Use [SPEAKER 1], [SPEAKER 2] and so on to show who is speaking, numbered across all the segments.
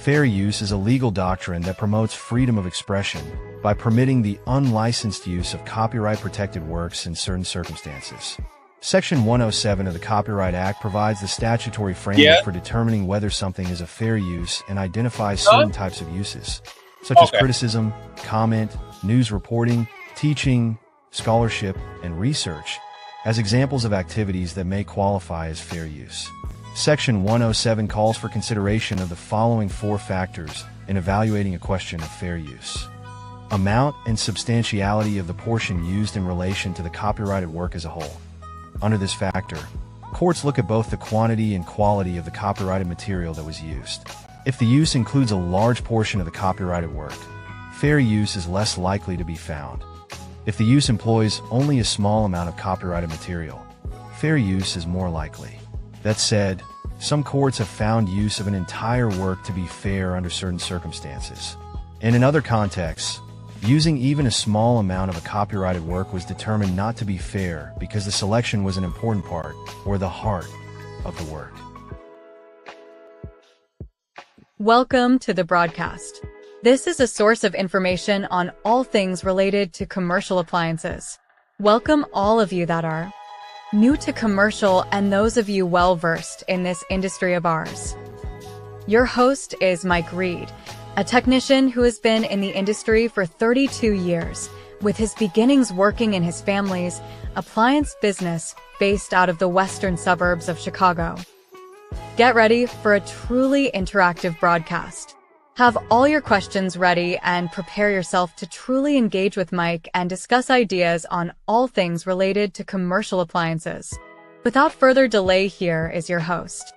[SPEAKER 1] Fair use is a legal doctrine that promotes freedom of expression by permitting the unlicensed use of copyright-protected works in certain circumstances. Section 107 of the Copyright Act provides the statutory framework for determining whether something is a fair use and identifies certain types of uses, such as criticism, comment, news reporting, teaching, scholarship, and research, as examples of activities that may qualify as fair use. Section 107 calls for consideration of the following 4 factors in evaluating a question of fair use: amount and substantiality of the portion used in relation to the copyrighted work as a whole. Under this factor, courts look at both the quantity and quality of the copyrighted material that was used. If the use includes a large portion of the copyrighted work, fair use is less likely to be found. If the use employs only a small amount of copyrighted material, fair use is more likely. That said, some courts have found use of an entire work to be fair under certain circumstances. And in other contexts, using even a small amount of a copyrighted work was determined not to be fair because the selection was an important part, or the heart, of the work.
[SPEAKER 2] Welcome to the broadcast. This is a source of information on all things related to commercial appliances. Welcome all of you that are new to commercial and those of you well-versed in this industry of ours. Your host is Mike Reed, a technician who has been in the industry for 32 years, with his beginnings working in his family's appliance business based out of the western suburbs of Chicago. Get ready for a truly interactive broadcast. Have all your questions ready and prepare yourself to truly engage with Mike and discuss ideas on all things related to commercial appliances. Without further delay, here is your host.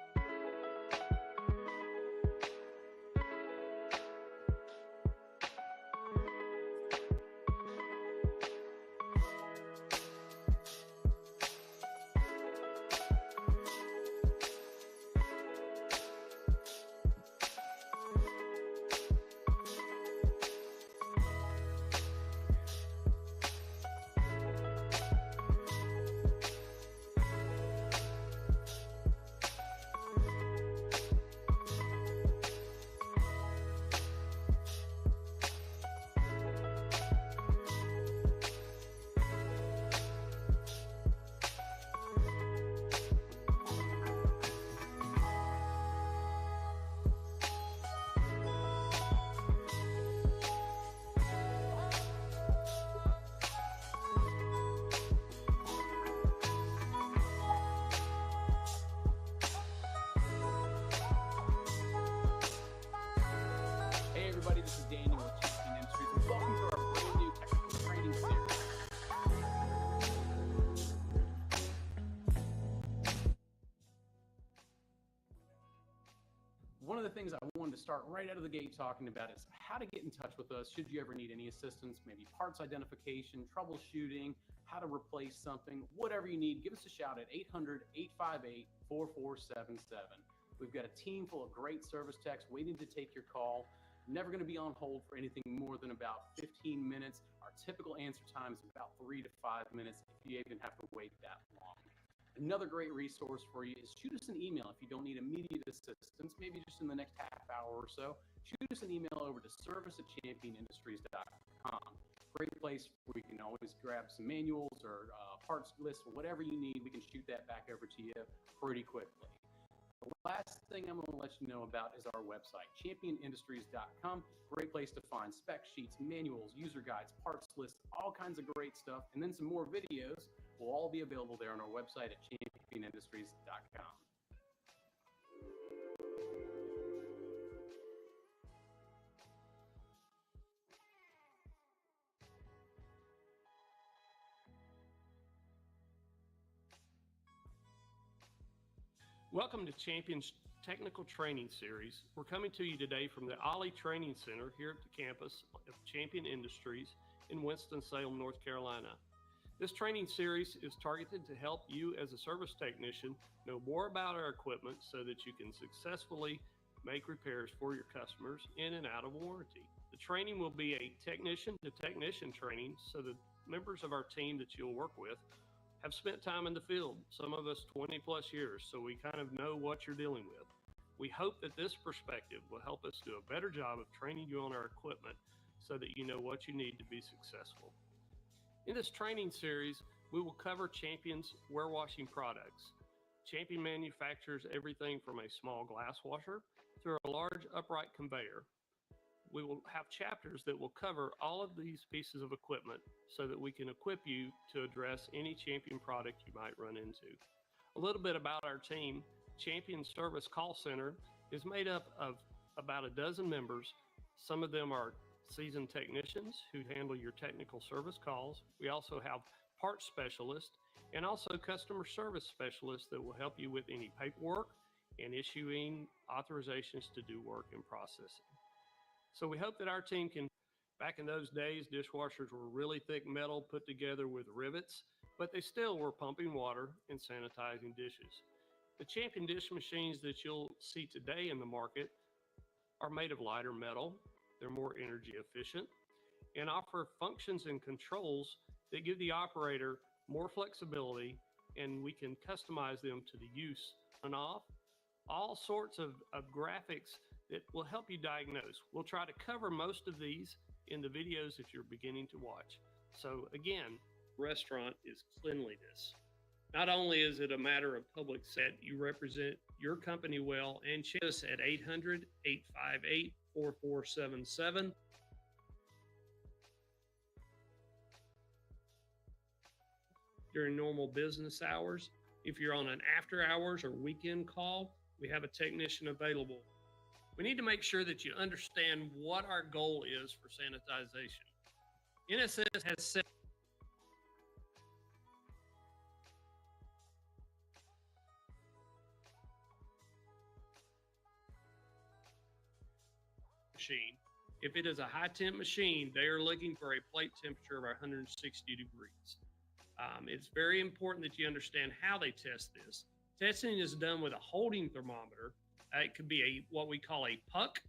[SPEAKER 3] This is Daniel with Teachable Industries, and welcome to our brand new technical training series. One of the things I wanted to start right out of the gate talking about is how to get in touch with us should you ever need any assistance, maybe parts identification, troubleshooting, how to replace something, whatever you need. Give us a shout at 800-858-4477. We've got a team full of great service techs waiting to take your call. Never going to be on hold for anything more than about 15 minutes. Our typical answer time is about 3 to 5 minutes if you even have to wait that long. Another great resource for you is shoot us an email if you don't need immediate assistance, maybe just in the next half hour or so. Shoot us an email over to service@championindustries.com. Great place where you can always grab some manuals or parts lists or whatever you need. We can shoot that back over to you pretty quickly. The last thing I'm going to let you know about is our website, championindustries.com. Great place to find spec sheets, manuals, user guides, parts lists, all kinds of great stuff, and then some more videos will all be available there on our website at championindustries.com.
[SPEAKER 4] Welcome to Champion's Technical Training Series. We're coming to you today from the Ollie Training Center here at the campus of Champion Industries in Winston-Salem, North Carolina. This training series is targeted to help you as a service technician know more about our equipment so that you can successfully make repairs for your customers in and out of warranty. The training will be a technician-to-technician training, so the members of our team that you'll work with have spent time in the field, some of us 20 plus years, so we kind of know what you're dealing with. We hope that this perspective will help us do a better job of training you on our equipment so that you know what you need to be successful. In this training series, we will cover Champion's warewashing products. Champion manufactures everything from a small glass washer to a large upright conveyor. We will have chapters that will cover all of these pieces of equipment so that we can equip you to address any Champion product you might run into. A little bit about our team. Champion Service Call Center is made up of about a dozen members. Some of them are seasoned technicians who handle your technical service calls. We also have parts specialists and also customer service specialists that will help you with any paperwork and issuing authorizations to do work and processing. So we hope that our team can, back in those days, dishwashers were really thick metal put together with rivets, but they still were pumping water and sanitizing dishes. The Champion dish machines that you'll see today in the market are made of lighter metal. They're more energy efficient and offer functions and controls that give the operator more flexibility, and we can customize them to the use and off. All sorts of graphics that will help you diagnose. We'll try to cover most of these in the videos if you're beginning to watch. So again, restaurant is cleanliness. Not only is it a matter of public set, you represent your company well, and check us at 800-858-4477. During normal business hours. If you're on an after hours or weekend call, we have a technician available. We need to make sure that you understand what our goal is for sanitization. NSF has set machine. If it is a high temp machine, they are looking for a plate temperature of 160 degrees. It's very important that you understand how they test this. Testing is done with a holding thermometer. It could be what we call a puck,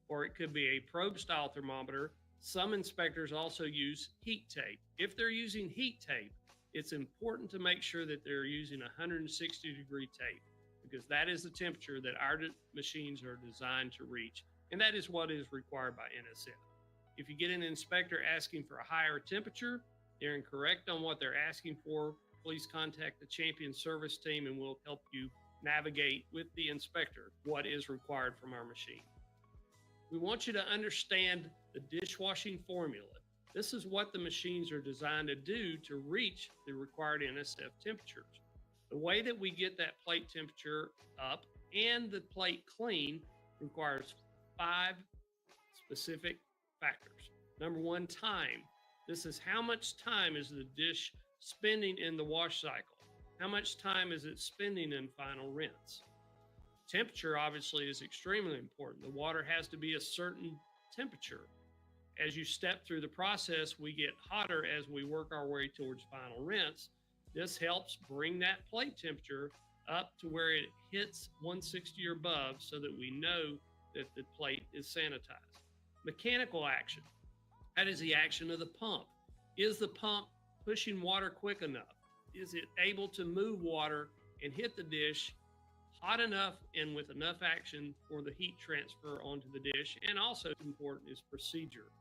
[SPEAKER 4] or it could be a probe style thermometer. Some inspectors also use heat tape. If they're using heat tape, it's important to make sure that they're using 160 degree tape, because that is the temperature that our machines are designed to reach. And that is what is required by NSF. If you get an inspector asking for a higher temperature, they're incorrect on what they're asking for, please contact the Champion service team and we'll help you navigate with the inspector what is required from our machine. We want you to understand the dishwashing formula. This is what the machines are designed to do to reach the required NSF temperatures. The way that we get that plate temperature up and the plate clean requires 5 specific factors. Number 1, time. This is how much time is the dish spending in the wash cycle? How much time is it spending in final rinse? Temperature obviously is extremely important. The water has to be a certain temperature. As you step through the process, we get hotter as we work our way towards final rinse. This helps bring that plate temperature up to where it hits 160 or above so that we know that the plate is sanitized. Mechanical action. That is the action of the pump. Is the pump pushing water quick enough? Is it able to move water and hit the dish hot enough and with enough action for the heat transfer onto the dish? And also important is procedure.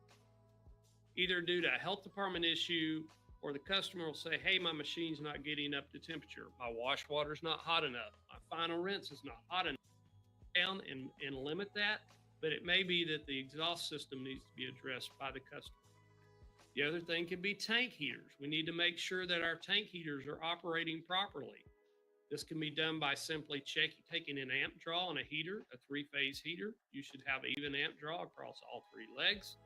[SPEAKER 4] Either due to a health department issue or the customer will say, hey, my machine's not getting up to temperature. My wash water's not hot enough. My final rinse is not hot enough. Down and limit that. But it may be that the exhaust system needs to be addressed by the customer. The other thing could be tank heaters. We need to make sure that our tank heaters are operating properly. This can be done by simply taking an amp draw on a heater, a 3-phase heater. You should have even amp draw across all 3 legs.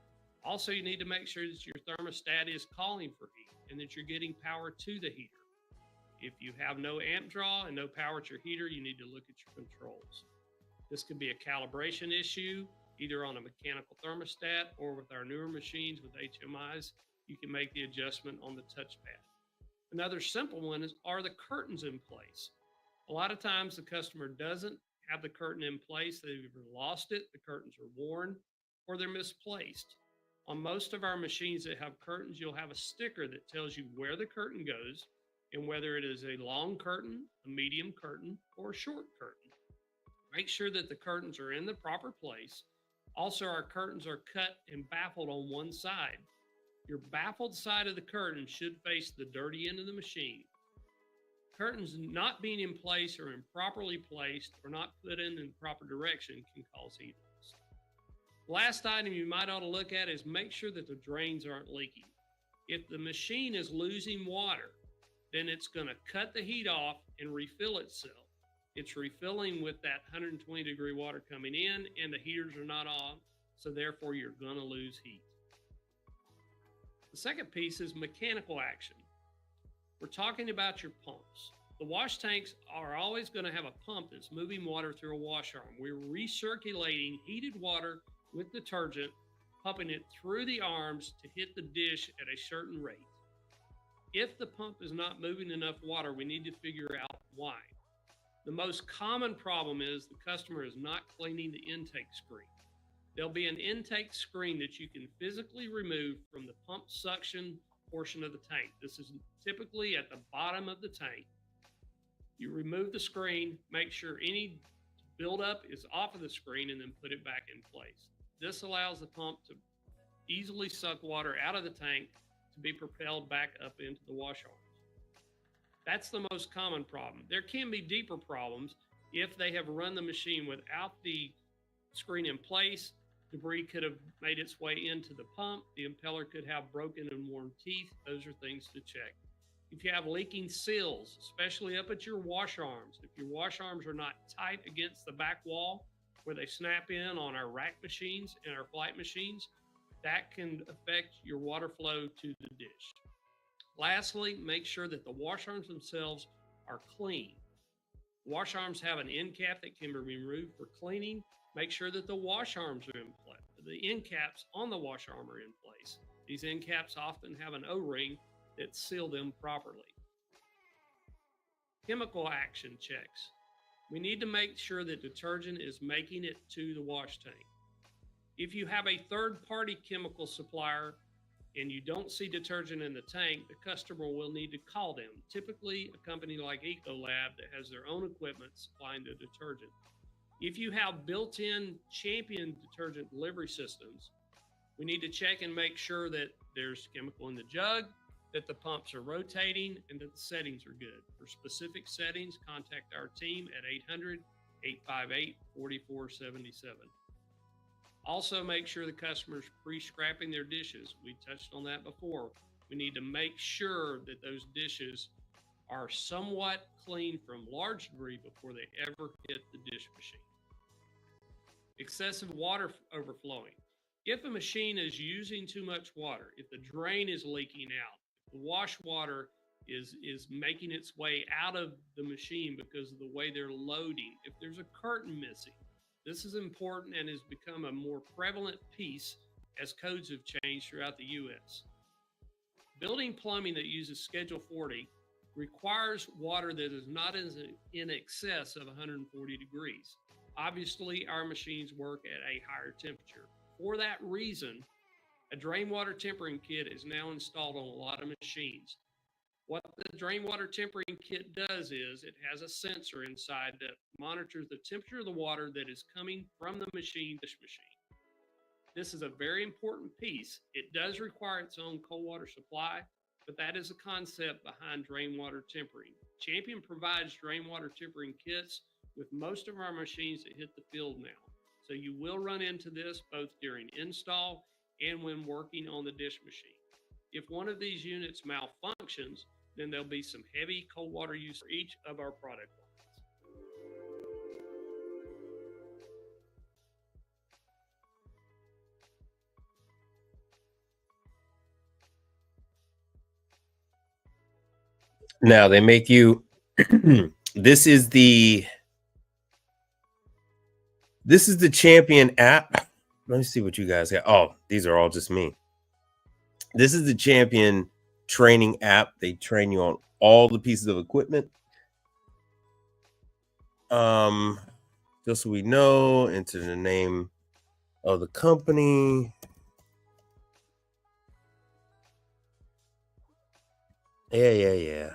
[SPEAKER 4] Also, you need to make sure that your thermostat is calling for heat and that you're getting power to the heater. If you have no amp draw and no power to your heater, you need to look at your controls. This could be a calibration issue, either on a mechanical thermostat or with our newer machines with HMIs, you can make the adjustment on the touchpad. Another simple one is, are the curtains in place? A lot of times the customer doesn't have the curtain in place. They've either lost it, the curtains are worn, or they're misplaced. On most of our machines that have curtains, you'll have a sticker that tells you where the curtain goes and whether it is a long curtain, a medium curtain, or a short curtain. Make sure that the curtains are in the proper place. Also, our curtains are cut and baffled on one side. Your baffled side of the curtain should face the dirty end of the machine. Curtains not being in place or improperly placed or not put in the proper direction can cause heat loss. Last item you might ought to look at is make sure that the drains aren't leaking. If the machine is losing water, then it's going to cut the heat off and refill itself. It's refilling with that 120 degree water coming in, and the heaters are not on, so therefore you're going to lose heat. The second piece is mechanical action. We're talking about your pumps. The wash tanks are always going to have a pump that's moving water through a wash arm. We're recirculating heated water with detergent, pumping it through the arms to hit the dish at a certain rate. If the pump is not moving enough water, we need to figure out why. The most common problem is the customer is not cleaning the intake screen. There'll be an intake screen that you can physically remove from the pump suction portion of the tank. This is typically at the bottom of the tank. You remove the screen, make sure any buildup is off of the screen, and then put it back in place. This allows the pump to easily suck water out of the tank to be propelled back up into the wash arms. That's the most common problem. There can be deeper problems if they have run the machine without the screen in place. Debris could have made its way into the pump. The impeller could have broken and worn teeth. Those are things to check. If you have leaking seals, especially up at your wash arms, if your wash arms are not tight against the back wall where they snap in on our rack machines and our flight machines, that can affect your water flow to the dish. Lastly, make sure that the wash arms themselves are clean. Wash arms have an end cap that can be removed for cleaning. Make sure that the wash arms are in place. The end caps on the wash arm are in place. These end caps often have an O-ring that seal them properly. Chemical action checks. We need to make sure that detergent is making it to the wash tank. If you have a third-party chemical supplier and you don't see detergent in the tank, the customer will need to call them. Typically, a company like Ecolab that has their own equipment supplying the detergent. If you have built-in Champion detergent delivery systems, we need to check and make sure that there's chemical in the jug, that the pumps are rotating, and that the settings are good. For specific settings, contact our team at 800-858-4477. Also, make sure the customer's pre-scrapping their dishes. We touched on that before. We need to make sure that those dishes are somewhat clean from large debris before they ever hit the dish machine. Excessive water overflowing. If a machine is using too much water, if the drain is leaking out, if the wash water is making its way out of the machine because of the way they're loading, if there's a curtain missing, this is important and has become a more prevalent piece as codes have changed throughout the U.S. Building plumbing that uses Schedule 40 requires water that is not in excess of 140 degrees. Obviously, our machines work at a higher temperature. For that reason, a drain water tempering kit is now installed on a lot of machines. What the drain water tempering kit does is it has a sensor inside that monitors the temperature of the water that is coming from the dish machine. This is a very important piece. It does require its own cold water supply, but that is the concept behind drain water tempering. Champion provides drain water tempering kits with most of our machines that hit the field now. So you will run into this both during install and when working on the dish machine. If one of these units malfunctions, then there'll be some heavy cold water use for each of our product lines.
[SPEAKER 5] Now they make you, this is the Champion app. Let me see what you guys got. Oh, these are all just me. This is the Champion training app. They train you on all the pieces of equipment. Just so we know, enter the name of the company. Yeah.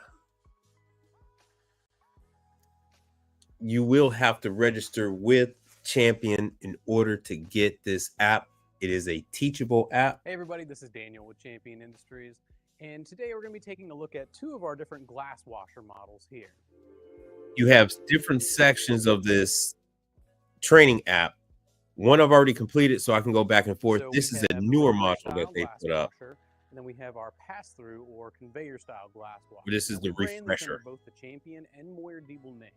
[SPEAKER 5] you will have to register with Champion in order to get this app. It is a teachable app.
[SPEAKER 3] Hey everybody, this is Daniel with Champion Industries, and today we're going to be taking a look at two of our different glass washer models here.
[SPEAKER 5] You have different sections of this training app. One I've already completed, so I can go back and forth.
[SPEAKER 3] So
[SPEAKER 5] This
[SPEAKER 3] we
[SPEAKER 5] is a
[SPEAKER 3] have the
[SPEAKER 5] newer
[SPEAKER 3] rotary
[SPEAKER 5] module
[SPEAKER 3] style
[SPEAKER 5] that they
[SPEAKER 3] glass
[SPEAKER 5] put up.
[SPEAKER 3] washer, and then we have our pass-through or conveyor style glass washer.
[SPEAKER 5] This is
[SPEAKER 3] Now,
[SPEAKER 5] the
[SPEAKER 3] we brand these under
[SPEAKER 5] refresher.
[SPEAKER 3] both the Champion and Moyer-Diebel names.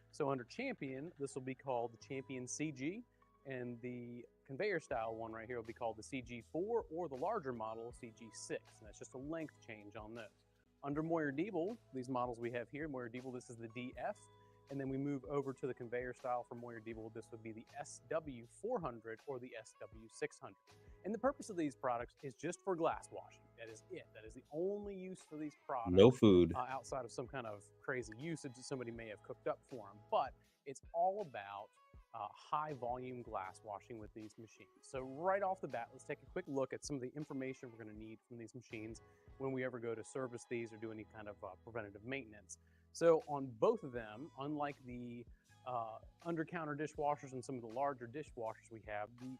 [SPEAKER 3] So under Champion, this will be called the Champion CG, and the conveyor style one right here will be called the CG4, or the larger model CG6, and that's just a length change on those. Under Moyer-Diebel, these models we have here, Moyer-Diebel, this is the DF, and then we move over to the conveyor style for Moyer-Diebel. This would be the SW400 or the SW600. And the purpose of these products is just for glass washing. That is it. That is the only use for these products.
[SPEAKER 5] No food.
[SPEAKER 3] Outside of some kind of crazy usage that somebody may have cooked up for them. But it's all about high volume glass washing with these machines. So right off the bat, let's take a quick look at some of the information we're going to need from these machines when we ever go to service these or do any kind of preventative maintenance. So on both of them, unlike the under-counter dishwashers and some of the larger dishwashers we have, the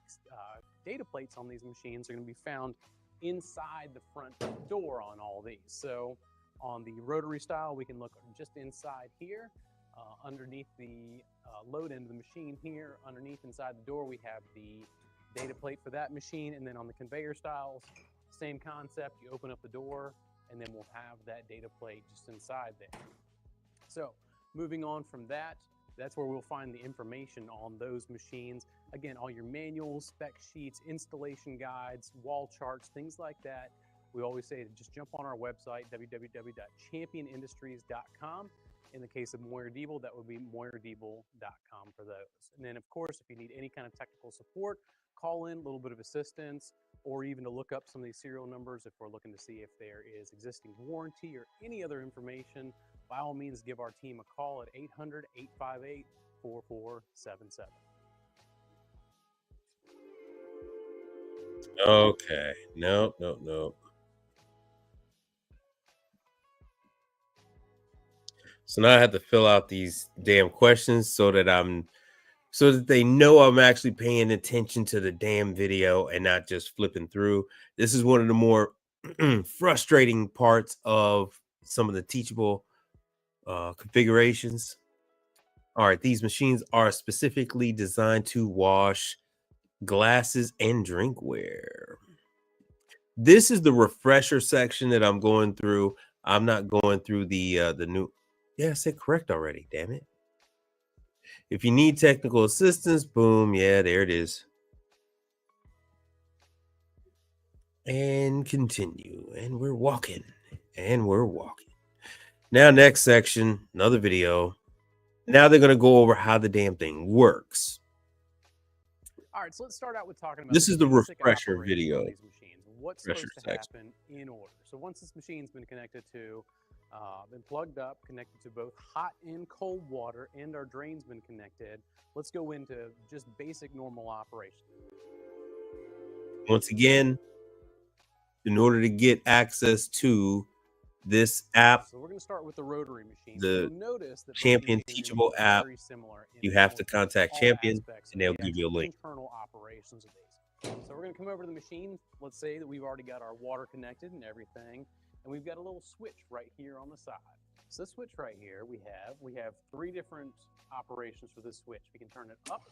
[SPEAKER 3] data plates on these machines are going to be found inside the front door on all these. So on the rotary style, we can look just inside here. Underneath the load end of the machine here, underneath inside the door, we have the data plate for that machine. And then on the conveyor styles, same concept. You open up the door, and then we'll have that data plate just inside there. So moving on from that, that's where we'll find the information on those machines. Again, all your manuals, spec sheets, installation guides, wall charts, things like that. We always say to just jump on our website, www.championindustries.com. In the case of Moyer-Diebel, that would be moyerdiebel.com for those. And then, of course, if you need any kind of technical support, call in, a little bit of assistance, or even to look up some of these serial numbers if we're looking to see if there is existing warranty or any other information. By all means, give our team a call at 800-858-4477.
[SPEAKER 5] Okay. No. So now I have to fill out these damn questions so that they know I'm actually paying attention to the damn video and not just flipping through. This is one of the more frustrating parts of some of the teachable configurations. All right, these machines are specifically designed to wash glasses and drinkware. This is the refresher section that I'm going through. I'm not going through the new. Yeah, I said correct already. Damn it. If you need technical assistance, boom, yeah, there it is. And continue. And we're walking. Now, next section, another video. Now they're going to go over how the damn thing works.
[SPEAKER 3] All right, so let's start out with talking about
[SPEAKER 5] This is the
[SPEAKER 3] basic
[SPEAKER 5] refresher
[SPEAKER 3] operation
[SPEAKER 5] video.
[SPEAKER 3] of these machines. What's
[SPEAKER 5] Refresher
[SPEAKER 3] supposed to
[SPEAKER 5] section.
[SPEAKER 3] happen in order? So once this machine's been connected to, been plugged up, connected to both hot and cold water, and our drain's been connected, let's go into just basic normal operation.
[SPEAKER 5] Once again, in order to get access to this app,
[SPEAKER 3] So we're going to start with the rotary machine.
[SPEAKER 5] the
[SPEAKER 3] You'll notice that both
[SPEAKER 5] Champion
[SPEAKER 3] machines are gonna
[SPEAKER 5] Teachable
[SPEAKER 3] be
[SPEAKER 5] app,
[SPEAKER 3] very similar in
[SPEAKER 5] you have to
[SPEAKER 3] almost
[SPEAKER 5] contact
[SPEAKER 3] all
[SPEAKER 5] Champion,
[SPEAKER 3] aspects
[SPEAKER 5] and
[SPEAKER 3] of
[SPEAKER 5] they'll
[SPEAKER 3] the
[SPEAKER 5] give you a
[SPEAKER 3] actual
[SPEAKER 5] link.
[SPEAKER 3] internal operations of these. So we're going to come over to the machine. Let's say that we've already got our water connected and everything, and we've got a little switch right here on the side. So this switch right here we have three different operations for this switch. We can turn it up,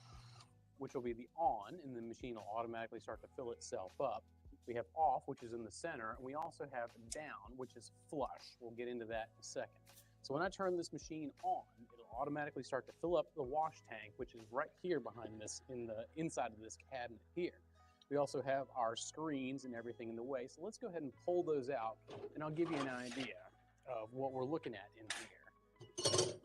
[SPEAKER 3] which will be the on, and the machine will automatically start to fill itself up. We have off, which is in the center, and we also have down, which is flush. We'll get into that in a second. So when I turn this machine on, it'll automatically start to fill up the wash tank, which is right here behind this, in the inside of this cabinet here. We also have our screens and everything in the way. So let's go ahead and pull those out, and I'll give you an idea of what we're looking at in here.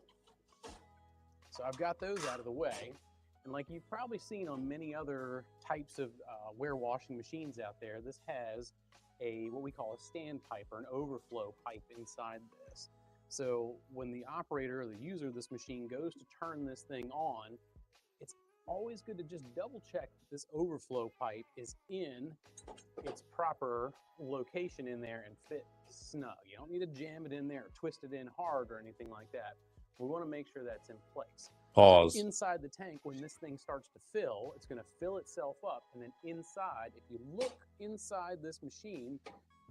[SPEAKER 3] So I've got those out of the way. And like you've probably seen on many other types of ware washing machines out there, this has what we call a standpipe or an overflow pipe inside this. So when the operator or the user of this machine goes to turn this thing on, it's always good to just double check that this overflow pipe is in its proper location in there and fit snug. You don't need to jam it in there or twist it in hard or anything like that. We want to make sure that's in place.
[SPEAKER 5] Pause.
[SPEAKER 3] So inside the tank, when this thing starts to fill, it's going to fill itself up. And then inside, if you look inside this machine,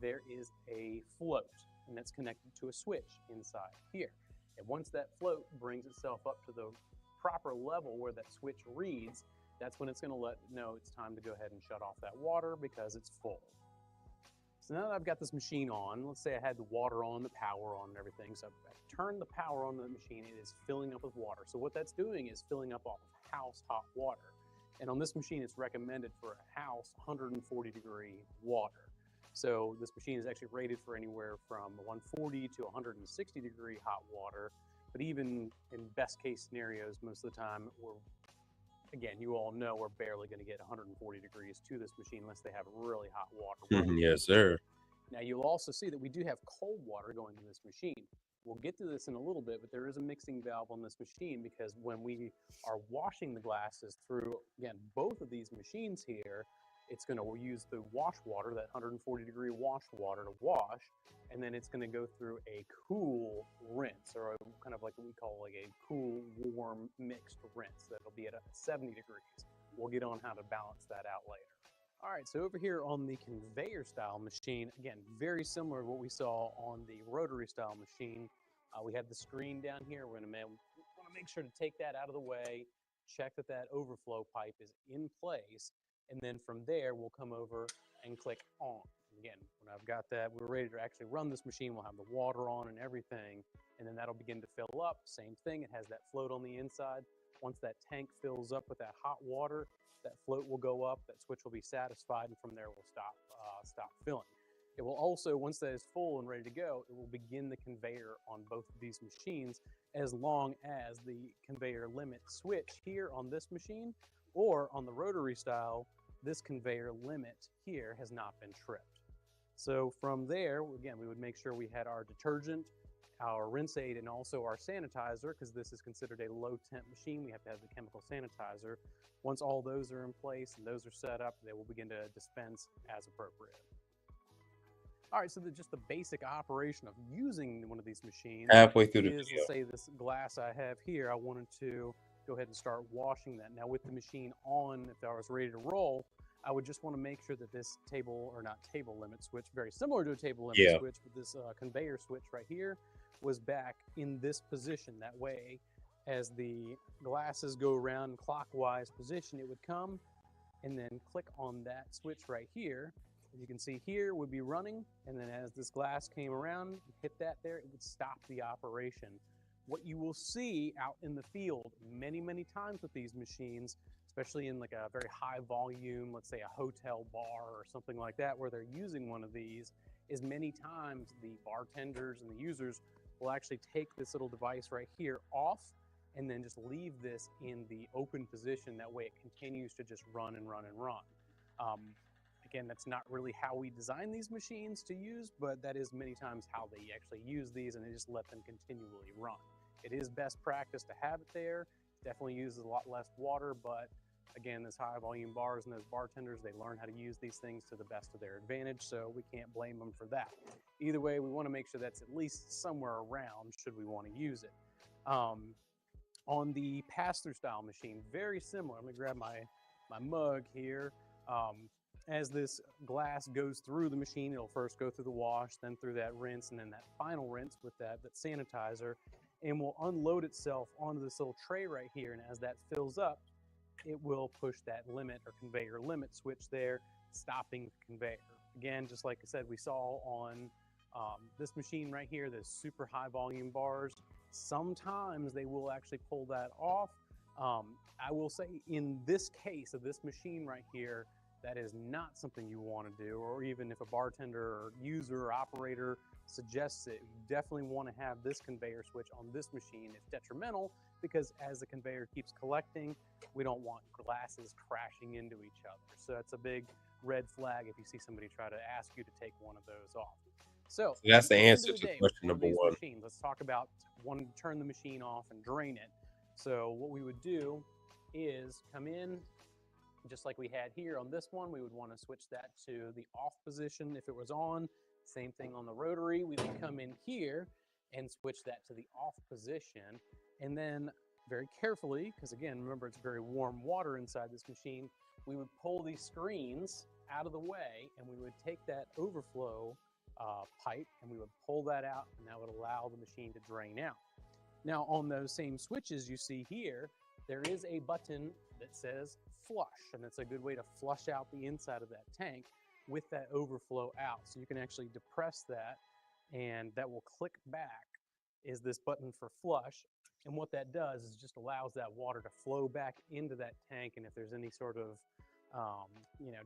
[SPEAKER 3] there is a float, and that's connected to a switch inside here. And once that float brings itself up to the proper level where that switch reads, that's when it's going to let it know it's time to go ahead and shut off that water because it's full. So now that I've got this machine on, let's say I had the water on, the power on and everything. So I've turned the power on the machine. It is filling up with water. So what that's doing is filling up off of house hot water. And on this machine, it's recommended for a house 140 degree water. So this machine is actually rated for anywhere from 140 to 160 degree hot water. But even in best case scenarios, most of the time, again, you all know we're barely going to get 140 degrees to this machine unless they have really hot water.
[SPEAKER 5] Yes, sir.
[SPEAKER 3] Now you'll also see that we do have cold water going to this machine. We'll get to this in a little bit, but there is a mixing valve on this machine because when we are washing the glasses through, again, both of these machines here, it's going to use the wash water, that 140 degree wash water to wash, and then it's going to go through a cool rinse, or a kind of like what we call like a cool, warm, mixed rinse. That'll be at 70 degrees. We'll get on how to balance that out later. All right, so over here on the conveyor style machine, again, very similar to what we saw on the rotary style machine. We have the screen down here. We're going to want to make sure to take that out of the way, check that that overflow pipe is in place, and then from there, we'll come over and click on. Again, when I've got that, we're ready to actually run this machine. We'll have the water on and everything, and then that'll begin to fill up. Same thing, it has that float on the inside. Once that tank fills up with that hot water, that float will go up, that switch will be satisfied, and from there we'll stop filling. It will also, once that is full and ready to go, it will begin the conveyor on both of these machines as long as the conveyor limit switch here on this machine or on the rotary style, this conveyor limit here has not been tripped. So from there, again, we would make sure we had our detergent, our rinse aid, and also our sanitizer, because this is considered a low temp machine. We have to have the chemical sanitizer. Once all those are in place and those are set up, they will begin to dispense as appropriate. All right, so just the basic operation of using one of these machines
[SPEAKER 5] Halfway through the
[SPEAKER 3] is,
[SPEAKER 5] video.
[SPEAKER 3] let's say this glass I have here, I wanted to go ahead and start washing that. Now with the machine on, if I was ready to roll, I would just want to make sure that this table limit switch, very similar to a table limit switch, but this conveyor switch right here was back in this position. That way, as the glasses go around clockwise position, it would come and then click on that switch right here. As you can see here, would be running, and then as this glass came around, hit that there, it would stop the operation. What you will see out in the field many, many times with these machines, especially in like a very high volume, let's say a hotel bar or something like that, where they're using one of these, is many times the bartenders and the users will actually take this little device right here off and then just leave this in the open position. That way it continues to just run and run and run. Again, that's not really how we design these machines to use, but that is many times how they actually use these, and they just let them continually run. It is best practice to have it there. Definitely uses a lot less water, but again, those high volume bars and those bartenders, they learn how to use these things to the best of their advantage, so we can't blame them for that. Either way, we want to make sure that's at least somewhere around should we want to use it. On the pass-through style machine, very similar. Let me grab my mug here. As this glass goes through the machine, it'll first go through the wash, then through that rinse, and then that final rinse with that sanitizer, and will unload itself onto this little tray right here. And as that fills up, it will push that limit or conveyor limit switch there, stopping the conveyor. Again, just like I said, we saw on this machine right here, the super high volume bars, sometimes they will actually pull that off. I will say in this case of this machine right here, that is not something you want to do, or even if a bartender or user or operator suggests it, you definitely want to have this conveyor switch on this machine. It's detrimental because as the conveyor keeps collecting, we don't want glasses crashing into each other. So that's a big red flag if you see somebody try to ask you to take one of those off. So
[SPEAKER 5] that's the
[SPEAKER 3] at end
[SPEAKER 5] answer
[SPEAKER 3] of the
[SPEAKER 5] to
[SPEAKER 3] day,
[SPEAKER 5] question
[SPEAKER 3] with
[SPEAKER 5] number one.
[SPEAKER 3] machines, let's talk about wanting to turn the machine off and drain it. So what we would do is come in, just like we had here on this one, we would want to switch that to the off position if it was on. Same thing on the rotary. We would come in here and switch that to the off position. And then very carefully, because again, remember it's very warm water inside this machine, we would pull these screens out of the way and we would take that overflow pipe and we would pull that out, and that would allow the machine to drain out. Now on those same switches you see here, there is a button that says flush, and it's a good way to flush out the inside of that tank with that overflow out. So you can actually depress that and that will click back, is this button for flush. And what that does is just allows that water to flow back into that tank. And if there's any sort of,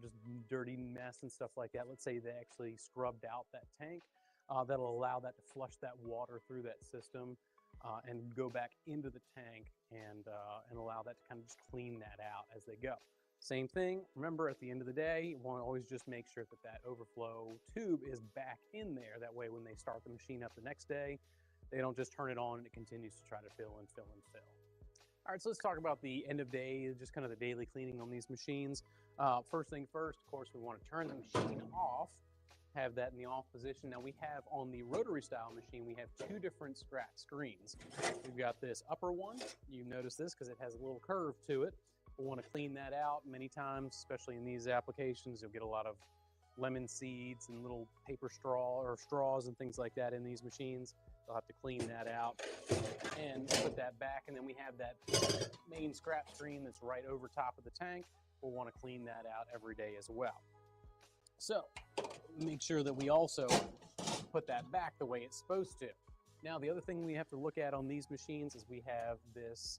[SPEAKER 3] just dirty mess and stuff like that, let's say they actually scrubbed out that tank, that'll allow that to flush that water through that system and go back into the tank and allow that to kind of just clean that out as they go. Same thing, remember at the end of the day, you want to always just make sure that that overflow tube is back in there. That way when they start the machine up the next day, they don't just turn it on and it continues to try to fill and fill and fill. All right, so let's talk about the end of day, just kind of the daily cleaning on these machines. First thing first, of course, we want to turn the machine off, have that in the off position. Now we have on the rotary style machine, we have two different screens. We've got this upper one. You notice this because it has a little curve to it. We'll want to clean that out. Many times, especially in these applications, you'll get a lot of lemon seeds and little paper straws and things like that in these machines. You'll have to clean that out and put that back. And then we have that main scrap screen that's right over top of the tank. We'll want to clean that out every day as well. So make sure that we also put that back the way it's supposed to. Now, the other thing we have to look at on these machines is we have this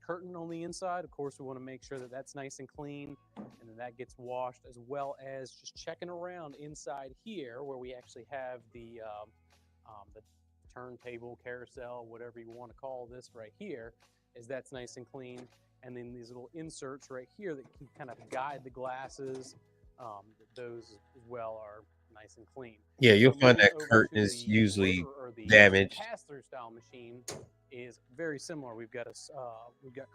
[SPEAKER 3] curtain on the inside. Of course, we want to make sure that that's nice and clean and that gets washed, as well as just checking around inside here where we actually have the turntable, carousel, whatever you want to call this right here, is that's nice and clean. And then these little inserts right here that can kind of guide the glasses, those as well are nice and clean.
[SPEAKER 5] Yeah, you'll
[SPEAKER 3] So
[SPEAKER 5] find that
[SPEAKER 3] moving over
[SPEAKER 5] curtain
[SPEAKER 3] to
[SPEAKER 5] is
[SPEAKER 3] the
[SPEAKER 5] usually
[SPEAKER 3] rotor or the
[SPEAKER 5] damaged.
[SPEAKER 3] pass-through style machine is very similar. We've got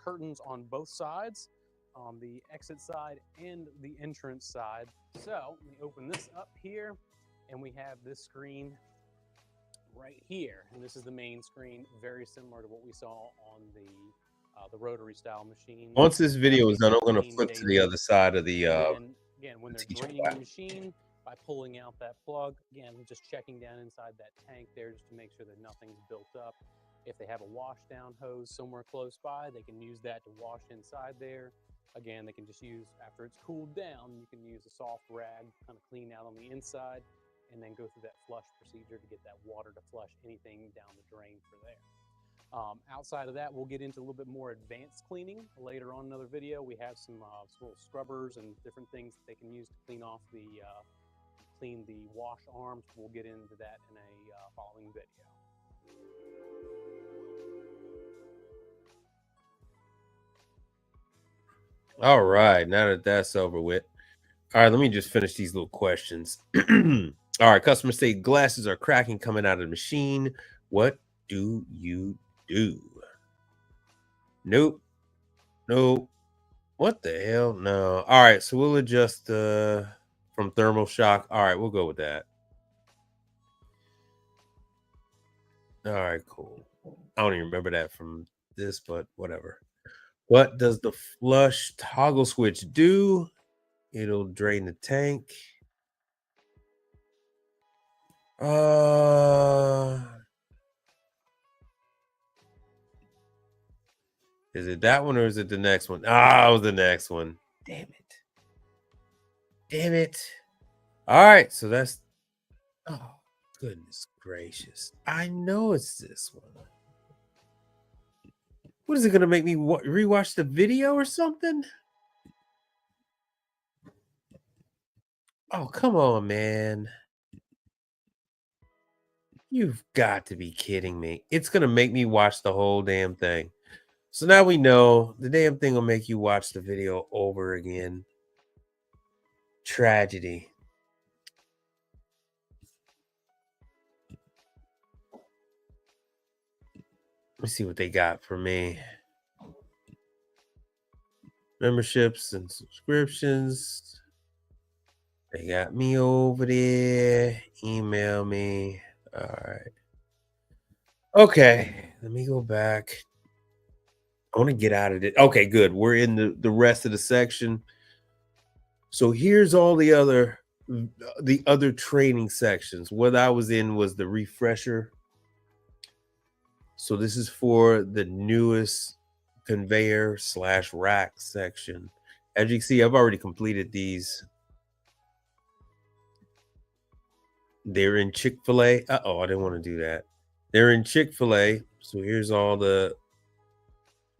[SPEAKER 3] curtains on both sides, on the exit side and the entrance side. So we open this up here, and we have this screen right here, and this is the main screen, very similar to what we saw on the rotary style machine.
[SPEAKER 5] Once this video is done, I'm going to flip to the other side of the
[SPEAKER 3] and again, when they're
[SPEAKER 5] Teachable
[SPEAKER 3] draining the
[SPEAKER 5] app.
[SPEAKER 3] machine, by pulling out that plug, again, just checking down inside that tank there just to make sure that nothing's built up. If they have a wash down hose somewhere close by, they can use that to wash inside there. Again, they can just use, after it's cooled down, you can use a soft rag, kind of clean out on the inside, and then go through that flush procedure to get that water to flush anything down the drain for there. Outside of that, we'll get into a little bit more advanced cleaning later on in another video. We have some little scrubbers and different things that they can use to clean off clean the wash arms. We'll get into that in a following video.
[SPEAKER 5] All right, now that that's over with. All right, let me just finish these little questions. All right, customers say glasses are cracking coming out of the machine. What do you do? Nope. What the hell? No. All right, so we'll adjust from thermal shock. All right, we'll go with that. All right, cool. I don't even remember that from this, but whatever. What does the flush toggle switch do? It'll drain the tank. Is it that one or is it the next one? Ah, it was the next one. Damn it. All right, so that's, oh, goodness gracious. I know it's this one. What is it going to make me rewatch the video or something? Oh, come on, man. You've got to be kidding me. It's going to make me watch the whole damn thing. So now we know the damn thing will make you watch the video over again. Tragedy. Let's see what they got for me. Memberships and subscriptions. They got me over there. Email me. All right. Okay, let me go back. I want to get out of it. Okay, good. We're in the rest of the section. So here's all the other training sections. What I was in was the refresher. So this is for the newest conveyor / rack section. As you can see, I've already completed these. They're in Chick-fil-A. Uh-oh, I didn't want to do that. They're in Chick-fil-A. So here's all the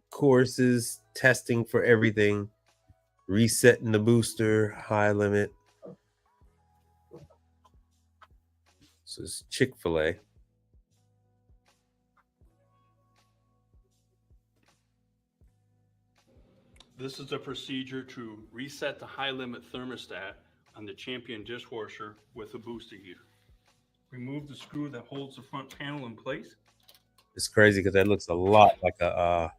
[SPEAKER 5] courses, testing for everything, resetting the booster, high limit. So it's Chick-fil-A.
[SPEAKER 4] This is a procedure to reset the high limit thermostat on the Champion dishwasher with a booster heater. Remove the screw that holds the front panel in place.
[SPEAKER 5] It's crazy because that looks a lot like a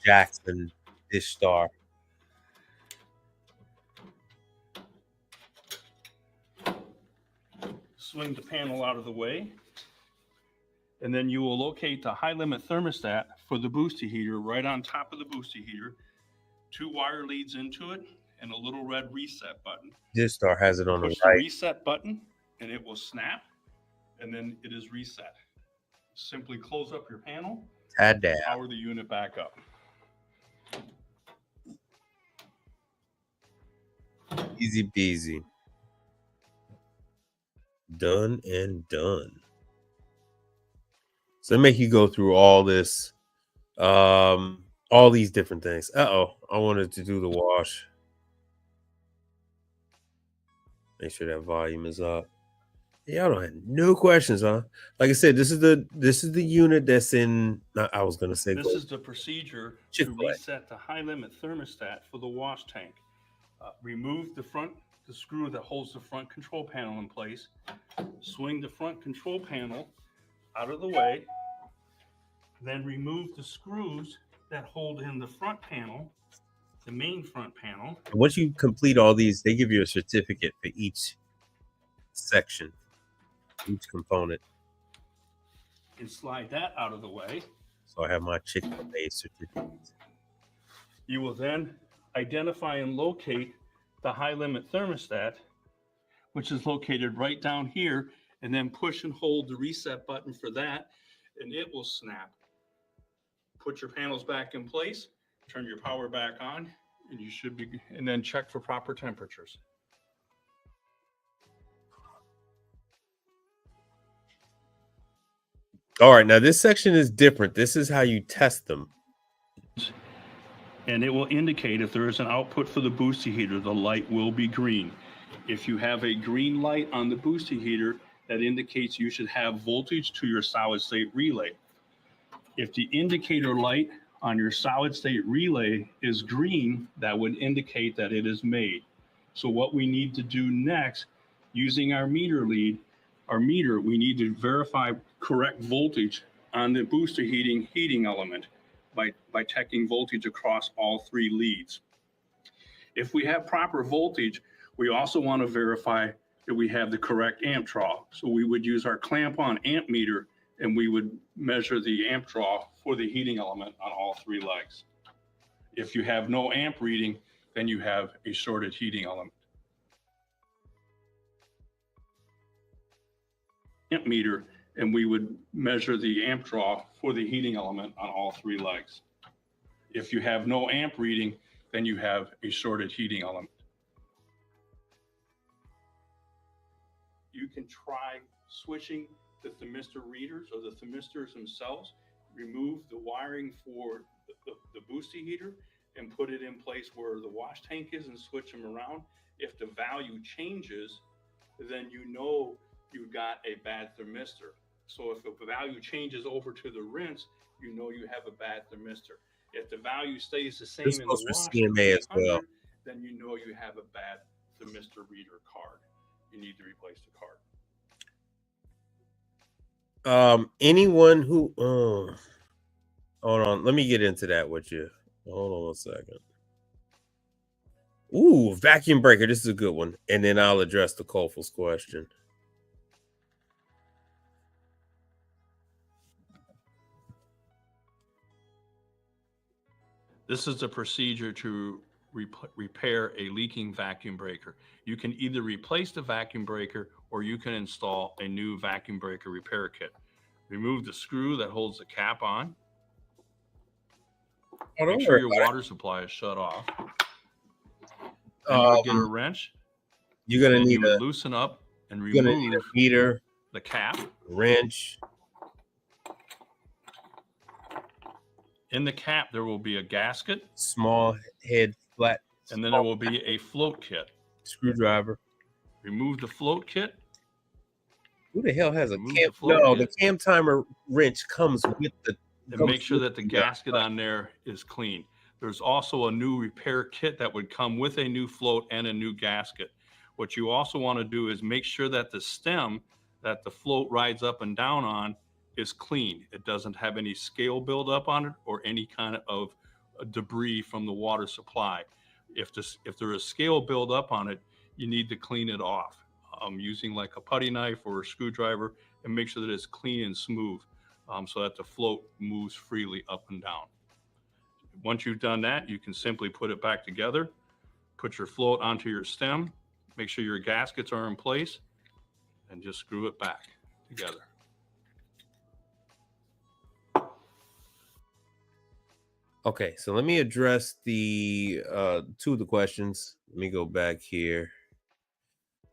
[SPEAKER 5] Jackson dish star.
[SPEAKER 4] Swing the panel out of the way, and then you will locate the high limit thermostat for the booster heater right on top of the booster heater. 2 wire leads into it and a little red reset button.
[SPEAKER 5] Dish star has it on
[SPEAKER 4] Push
[SPEAKER 5] the right.
[SPEAKER 4] the reset button and it will snap, and then it is reset. Simply close up your panel,
[SPEAKER 5] Tad down.
[SPEAKER 4] power the unit back up.
[SPEAKER 5] Easy peasy. Done and done. So they make you go through all this, all these different things. Uh-oh, I wanted to do the wash. Make sure that volume is up. Y'all don't have no questions, huh? Like I said, this is the unit that's in. I was gonna say
[SPEAKER 4] this is the procedure to reset the high limit thermostat for the wash tank. Remove the screw that holds the front control panel in place. Swing the front control panel out of the way. Then remove the screws that hold in the front panel, the main front panel.
[SPEAKER 5] Once you complete all these, they give you a certificate for each section, each component.
[SPEAKER 4] And slide that out of the way.
[SPEAKER 5] So I have my Chick-fil-A certificate.
[SPEAKER 4] You will then identify and locate the high limit thermostat, which is located right down here, and then push and hold the reset button for that, and it will snap. Put your panels back in place, turn your power back on, and you should be, and then check for proper temperatures.
[SPEAKER 5] All right, now this section is different. This is how you test them.
[SPEAKER 4] And it will indicate if there is an output for the booster heater, the light will be green. If you have a green light on the booster heater, that indicates you should have voltage to your solid state relay. If the indicator light on your solid state relay is green, that would indicate that it is made. So what we need to do next, using our meter, we need to verify correct voltage on the booster heating element by checking voltage across all 3 leads. If we have proper voltage, we also want to verify that we have the correct amp draw. So we would use our clamp-on amp meter, and we would measure the amp draw for the heating element on all 3 legs. If you have no amp reading, then you have a shorted heating element. Amp meter, and we would measure the amp draw for the heating element on all 3 legs. If you have no amp reading, then you have a shorted heating element. You can try switching the thermistor readers or the thermistors themselves, remove the wiring for the booster heater and put it in place where the wash tank is and switch them around. If the value changes, then you know you've got a bad thermistor. So if the value changes over to the rinse, you know you have a bad thermistor. If the value stays the same in the wash,
[SPEAKER 5] CMA as well,
[SPEAKER 4] then you know you have a bad thermistor reader card. You need to replace the card.
[SPEAKER 5] Anyone who hold on, let me get into that with you. Hold on 1 second. Ooh, vacuum breaker. This is a good one. And then I'll address the Kofel's question.
[SPEAKER 6] This is the procedure to repair a leaking vacuum breaker. You can either replace the vacuum breaker or you can install a new vacuum breaker repair kit. Remove the screw that holds the cap on.
[SPEAKER 5] Oh,
[SPEAKER 6] Make sure your water supply is shut off. And you would get a wrench.
[SPEAKER 5] You're gonna need
[SPEAKER 6] you would loosen up and remove
[SPEAKER 5] a meter,
[SPEAKER 6] the cap,
[SPEAKER 5] wrench.
[SPEAKER 6] In the cap, there will be a gasket,
[SPEAKER 5] small head, flat,
[SPEAKER 6] and then there will be a float kit.
[SPEAKER 5] Screwdriver.
[SPEAKER 6] Remove the float kit.
[SPEAKER 5] Who the hell has a cam? No, the cam timer wrench comes with the.
[SPEAKER 6] And make sure that the gasket on there is clean. There's also a new repair kit that would come with a new float and a new gasket. What you also want to do is make sure that the stem that the float rides up and down on is clean. It doesn't have any scale buildup on it or any kind of debris from the water supply. If there is scale buildup on it, you need to clean it off using like a putty knife or a screwdriver, and make sure that it's clean and smooth so that the float moves freely up and down. Once you've done that, you can simply put it back together, put your float onto your stem, make sure your gaskets are in place, and just screw it back together.
[SPEAKER 5] Okay, so let me address the two of the questions. Let me go back here.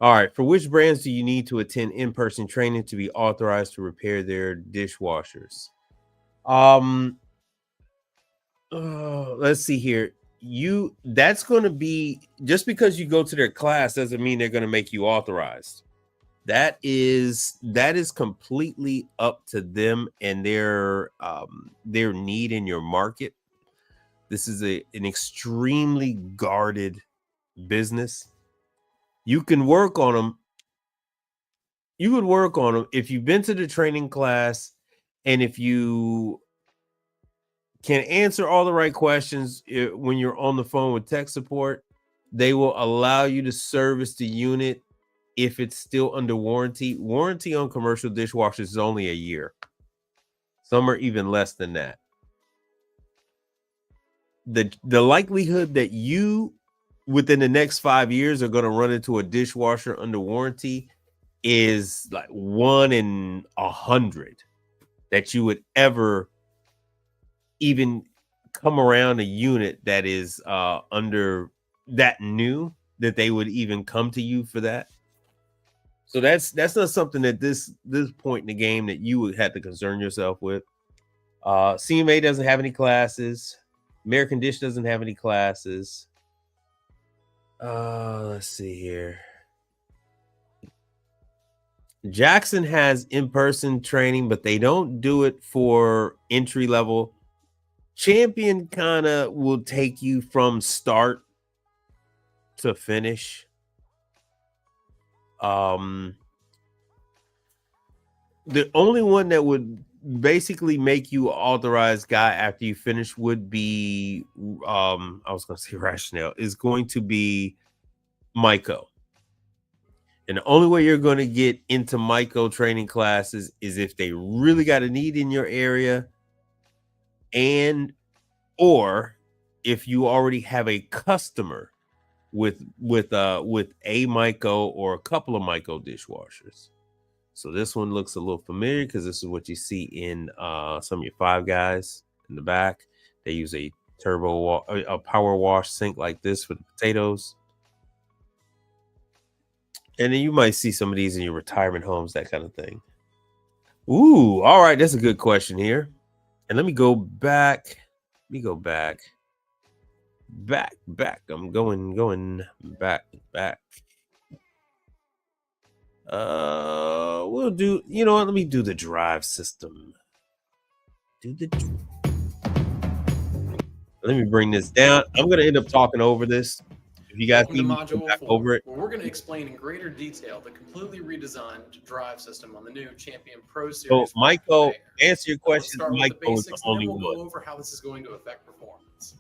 [SPEAKER 5] All right, for which brands do you need to attend in-person training to be authorized to repair their dishwashers? Let's see here. That's going to be, just because you go to their class doesn't mean they're going to make you authorized. That is completely up to them and their need in your market. This is an extremely guarded business. You can work on them. You would work on them if you've been to the training class and if you can answer all the right questions when you're on the phone with tech support. They will allow you to service the unit if it's still under warranty. Warranty on commercial dishwashers is only a year. Some are even less than that. The likelihood that you within the next 5 years are going to run into a dishwasher under warranty is like 1 in 100 that you would ever even come around a unit that is under that new, that they would even come to you for that. So that's not something that this point in the game that you would have to concern yourself with. CMA doesn't have any classes. American Dish doesn't have any classes. Let's see here. Jackson has in-person training, but they don't do it for entry level. Champion kind of will take you from start to finish. The only one that would basically make you authorized guy after you finish would be I was going to say Rationale, is going to be Myco. And the only way you're going to get into Myco training classes is if they really got a need in your area, and or if you already have a customer with a Myco or a couple of Myco dishwashers. So this one looks a little familiar because this is what you see in some of your Five Guys in the back. They use a power wash sink like this for the potatoes. And then you might see some of these in your retirement homes, that kind of thing. Ooh, all right. That's a good question here. And let me go back. Back. I'm going back. We'll do, you know what? Let me do the drive system. Let me bring this down. I'm going to end up talking over this. If you guys need me to go back over it,
[SPEAKER 3] where we're going to explain in greater detail the completely redesigned drive system on the new Champion Pro Series.
[SPEAKER 5] So, Myco, answer your question.
[SPEAKER 3] Let's start with the
[SPEAKER 5] Myco is the
[SPEAKER 3] basics,
[SPEAKER 5] only
[SPEAKER 3] and then we'll
[SPEAKER 5] one.
[SPEAKER 3] go over how this is going to affect performance.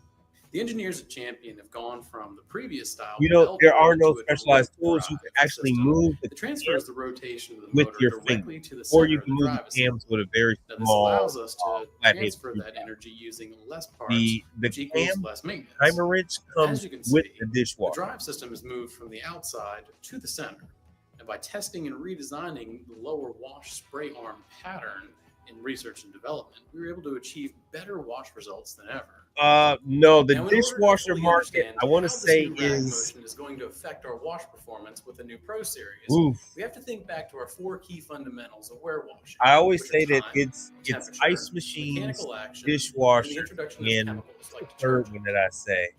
[SPEAKER 3] The engineers at Champion have gone from the previous style
[SPEAKER 5] there are no
[SPEAKER 3] to a
[SPEAKER 5] specialized
[SPEAKER 3] direct
[SPEAKER 5] tools. You
[SPEAKER 3] drive
[SPEAKER 5] can actually
[SPEAKER 3] system
[SPEAKER 5] move the
[SPEAKER 3] that transfers the rotation of the
[SPEAKER 5] with
[SPEAKER 3] motor
[SPEAKER 5] your finger,
[SPEAKER 3] directly to the
[SPEAKER 5] or you
[SPEAKER 3] center of
[SPEAKER 5] can
[SPEAKER 3] the
[SPEAKER 5] move the
[SPEAKER 3] drive
[SPEAKER 5] cams
[SPEAKER 3] assembly.
[SPEAKER 5] with a very
[SPEAKER 3] Now, this
[SPEAKER 5] small
[SPEAKER 3] allows us to
[SPEAKER 5] flathead
[SPEAKER 3] transfer that
[SPEAKER 5] screwdriver.
[SPEAKER 3] energy using less parts,
[SPEAKER 5] The
[SPEAKER 3] which equals
[SPEAKER 5] cam
[SPEAKER 3] less maintenance.
[SPEAKER 5] timer wrench
[SPEAKER 3] As
[SPEAKER 5] comes
[SPEAKER 3] you can
[SPEAKER 5] with
[SPEAKER 3] see,
[SPEAKER 5] the
[SPEAKER 3] the
[SPEAKER 5] dishwasher.
[SPEAKER 3] drive system is moved from the outside to the center. And by testing and redesigning the lower wash spray arm pattern in research and development, we were able to achieve better wash results than ever.
[SPEAKER 5] No, the
[SPEAKER 3] Now, in order to
[SPEAKER 5] dishwasher
[SPEAKER 3] fully
[SPEAKER 5] market,
[SPEAKER 3] understand
[SPEAKER 5] I want to
[SPEAKER 3] how this
[SPEAKER 5] say
[SPEAKER 3] new rack
[SPEAKER 5] is
[SPEAKER 3] motion is going to affect our wash performance with the new Pro Series,
[SPEAKER 5] oof.
[SPEAKER 3] we have to think back to our 4 key fundamentals of ware washing.
[SPEAKER 5] I always
[SPEAKER 3] which
[SPEAKER 5] say
[SPEAKER 3] are
[SPEAKER 5] that
[SPEAKER 3] time,
[SPEAKER 5] it's
[SPEAKER 3] temperature,
[SPEAKER 5] ice machines,
[SPEAKER 3] mechanical action, and the
[SPEAKER 5] dishwashers,
[SPEAKER 3] introduction of
[SPEAKER 5] and
[SPEAKER 3] chemicals like
[SPEAKER 5] the third
[SPEAKER 3] detergent.
[SPEAKER 5] one that I say.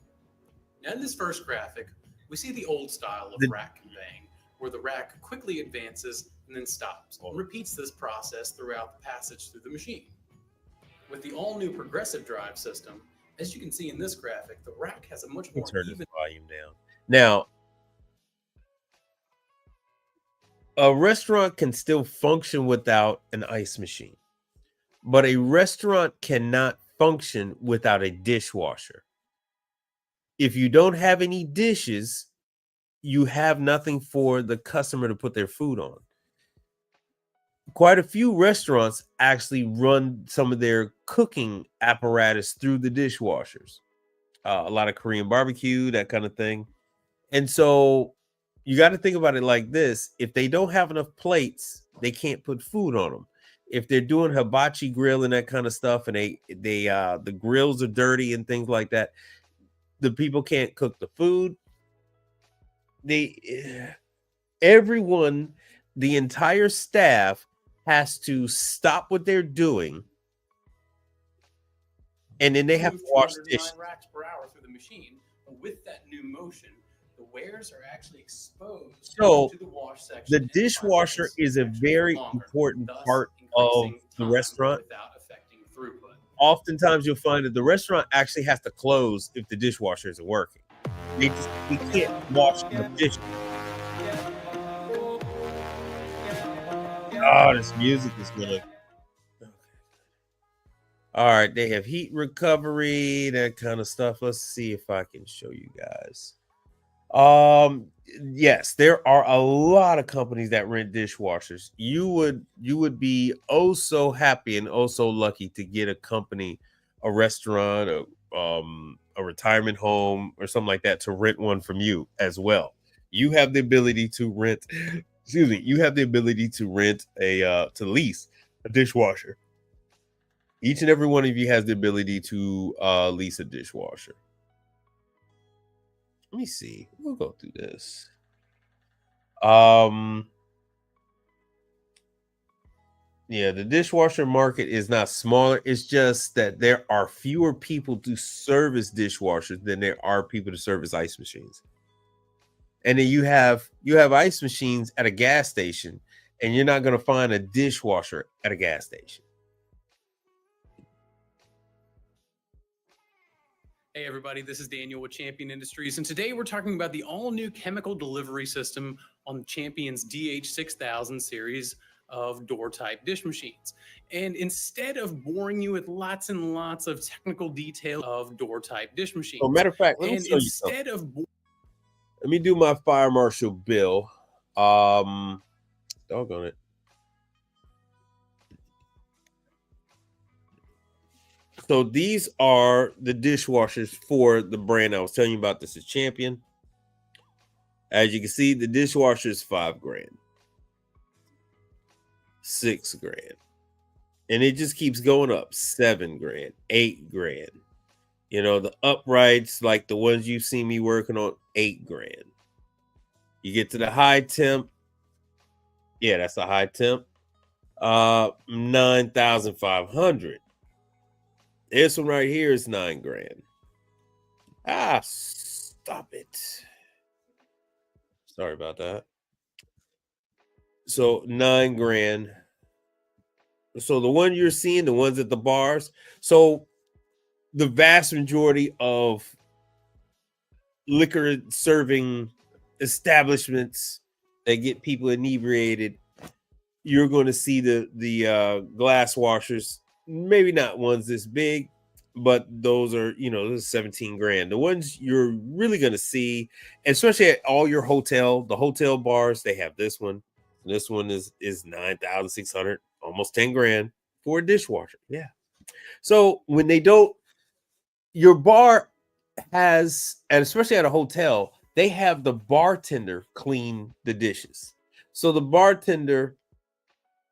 [SPEAKER 3] Now, in this first graphic, we see the old style of
[SPEAKER 5] The-
[SPEAKER 3] rack conveying, where the rack quickly advances and then stops, and repeats this process throughout the passage through the machine. With the all-new progressive drive system, as you can see in this graphic, the rack has a much
[SPEAKER 5] Let me
[SPEAKER 3] more
[SPEAKER 5] turn
[SPEAKER 3] even.
[SPEAKER 5] this volume down. Now, a restaurant can still function without an ice machine, but a restaurant cannot function without a dishwasher. If you don't have any dishes, you have nothing for the customer to put their food on. Quite a few restaurants actually run some of their cooking apparatus through the dishwashers. A lot of Korean barbecue, that kind of thing. And so you got to think about it like this. If they don't have enough plates, they can't put food on them. If they're doing hibachi grill and that kind of stuff, and the grills are dirty and things like that, the people can't cook the food. Everyone, the entire staff has to stop what they're doing, and then they have to wash dishes.
[SPEAKER 3] Racks per hour through the machine. But with that new motion, the wares are actually exposed
[SPEAKER 5] So
[SPEAKER 3] to the wash section.
[SPEAKER 5] the dishwasher is a very important part of the restaurant.
[SPEAKER 3] Without affecting throughput.
[SPEAKER 5] Oftentimes, you'll find that the restaurant actually has to close if the dishwasher isn't working. We can't wash the dishes. Oh, this music is gonna. Okay. All right, they have heat recovery, that kind of stuff. Let's see if I can show you guys. Yes, there are a lot of companies that rent dishwashers. You would be oh so happy and oh so lucky to get a company, a restaurant, a retirement home, or something like that to rent one from you as well. You have the ability to rent. Excuse me. You have the ability to rent to lease a dishwasher. Each and every one of you has the ability to lease a dishwasher. Let me see. We'll go through this. Yeah, the dishwasher market is not smaller. It's just that there are fewer people to service dishwashers than there are people to service ice machines. And then you have ice machines at a gas station, and you're not going to find a dishwasher at a gas station.
[SPEAKER 3] Hey everybody, this is Daniel with Champion Industries, and today we're talking about the all-new chemical delivery system on Champion's DH6000 series of door-type dish machines. And instead of boring you with lots and lots of technical detail of door-type dish machines,
[SPEAKER 5] So, matter of fact, let me show you something. Let me do my fire marshal bill. Doggone it. So these are the dishwashers for the brand I was telling you about. This is Champion. As you can see, the dishwasher is $5,000, $6,000, and it just keeps going up. $7,000, $8,000. You know, the uprights, like the ones you see me working on, $8,000. You get to the high temp. Yeah, that's a high temp. 9,500. This one right here is $9,000. Ah, stop it. Sorry about that. So $9,000. So the one you're seeing, the ones at the bars. So the vast majority of liquor serving establishments that get people inebriated, you're going to see the glass washers. Maybe not ones this big, but those are, those are 17 grand. The ones you're really going to see, especially at all your the hotel bars, they have this one. This one is 9,600, almost 10 grand for a dishwasher. Yeah. So when they don't, your bar has, and especially at a hotel, they have the bartender clean the dishes. So the bartender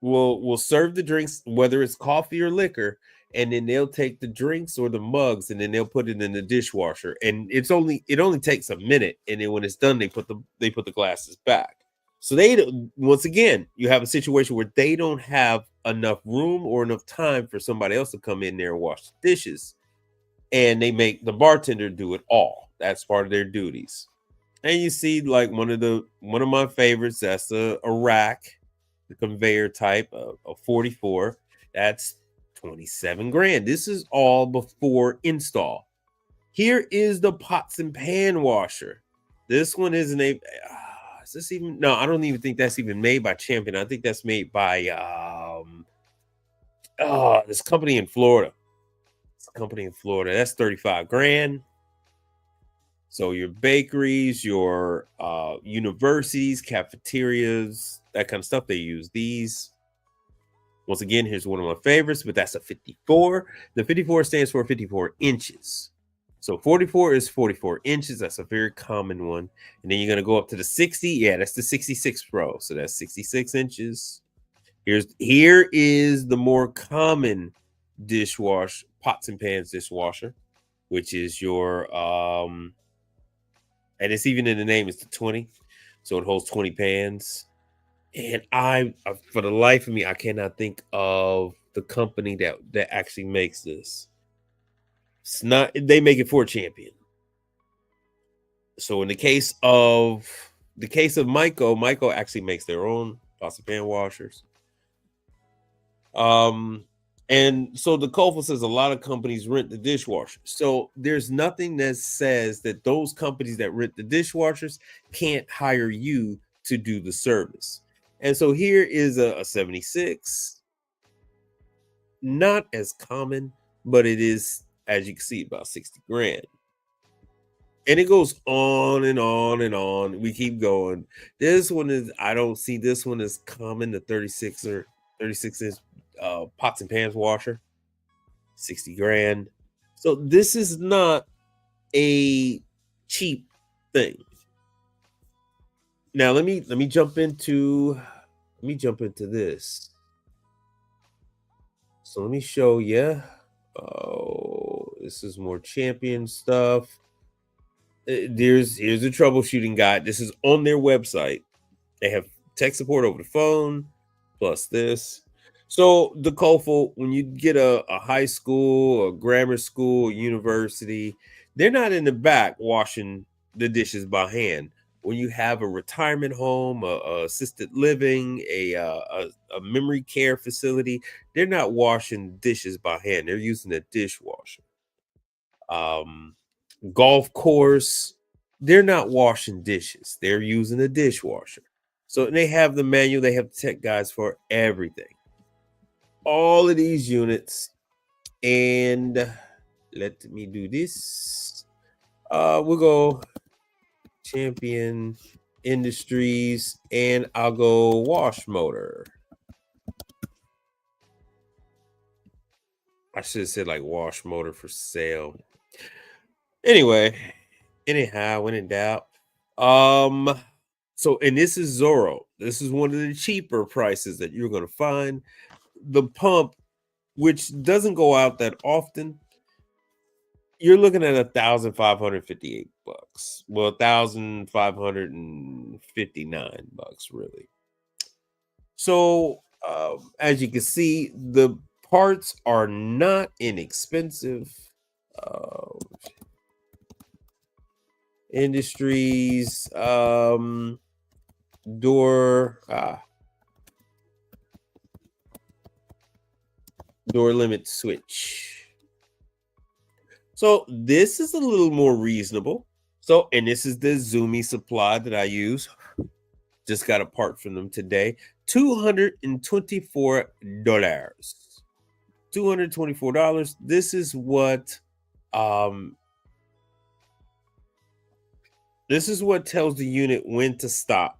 [SPEAKER 5] will serve the drinks, whether it's coffee or liquor, and then they'll take the drinks or the mugs and then they'll put it in the dishwasher. And it only takes a minute, and then when it's done, they put the glasses back. So once again, you have a situation where they don't have enough room or enough time for somebody else to come in there and wash the dishes, and they make the bartender do it all. That's part of their duties. And you see, like one of my favorites, that's a rack, the conveyor type of 44. That's 27 grand. This is all before install. Here is the pots and pan washer. This one isn't is this even? No, I don't even think that's even made by Champion. I think that's made by this company in Florida. That's 35 grand. So your bakeries, your universities, cafeterias, that kind of stuff, they use these. Once again, here's one of my favorites, but that's a 54. The 54 stands for 54 inches. So 44 is 44 inches. That's a very common one. And then you're going to go up to the 60. Yeah, that's the 66 Pro. So that's 66 inches. Here is the more common pots and pans dishwasher, which is your and it's even in the name, it's the 20. So it holds 20 pans. And for the life of me, I cannot think of the company that actually makes this. It's not, they make it for Champion. So in the case of Myco actually makes their own pots and pan washers. And so the Kofel says a lot of companies rent the dishwasher. So there's nothing that says that those companies that rent the dishwashers can't hire you to do the service. And so here is a 76. Not as common, but it is, as you can see, about 60 grand. And it goes on and on and on. We keep going. This one is, I don't see this one as common, the 36 inch pots and pans washer, 60 grand. So this is not a cheap thing. Now let me jump into this. So let me show you. Oh, this is more Champion stuff. Here's a troubleshooting guide. This is on their website. They have tech support over the phone, plus this. So the Kofel, when you get a high school, a grammar school, a university, they're not in the back washing the dishes by hand. When you have a retirement home, a assisted living, a memory care facility, they're not washing dishes by hand. They're using a dishwasher. Golf course, they're not washing dishes. They're using a dishwasher. So they have the manual. They have tech guides for everything. All of these units, and let me do this. We'll go Champion Industries, and I'll go wash motor. I should have said like wash motor for sale. Anyhow, when in doubt. So, and this is Zorro. This is one of the cheaper prices that you're going to find. The pump, which doesn't go out that often, you're looking at $1,558. Well, $1,559, really. So, as you can see, the parts are not inexpensive. Industries, door limit switch. So this is a little more reasonable. So, and this is the Zoomy supply that I use. Just got a part from them today. $224. $224. This is what tells the unit when to stop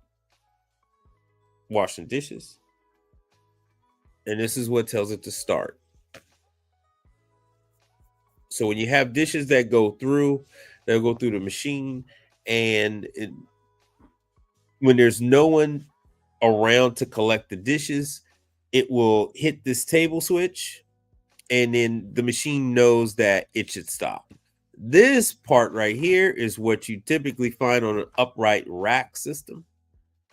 [SPEAKER 5] washing dishes. And this is what tells it to start. So when you have dishes that go through, they'll go through the machine, and when there's no one around to collect the dishes, it will hit this table switch, and then the machine knows that it should stop. This part right here is what you typically find on an upright rack system.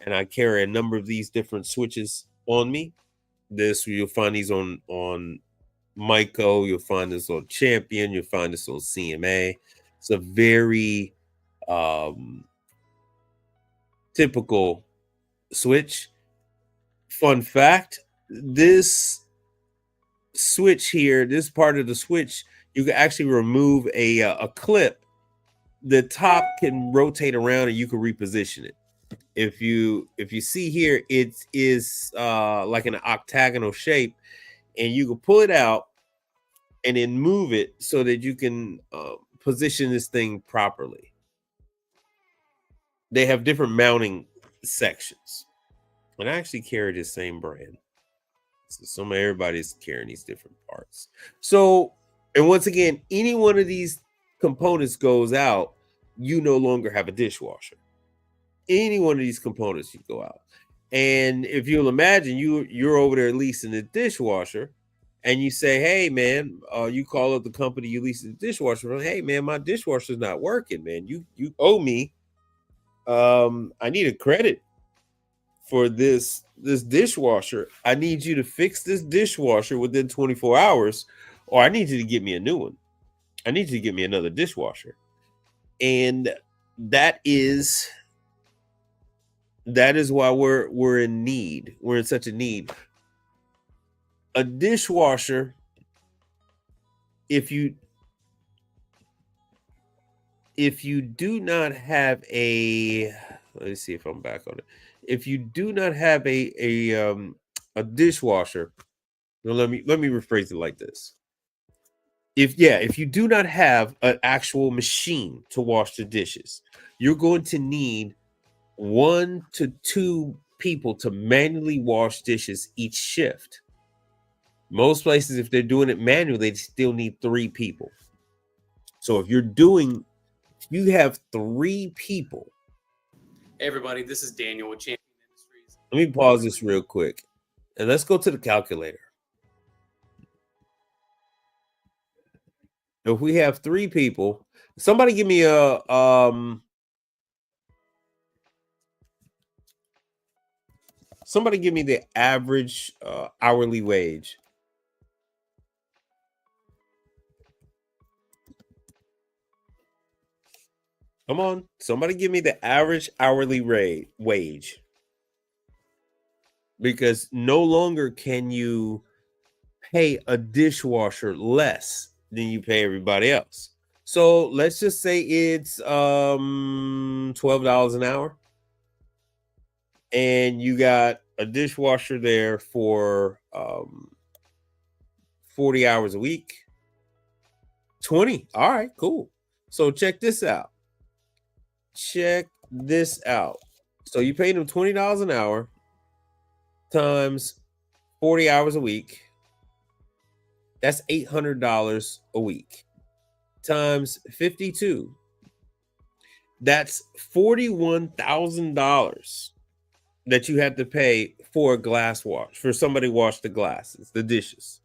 [SPEAKER 5] And I carry a number of these different switches on me. You'll find these on Myco, you'll find this on Champion, you'll find this on CMA. It's a very typical switch. Fun fact, this switch here, this part of the switch, you can actually remove a clip. The top can rotate around and you can reposition it. If you see here, it is like an octagonal shape, and you can pull it out and then move it so that you can position this thing properly. They have different mounting sections, and I actually carry the same brand. So everybody's carrying these different parts. So, and once again, any one of these components goes out, you no longer have a dishwasher. Any one of these components you go out. And if you'll imagine, you're over there leasing a dishwasher, and you say, hey man, you call up the company you lease the dishwasher from, hey man, my dishwasher's not working, man. You owe me. I need a credit for this dishwasher. I need you to fix this dishwasher within 24 hours, or I need you to get me a new one. I need you to get me another dishwasher. And that is why we're in need. We're in such a need. A dishwasher, if you do not have a, let me see if I'm back on it. If you do not have a dishwasher, well, let me rephrase it like this. If you do not have an actual machine to wash the dishes, you're going to need 1 to 2 people to manually wash dishes each shift. Most places, if they're doing it manually, they still need 3 people. So if you have 3 people.
[SPEAKER 3] Hey everybody, this is Daniel with Champion Industries.
[SPEAKER 5] Let me pause this real quick, and let's go to the calculator. If we have 3 people, somebody give me somebody give me the average hourly wage. Come on, somebody give me the average hourly wage. Because no longer can you pay a dishwasher less than you pay everybody else. So let's just say it's $12 an hour. And you got a dishwasher there for 40 hours a week. 20. All right, cool. So check this out. So you paid them $20 an hour times 40 hours a week. That's $800 a week times 52. That's $41,000 that you have to pay for a glass wash, for somebody to wash the glasses, the dishes.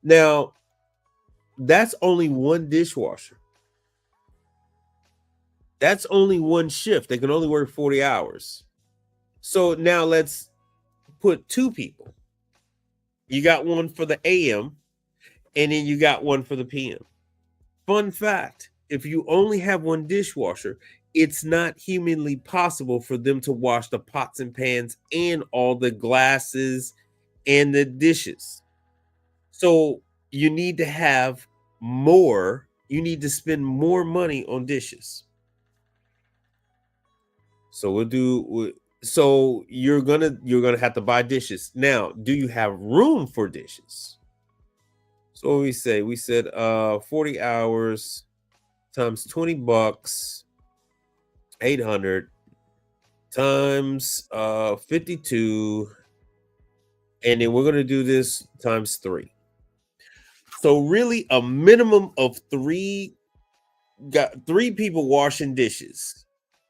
[SPEAKER 5] Now, that's only one dishwasher. That's only one shift. They can only work 40 hours. So now let's put 2 people. You got one for the AM, and then you got one for the PM. Fun fact, if you only have one dishwasher, it's not humanly possible for them to wash the pots and pans and all the glasses and the dishes. So you need to have more. You need to spend more money on dishes. So so you're gonna have to buy dishes. Now, do you have room for dishes? So what we say? We said 40 hours times $20, 800 times 52, and then we're going to do this times 3. So really a minimum of 3 people washing dishes.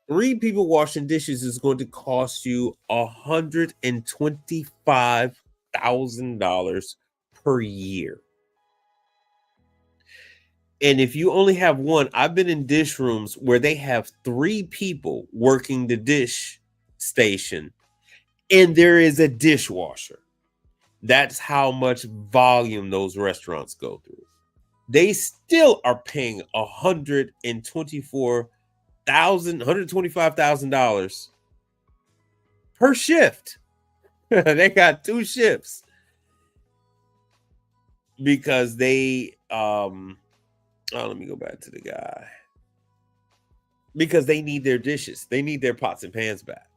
[SPEAKER 5] 3 people washing dishes is going to cost you $125,000 per year. And if you only have one, I've been in dish rooms where they have 3 people working the dish station, and there is a dishwasher. That's how much volume those restaurants go through. They still are paying $125,000 per shift. They got 2 shifts because they let me go back to the guy. Because they need their dishes. They need their pots and pans back.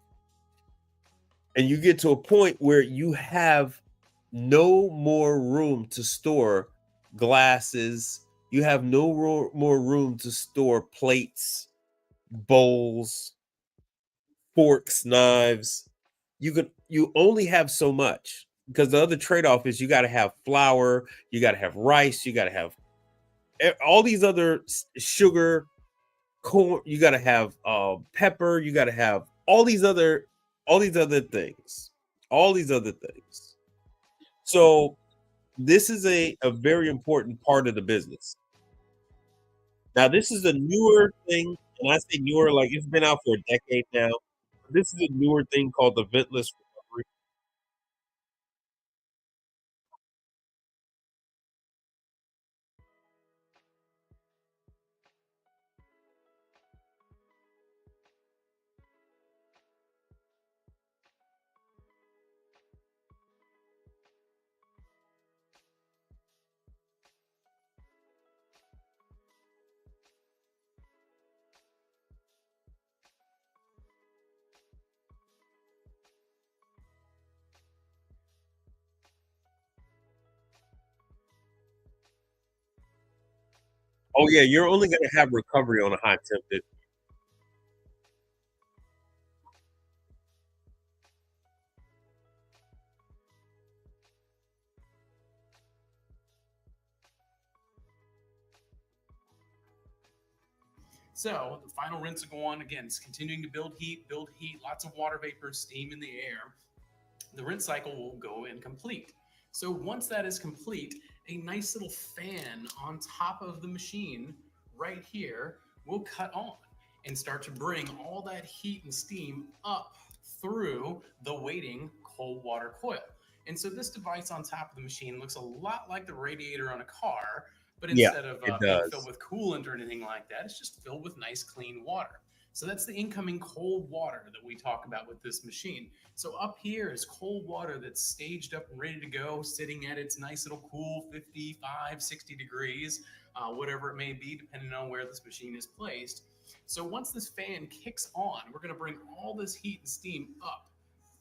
[SPEAKER 5] And you get to a point where you have no more room to store glasses. You have no more room to store plates, bowls, forks, knives. You only have so much, because the other trade-off is you got to have flour, you got to have rice, you got to have all these other sugar, corn, you got to have pepper, you got to have all these other things. So this is a very important part of the business. Now, this is a newer thing, and I say newer like it's been out for a decade now. This is a newer thing called the ventless recovery. Oh yeah, you're only going to have recovery on a high temp.
[SPEAKER 3] So the final rinse will go on again. It's continuing to build heat, lots of water vapor, steam in the air. The rinse cycle will go incomplete. So once that is complete, a nice little fan on top of the machine right here will cut on and start to bring all that heat and steam up through the waiting cold water coil. And so this device on top of the machine looks a lot like the radiator on a car, but
[SPEAKER 5] Yeah,
[SPEAKER 3] instead of
[SPEAKER 5] it
[SPEAKER 3] being
[SPEAKER 5] does.
[SPEAKER 3] filled with coolant or anything like that, it's just filled with nice clean water. So that's the incoming cold water that we talk about with this machine. So up here is cold water that's staged up and ready to go, sitting at its nice little cool 55, 60 degrees, whatever it may be, depending on where this machine is placed. So once this fan kicks on, we're going to bring all this heat and steam up,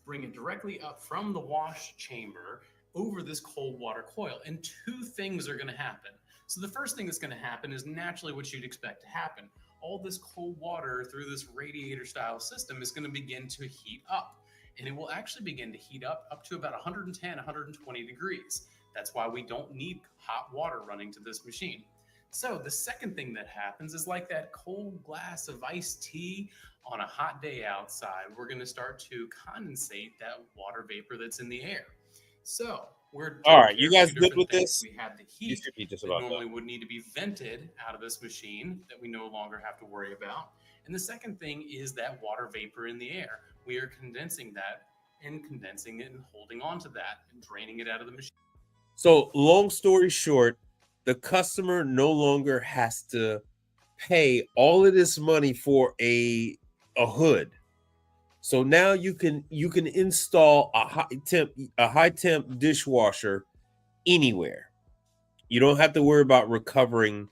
[SPEAKER 3] bring it directly up from the wash chamber over this cold water coil. And 2 things are going to happen. So the first thing that's going to happen is naturally what you'd expect to happen. All this cold water through this radiator style system is going to begin to heat up. And it will actually begin to heat up to about 110, 120 degrees. That's why we don't need hot water running to this machine. So the second thing that happens is like that cold glass of iced tea on a hot day outside, we're going to start to condensate that water vapor that's in the air. So we're
[SPEAKER 5] All
[SPEAKER 3] taking
[SPEAKER 5] right, you
[SPEAKER 3] care of
[SPEAKER 5] guys
[SPEAKER 3] 2
[SPEAKER 5] good
[SPEAKER 3] different
[SPEAKER 5] with
[SPEAKER 3] things.
[SPEAKER 5] this?
[SPEAKER 3] We have the
[SPEAKER 5] You
[SPEAKER 3] heat
[SPEAKER 5] should be just
[SPEAKER 3] that
[SPEAKER 5] about
[SPEAKER 3] normally
[SPEAKER 5] done.
[SPEAKER 3] would need to be vented out of this machine that we no longer have to worry about. And the second thing is that water vapor in the air. We are condensing that and condensing it and holding on to that and draining it out of the machine.
[SPEAKER 5] So, long story short, the customer no longer has to pay all of this money for a hood. So now you can install a high temp dishwasher anywhere. You don't have to worry about recovering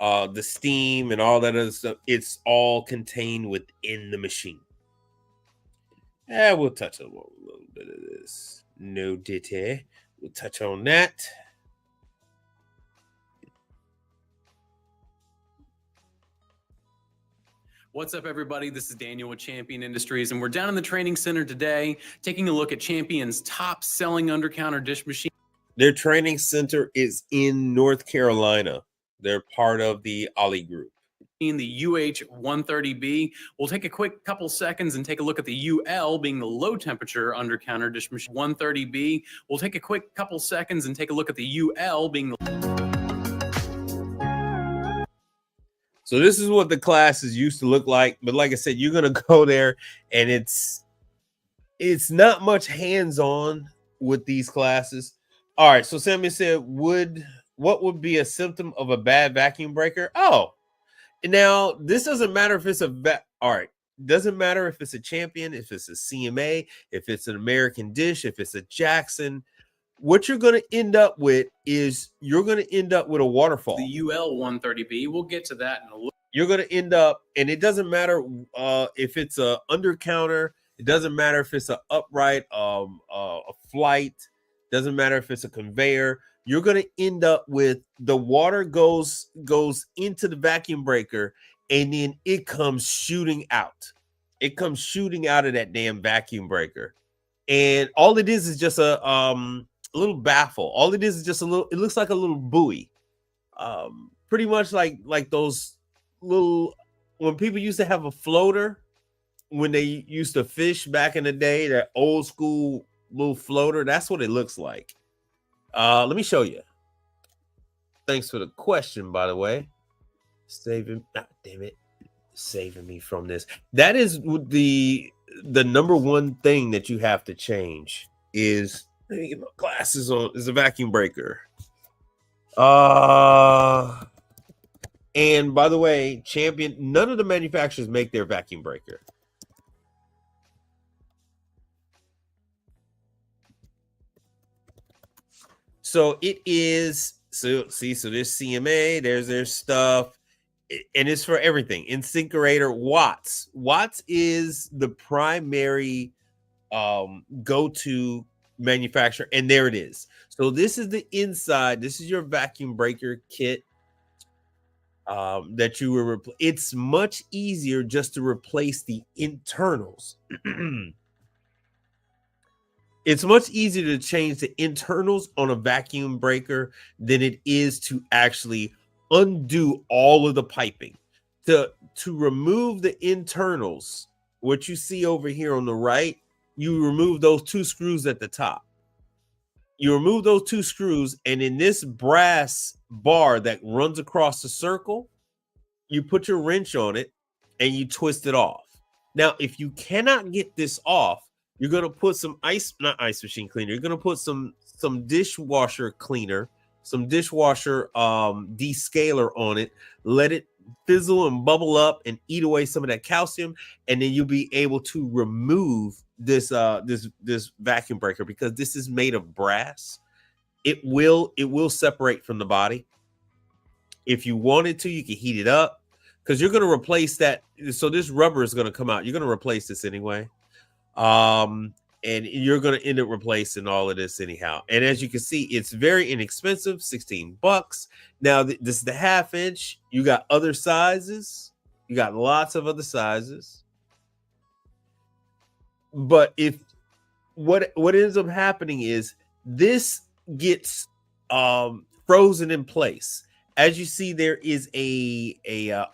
[SPEAKER 5] the steam and all that other stuff. It's all contained within the machine. We'll touch on a little bit of this nudity. We'll touch on that.
[SPEAKER 3] What's up, everybody? This is Daniel with Champion Industries, and we're down in the training center today taking a look at Champion's top selling under-counter dish machine.
[SPEAKER 5] Their training center is in North Carolina. They're part of the Ollie Group.
[SPEAKER 3] In the UH130B, we'll take a quick couple seconds and take a look at the UL, being the low temperature under-counter dish machine. 130B, we'll take a quick couple seconds and take a look at the UL, being the...
[SPEAKER 5] So this is what the classes used to look like. But like I said, you're going to go there and it's not much hands-on with these classes. All right. So Sammy said, what would be a symptom of a bad vacuum breaker? Oh, now this doesn't matter if it's all right. Doesn't matter if it's a Champion, if it's a CMA, if it's an American Dish, if it's a Jackson. What you're going to end up with is you're going to end up with a waterfall.
[SPEAKER 3] The UL 130B, we'll get to that in a little.
[SPEAKER 5] You're going to end up, and it doesn't matter if it's a under counter. It doesn't matter if it's an upright, a flight. Doesn't matter if it's a conveyor. You're going to end up with the water goes into the vacuum breaker, and then it comes shooting out. It comes shooting out of that damn vacuum breaker, and all it is just a little baffle. All it is just a little. It looks like a little buoy, pretty much like those little, when people used to have a floater when they used to fish back in the day. That old school little floater. That's what it looks like. Let me show you. Thanks for the question, by the way. Saving me from this. That is the number one thing that you have to change is, let me get my glasses on, is a vacuum breaker. And by the way, Champion, none of the manufacturers make their vacuum breaker. So it is, so there's CMA, there's their stuff, and it's for everything. InSinkErator, Watts. Watts is the primary go-to manufacturer, and there it is. So this is the inside. This is your vacuum breaker kit that you will replace. It's much easier just to replace the internals. It's much easier to change the internals on a vacuum breaker than it is to actually undo all of the piping. To remove the internals, what you see over here on the right, you remove those two screws at the top. You remove those two screws, and in this brass bar that runs across the circle, you put your wrench on it and you twist it off. Now, if you cannot get this off, you're going to put some not ice machine cleaner. You're going to put some dishwasher cleaner, some dishwasher descaler on it. Let it fizzle and bubble up and eat away some of that calcium, and then you'll be able to remove this vacuum breaker, because this is made of brass. It will separate from the body. If you wanted to, you can heat it up, because you're going to replace that. So this rubber is going to come out. You're going to replace this anyway. And you're going to end up replacing all of this anyhow. And as you can see, it's very inexpensive, $16. Now, this is the 1/2 inch. You got other sizes. You got lots of other sizes. But if what ends up happening is this gets frozen in place. As you see, there is a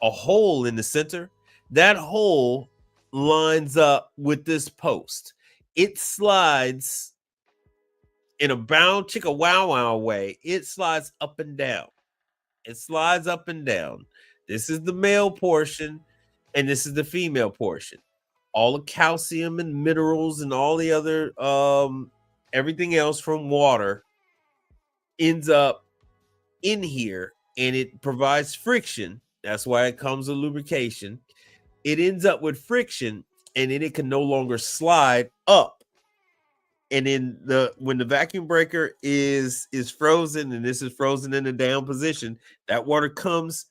[SPEAKER 5] hole in the center. That hole lines up with this post. It slides in a bound chicka wow wow way. It slides up and down. It slides up and down. This is the male portion, and this is the female portion. All the calcium and minerals and all the other everything else from water ends up in here, and it provides friction. That's why it comes with lubrication. It ends up with friction, and then it can no longer slide up. And then when the vacuum breaker is frozen, and this is frozen in the down position, that water comes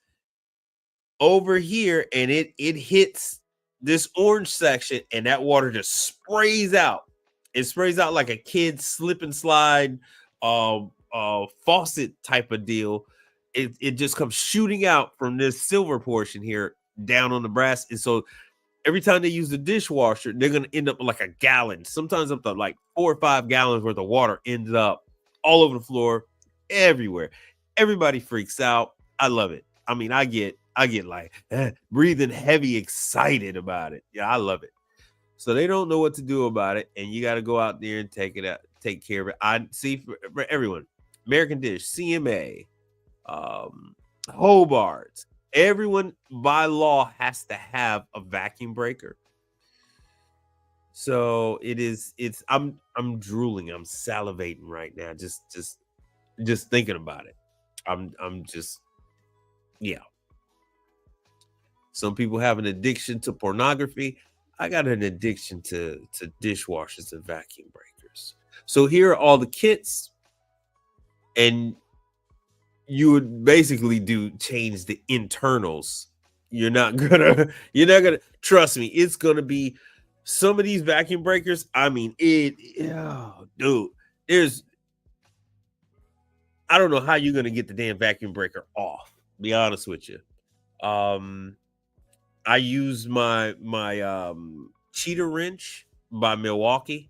[SPEAKER 5] over here and it hits this orange section, and that water just sprays out. It sprays out like a kid's slip and slide faucet type of deal. It just comes shooting out from this silver portion here down on the brass. And so every time they use the dishwasher, they're going to end up with like a gallon, sometimes up to like 4 or 5 gallons worth of water ended up all over the floor, everywhere. Everybody freaks out. I love it. I mean, I get like breathing heavy, excited about it. Yeah, I love it. So they don't know what to do about it, and you got to go out there and take care of it. I see for everyone, American Dish, CMA, Hobart, everyone by law has to have a vacuum breaker. So I'm drooling, I'm salivating right now, just thinking about it. I'm just, yeah. Some people have an addiction to pornography. I got an addiction to dishwashers and vacuum breakers. So here are all the kits, and you would basically change the internals. You're not gonna trust me. It's gonna be some of these vacuum breakers. I mean, dude, I don't know how you're gonna get the damn vacuum breaker off. Be honest with you. I use my cheetah wrench by Milwaukee,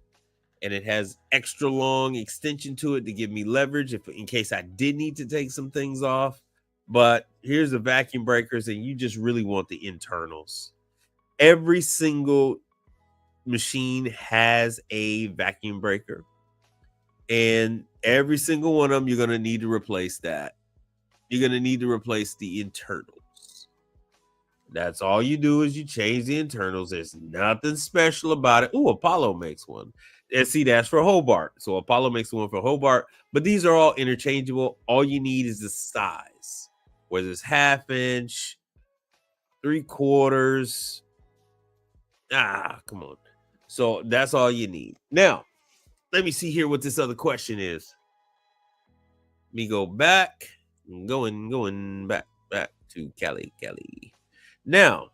[SPEAKER 5] and it has extra long extension to it to give me leverage in case I did need to take some things off. But here's the vacuum breakers, and you just really want the internals. Every single machine has a vacuum breaker, and every single one of them, you're going to need to replace that. You're going to need to replace the internals. That's all you do is you change the internals. There's nothing special about it. Oh, Apollo makes one. And see, that's for Hobart. So Apollo makes one for Hobart, but these are all interchangeable. All you need is the size, whether it's 1/2 inch, 3/4. Come on. So that's all you need. Now, let me see here what this other question is. Let me go back, going back to Cali. Now,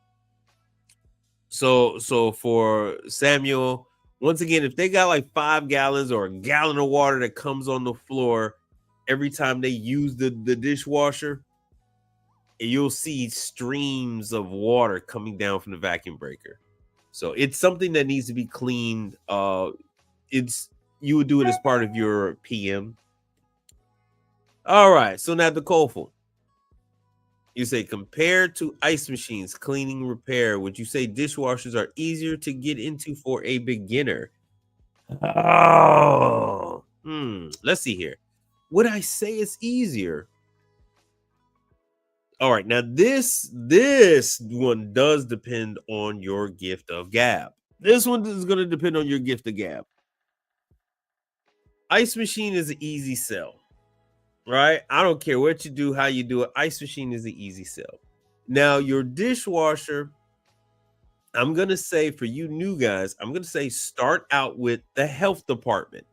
[SPEAKER 5] so for Samuel, once again, if they got like 5 gallons or a gallon of water that comes on the floor every time they use the dishwasher, and you'll see streams of water coming down from the vacuum breaker. So it's something that needs to be cleaned. You would do it as part of your PM. All right, so now the Kofel. You say, compared to ice machines, cleaning, repair, would you say dishwashers are easier to get into for a beginner? Oh, let's see here. Would I say it's easier? All right, now this one does depend on your gift of gab. This one is going to depend on your gift of gab. Ice machine is an easy sell. Right? I don't care what you do, how you do it. Ice machine is the easy sell. Now, your dishwasher, I'm going to say for you new guys, I'm going to say start out with the health department.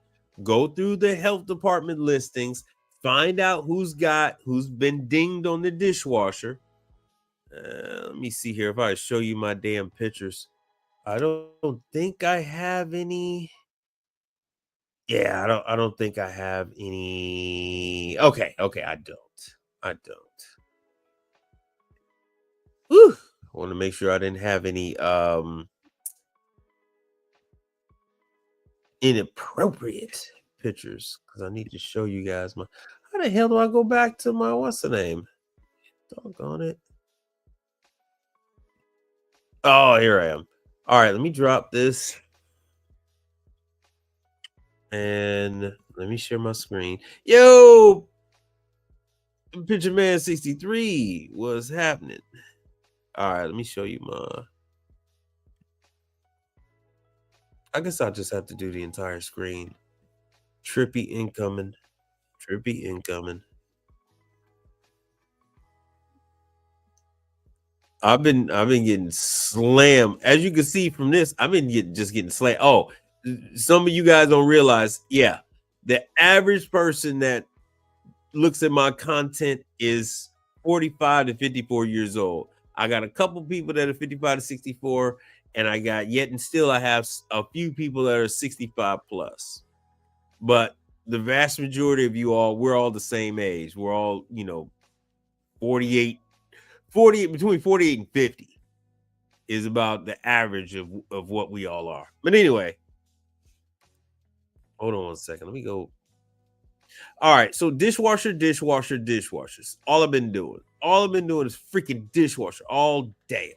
[SPEAKER 5] Go through the health department listings, find out who's been dinged on the dishwasher. Let me see here if I show you my damn pictures. I don't think I have any. Yeah, I don't think I have any. Okay, I don't. Whew. I want to make sure I didn't have any inappropriate pictures, because I need to show you guys my. How the hell do I go back to my what's the name? Doggone it. Oh, here I am. All right, let me drop this. And let me share my screen. Yo, Picture Man 63, what's happening? All right, let me show you my. I guess I'll just have to do the entire screen. Trippy incoming. I've been getting slammed. As you can see from this, I've been getting slammed. Oh, some of you guys don't realize, yeah, the average person that looks at my content is 45 to 54 years old. I got a couple people that are 55 to 64, and I have a few people that are 65 plus. But the vast majority of you all, we're all the same age. We're all, 48, between 48 and 50. is about the average of what we all are. But anyway, hold on one second. Let me go. All right, so dishwashers. All I've been doing is freaking dishwasher all day,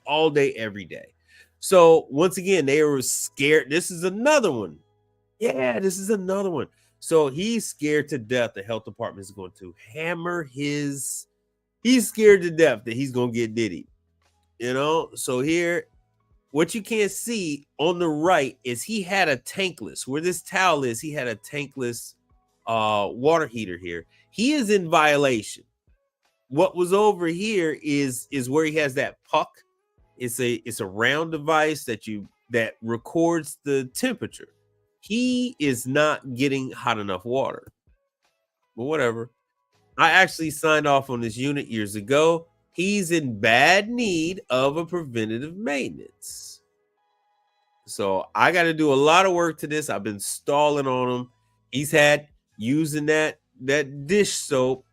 [SPEAKER 5] every day. So once again, they were scared. This is another one. Yeah, this is another one. So he's scared to death the health department is going to hammer his. He's scared to death that he's going to get diddy. So here, what you can't see on the right is he had a tankless. Where this towel is, he had a tankless water heater here. He is in violation. What was over here is where he has that puck. It's a round device that records the temperature. He is not getting hot enough water. But whatever. I actually signed off on this unit years ago. He's in bad need of a preventative maintenance. So I got to do a lot of work to this. I've been stalling on him. He's had using that dish soap.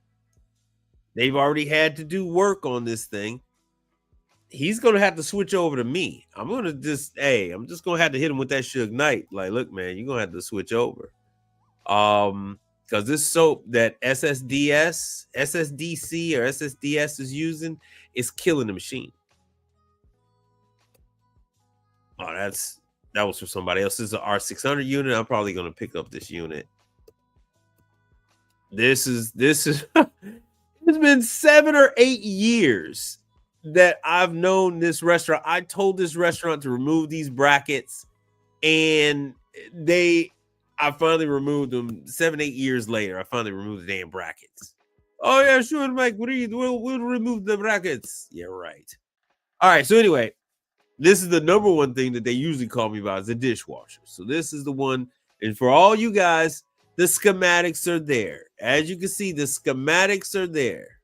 [SPEAKER 5] They've already had to do work on this thing. He's going to have to switch over to me. I'm just going to have to hit him with that Suge Knight. Like, look, man, you're going to have to switch over. Because this soap that SSDC or SSDS is using is killing the machine. Oh, that was for somebody else. This is an R600 unit. I'm probably going to pick up this unit. This is it's been 7 or 8 years that I've known this restaurant. I told this restaurant to remove these brackets, and I finally removed them 7, 8 years later. I finally removed the damn brackets. Oh yeah, sure, Mike. We'll remove the brackets. Yeah, right. All right. So anyway, this is the number one thing that they usually call me about is the dishwasher. So this is the one. And for all you guys, the schematics are there. As you can see, the schematics are there.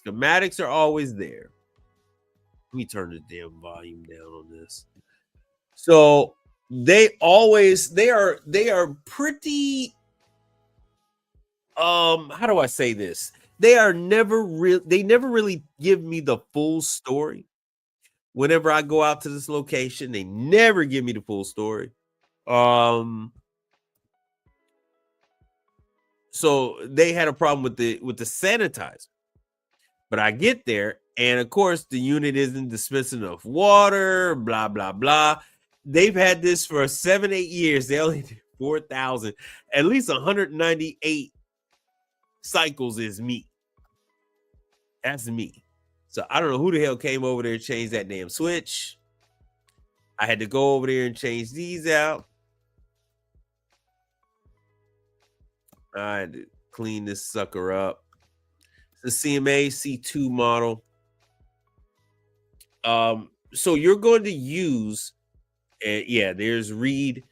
[SPEAKER 5] Schematics are always there. Let me turn the damn volume down on this. So they are pretty how do I say this? They never really give me the full story. Whenever I go out to this location, they never give me the full story. So they had a problem with the sanitizer. But I get there, and of course, the unit isn't dispensing enough water, blah, blah, blah. They've had this for 7, 8 years. They only did 4,000. At least 198 cycles is me. That's me. So I don't know who the hell came over there and changed that damn switch. I had to go over there and change these out. I had to clean this sucker up. It's the CMA C2 model. So you're going to use, there's Reed.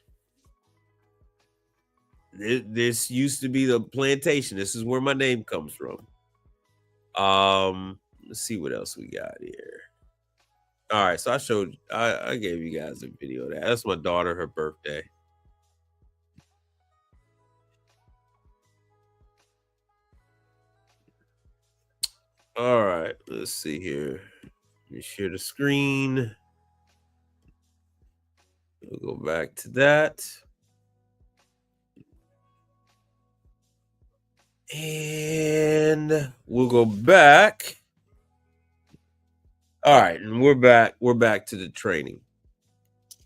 [SPEAKER 5] This used to be the plantation. This is where my name comes from. Let's see what else we got here. All right, so I gave you guys a video of that. That's my daughter, her birthday. All right, let's see here. Let me share the screen. We'll go back to that. And we'll go back. All right, and we're back. We're back to the training.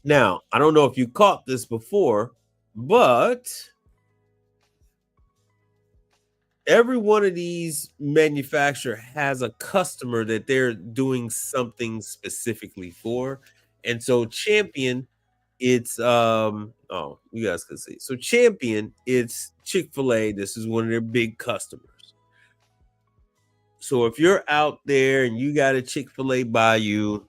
[SPEAKER 5] Now, I don't know if you caught this before, but every one of these manufacturer has a customer that they're doing something specifically for. And so Champion, it's you guys can see. So Champion, it's Chick-fil-A. This is one of their big customers. So if you're out there and you got a Chick-fil-A by you,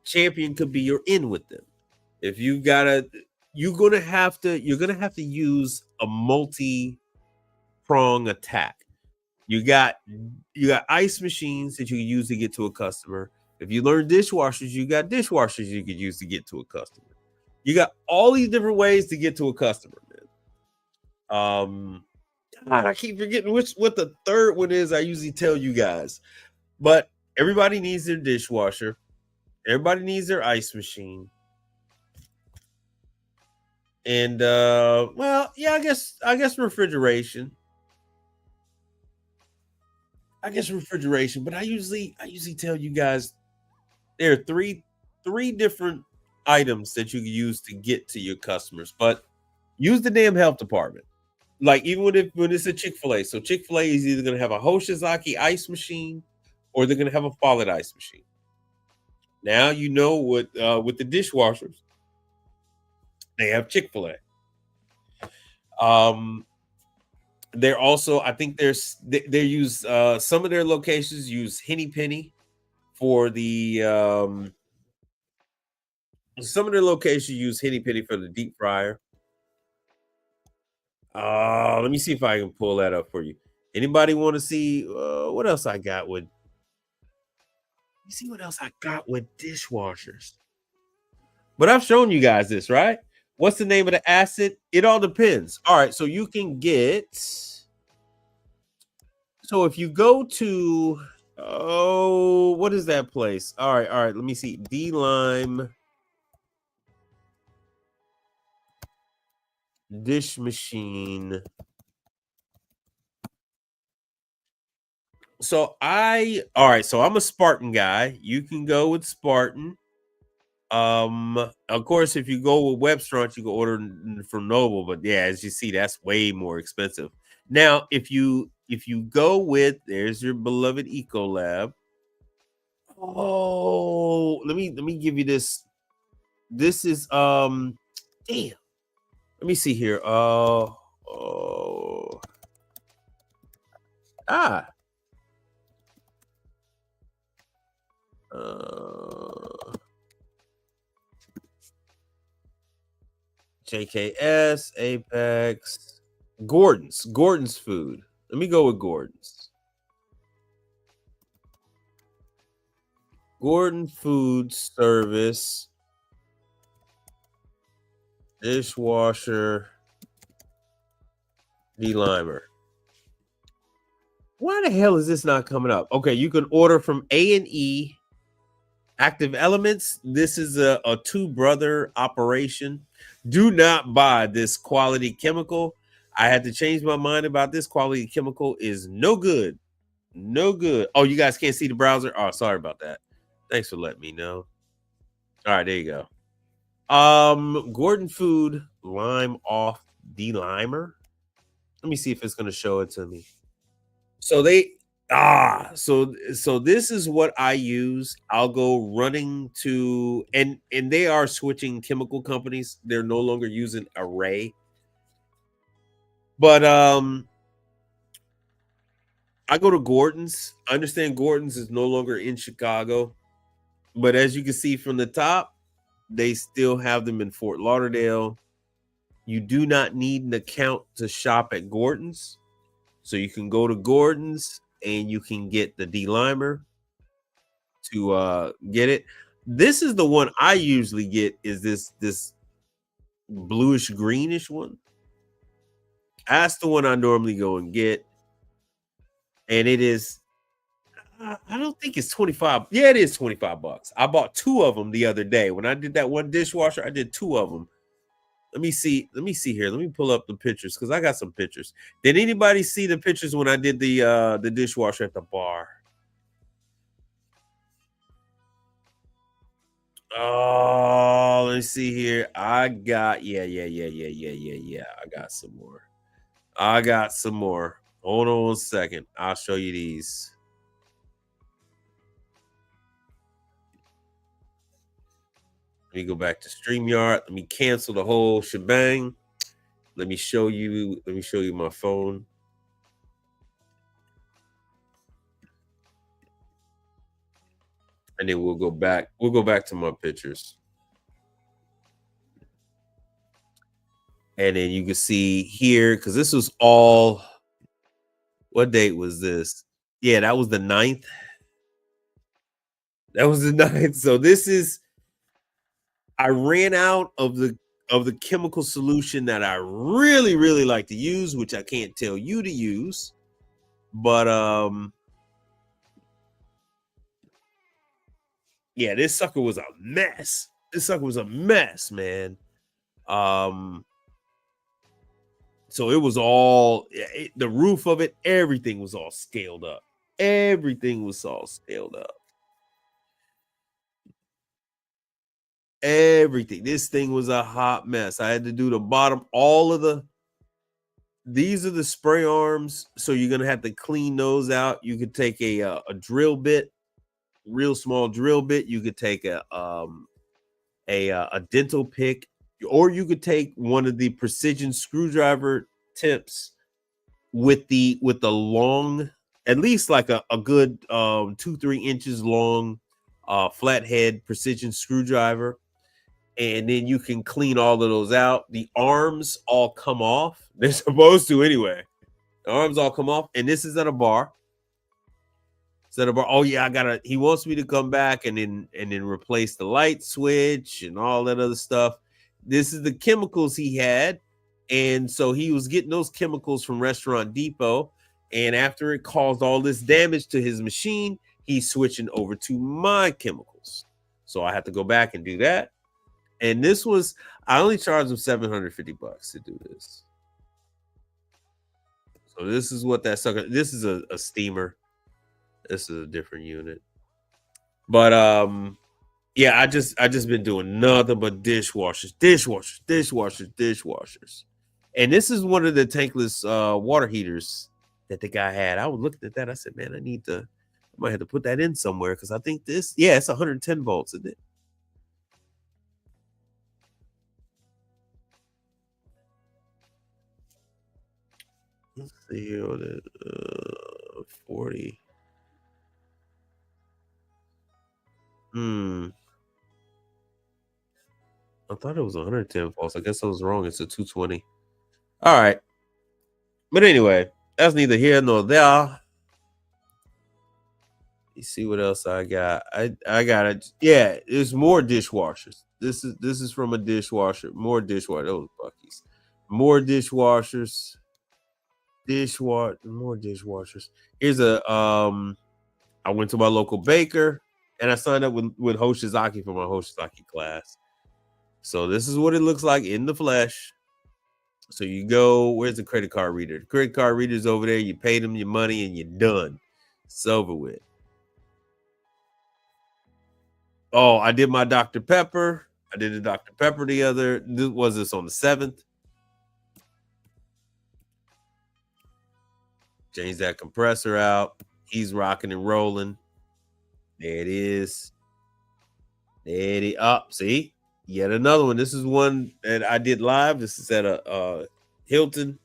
[SPEAKER 5] Champion could be your in with them. If you got you're gonna have to use a multi-prong attack. You got ice machines that you can use to get to a customer. If you learn dishwashers, you got dishwashers you could use to get to a customer. You got all these different ways to get to a customer, man. God, I keep forgetting what the third one is. I usually tell you guys, but Everybody needs their dishwasher. Everybody needs their ice machine. And well, yeah, I guess refrigeration. But I usually tell you guys there are three different items that you can use to get to your customers, but use the damn health department. Like even when it's a Chick-fil-A. So Chick-fil-A is either gonna have a Hoshizaki ice machine or they're gonna have a Follett ice machine. Now you know what with the dishwashers, they have Chick-fil-A. They're also, I think they use some of their locations use Henny Penny for the some of their locations use Henny Penny for the deep fryer. Let me see if I can pull that up for you. Anybody want to see what else I got with? You see what else I got with dishwashers? But I've shown you guys this, right? What's the name of the acid? It all depends. All right, so you can get. So if you go to, what is that place? All right. Let me see. D-Lime dish machine. So I'm a Spartan guy. You can go with Spartan. Of course, if you go with Webstronch, you can order from Noble, but yeah, as you see, that's way more expensive. Now, if you go with, there's your beloved Ecolab. Oh, let me give you this. This is damn. Let me see here. JKS, Apex, Gordon's food. Let me go with Gordon's. Gordon Food Service, dishwasher, delimer. Why the hell is this not coming up? Okay, you can order from A&E Active Elements. This is a two-brother operation. Do not buy this quality chemical. I had to change my mind about this. Quality chemical is no good. No good. Oh, you guys can't see the browser? Oh, sorry about that. Thanks for letting me know. All right, there you go. Gordon Food Lime Off Delimer. Let me see if it's going to show it to me. So so this is what I use. I'll go running to and they are switching chemical companies. They're no longer using Array. But I go to Gordon's. I understand Gordon's is no longer in Chicago, but as you can see from the top, they still have them in Fort Lauderdale. You do not need an account to shop at Gordon's. So you can go to Gordon's and you can get the delimer to get it. This is the one I usually get, is this bluish greenish one. That's the one I normally go and get. And it is, I don't think it's 25. Yeah, it is $25. I bought two of them the other day. When I did that one dishwasher, I did two of them. Let me see here. Let me pull up the pictures because I got some pictures. Did anybody see the pictures when I did the dishwasher at the bar? Oh, let me see here. I got yeah. I got some more. Hold on 1 second. I'll show you these. Let me go back to StreamYard. Let me cancel the whole shebang. Let me show you my phone. And then we'll go back to my pictures. And then you can see here, because this was all, what date was this? Yeah, that was the 9th. So this is, I ran out of the chemical solution that I really, really like to use, which I can't tell you to use. But yeah, this sucker was a mess. This sucker was a mess, man. So it was all the roof of it, everything was all scaled up. Everything was all scaled up. Everything. This thing was a hot mess. I had to do the bottom, these are the spray arms. So you're gonna have to clean those out. You could take a drill bit, real small drill bit. You could take a dental pick, or you could take one of the precision screwdriver tips with the long, at least like a good 2-3 inches long flathead precision screwdriver, and then you can clean all of those out. The arms all come off. They're supposed to anyway. The arms all come off, and this is at a bar. Oh yeah, he wants me to come back and then replace the light switch and all that other stuff. This is the chemicals he had. And so he was getting those chemicals from Restaurant Depot. And after it caused all this damage to his machine, he's switching over to my chemicals. So I have to go back and do that. And I only charged him $750 to do this. So this is what that sucker, this is a steamer. This is a different unit. But yeah, I just been doing nothing but dishwashers. And this is one of the tankless water heaters that the guy had. I was looking at that. I said, man, I might have to put that in somewhere, because I think it's 110 volts, isn't it? Let's see here on it. 40. I thought it was 110 volts. I guess I was wrong. It's a 220. All right. But anyway, that's neither here nor there. You see what else I got? I got it. Yeah, there's more dishwashers. This is from a dishwasher. More dishwasher. Those Bucky's. More dishwashers. More dishwashers. Here's I went to my local baker and I signed up with Hoshizaki for my Hoshizaki class. So this is what it looks like in the flesh. So you go, where's the credit card reader? The credit card reader's over there. You pay them your money and you're done. It's over with. Oh, I did my Dr. Pepper. I did the Dr. Pepper on the 7th. Change that compressor out. He's rocking and rolling. There it is. There it is. Up, see? Yet another one. This is one that I did live. This is at a Hilton.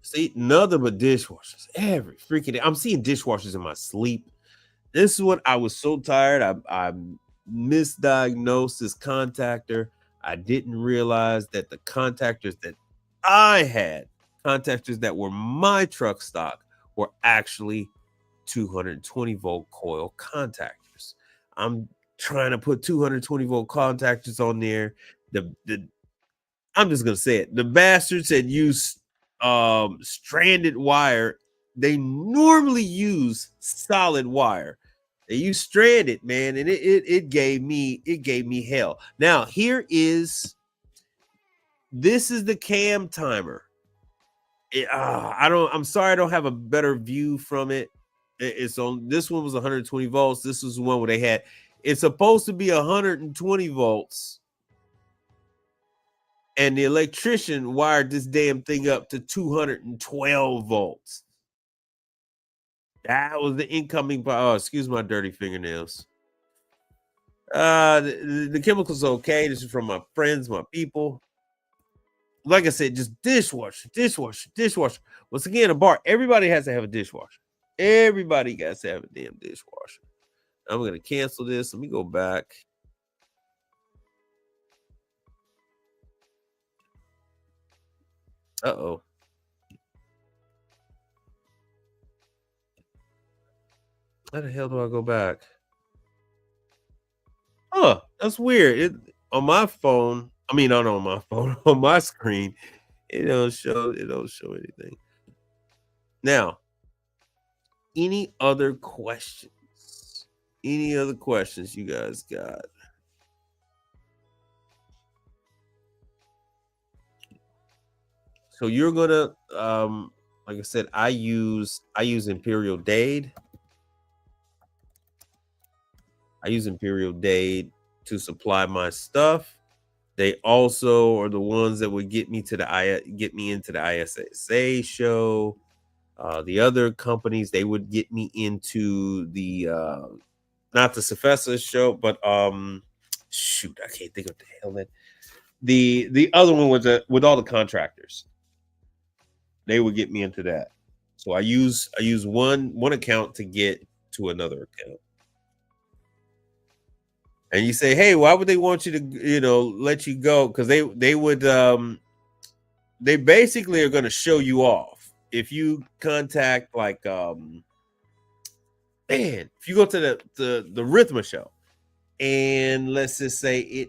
[SPEAKER 5] See, nothing but dishwashers. Every freaking day. I'm seeing dishwashers in my sleep. This is what I was so tired. I misdiagnosed this contactor. I didn't realize that the contactors that I had, contactors that were my truck stock, were actually 220 volt coil contactors. I'm trying to put 220 volt contactors on there. I'm just gonna say it. The bastards had used stranded wire. They normally use solid wire. They use stranded, man, and it gave me hell. Now this is the cam timer. I'm sorry I don't have a better view from it. It's on, this one was 120 volts. This was one where they had, it's supposed to be 120 volts. And the electrician wired this damn thing up to 212 volts. That was the incoming power. Oh, excuse my dirty fingernails. The chemicals are okay. This is from my friends, my people. Like I said, just dishwasher. Once again, a bar. Everybody has to have a dishwasher. Everybody got to have a damn dishwasher. I'm going to cancel this. Let me go back. Uh-oh. How the hell do I go back? Huh, that's weird. On my phone, not on my phone, on my screen, it don't show anything. Now, any other questions? Any other questions you guys got? So you're gonna, like I said, I use Imperial Dade. I use Imperial Dade to supply my stuff. They also are the ones that would get me into the ISSA show. The other companies, they would get me into the not the Sefesa show, but shoot, I can't think of the hell that the other one with all the contractors. They would get me into that. So I use one account to get to another account. And you say, hey, why would they want you to, let you go? Because they would they basically are going to show you off. If you contact if you go to the Rhythma show, and let's just say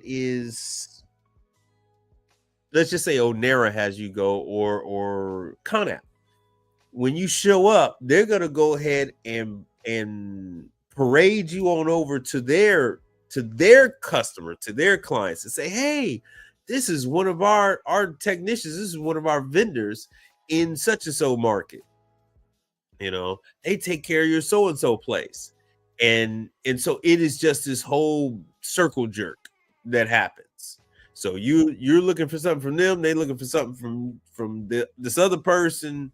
[SPEAKER 5] Onera has you go, or Conap. When you show up, they're going to go ahead and parade you on over to their customer, to their clients, and say, hey, this is one of our technicians, this is one of our vendors in such and so market. They take care of your so and so place. And so it is just this whole circle jerk that happens. So you're looking for something from them, they looking for something from this other person,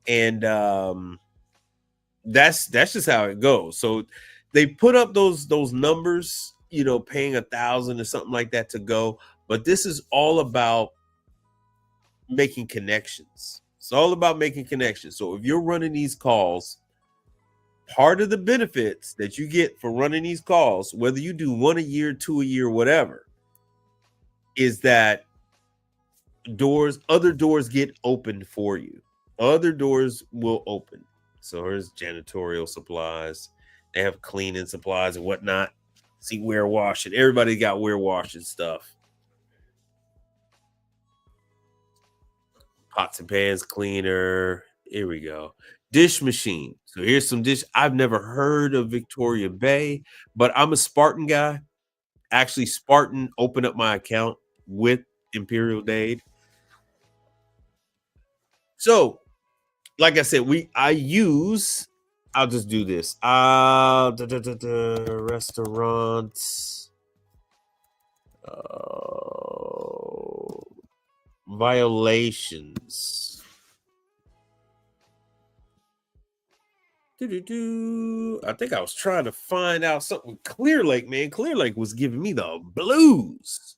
[SPEAKER 5] and that's just how it goes. So they put up those numbers, paying $1,000 or something like that to go. But this is all about making connections. It's all about making connections. So if you're running these calls, part of the benefits that you get for running these calls, whether you do 1 a year, 2 a year, whatever, is that other doors get opened for you. Other doors will open. So here's janitorial supplies. They have cleaning supplies and whatnot. See, warewashing. Everybody got warewashing stuff. Pots and pans cleaner. Here we go. Dish machine. So here's some dish. I've never heard of Victoria Bay, but I'm a Spartan guy. Actually, Spartan opened up my account with Imperial Dade. So, like I said, I'll just do this. Restaurants. Violations. I think I was trying to find out something with Clear Lake, man. Clear Lake was giving me the blues.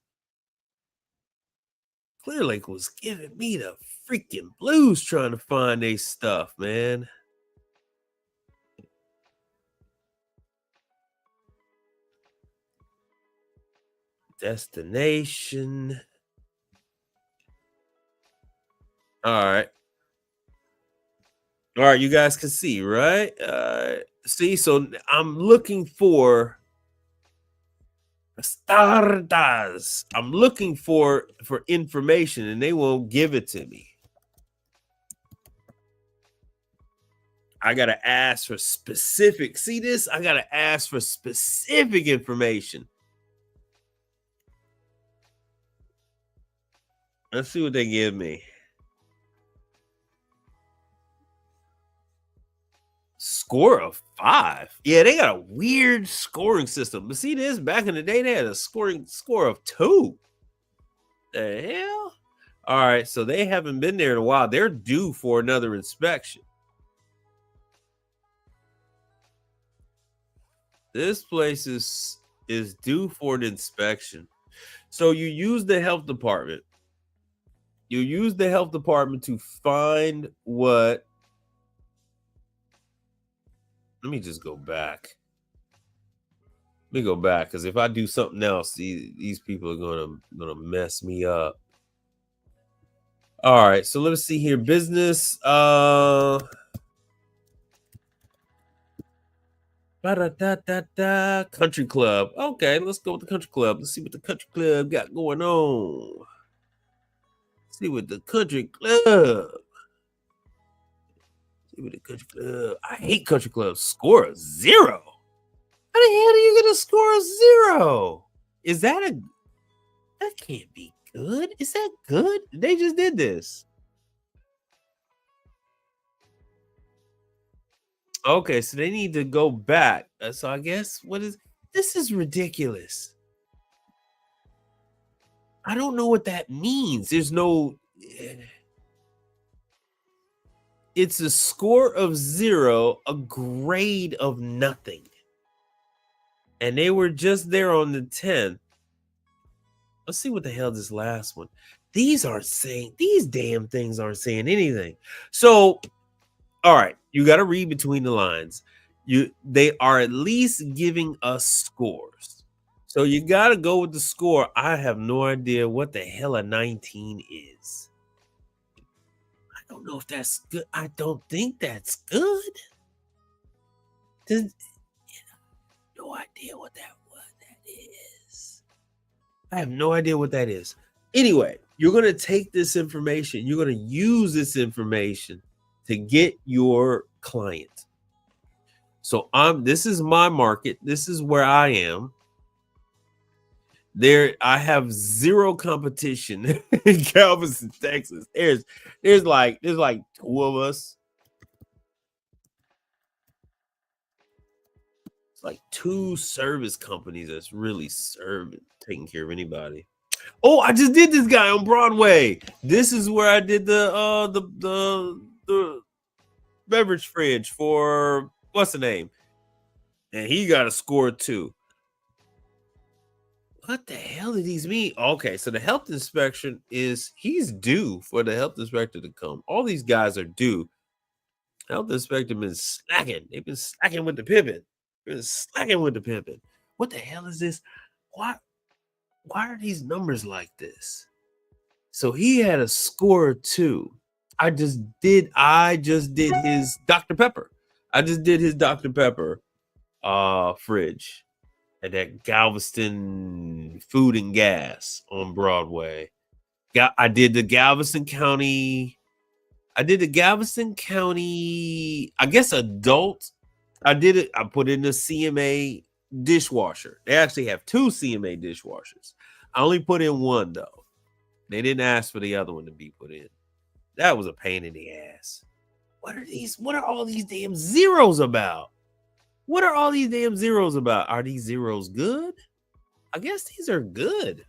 [SPEAKER 5] Clear Lake was giving me the freaking blues trying to find their stuff, man. Destination. All right, you guys can see, right? See, so I'm looking for Stardas. I'm looking for information, and they won't give it to me. I gotta ask for specific. See this? I gotta ask for specific information. Let's see what they give me. Score of 5. Yeah, they got a weird scoring system. But see this? Back in the day, they had a score of 2. The hell? All right, so they haven't been there in a while. They're due for another inspection. This place is due for an inspection. So you use the health department. You use the health department to find what. Let me just go back. Let me go back, because if I do something else, these people are gonna mess me up. All right, so let's see here. Business. Country club. Okay, let's go with the country club. Let's see what the country club got going on. See what the country club. I hate country clubs. Score a 0. How the hell do you get a score of 0? Is that that can't be good? Is that good? They just did this. Okay, so they need to go back. So I guess this is ridiculous. I don't know what that means. There's no. It's a score of 0, a grade of nothing. And they were just there on the 10th. Let's see what the hell this last one. These damn things aren't saying anything. So, all right, you got to read between the lines. They are at least giving us scores. So you got to go with the score. I have no idea what the hell a 19 is. I don't know if that's good. I don't think that's good. No idea what that is. I have no idea what that is. Anyway, you're going to take this information. You're going to use this information to get your client. So this is my market. This is where I am. I have 0 competition in Galveston, Texas. There's like 2 of us. It's like 2 service companies that's really taking care of anybody. Oh, I just did this guy on Broadway. This is where I did the beverage fridge for what's the name? And he got a score 2. What the hell did these mean? Okay, so the health inspection he's due for the health inspector to come. All these guys are due. Health inspector been slacking. They've been slacking with the pimping. What the hell is this? Why are these numbers like this? So he had a score 2. I just did his Dr. Pepper. I just did his Dr. Pepper fridge at that Galveston Food and Gas on Broadway. I did the Galveston County, I guess adult. I did it. I put in the CMA dishwasher. They actually have 2 CMA dishwashers. I only put in 1 though. They didn't ask for the other one to be put in. That was a pain in the ass. What are all these damn zeros about? Are these zeros good? I guess these are good.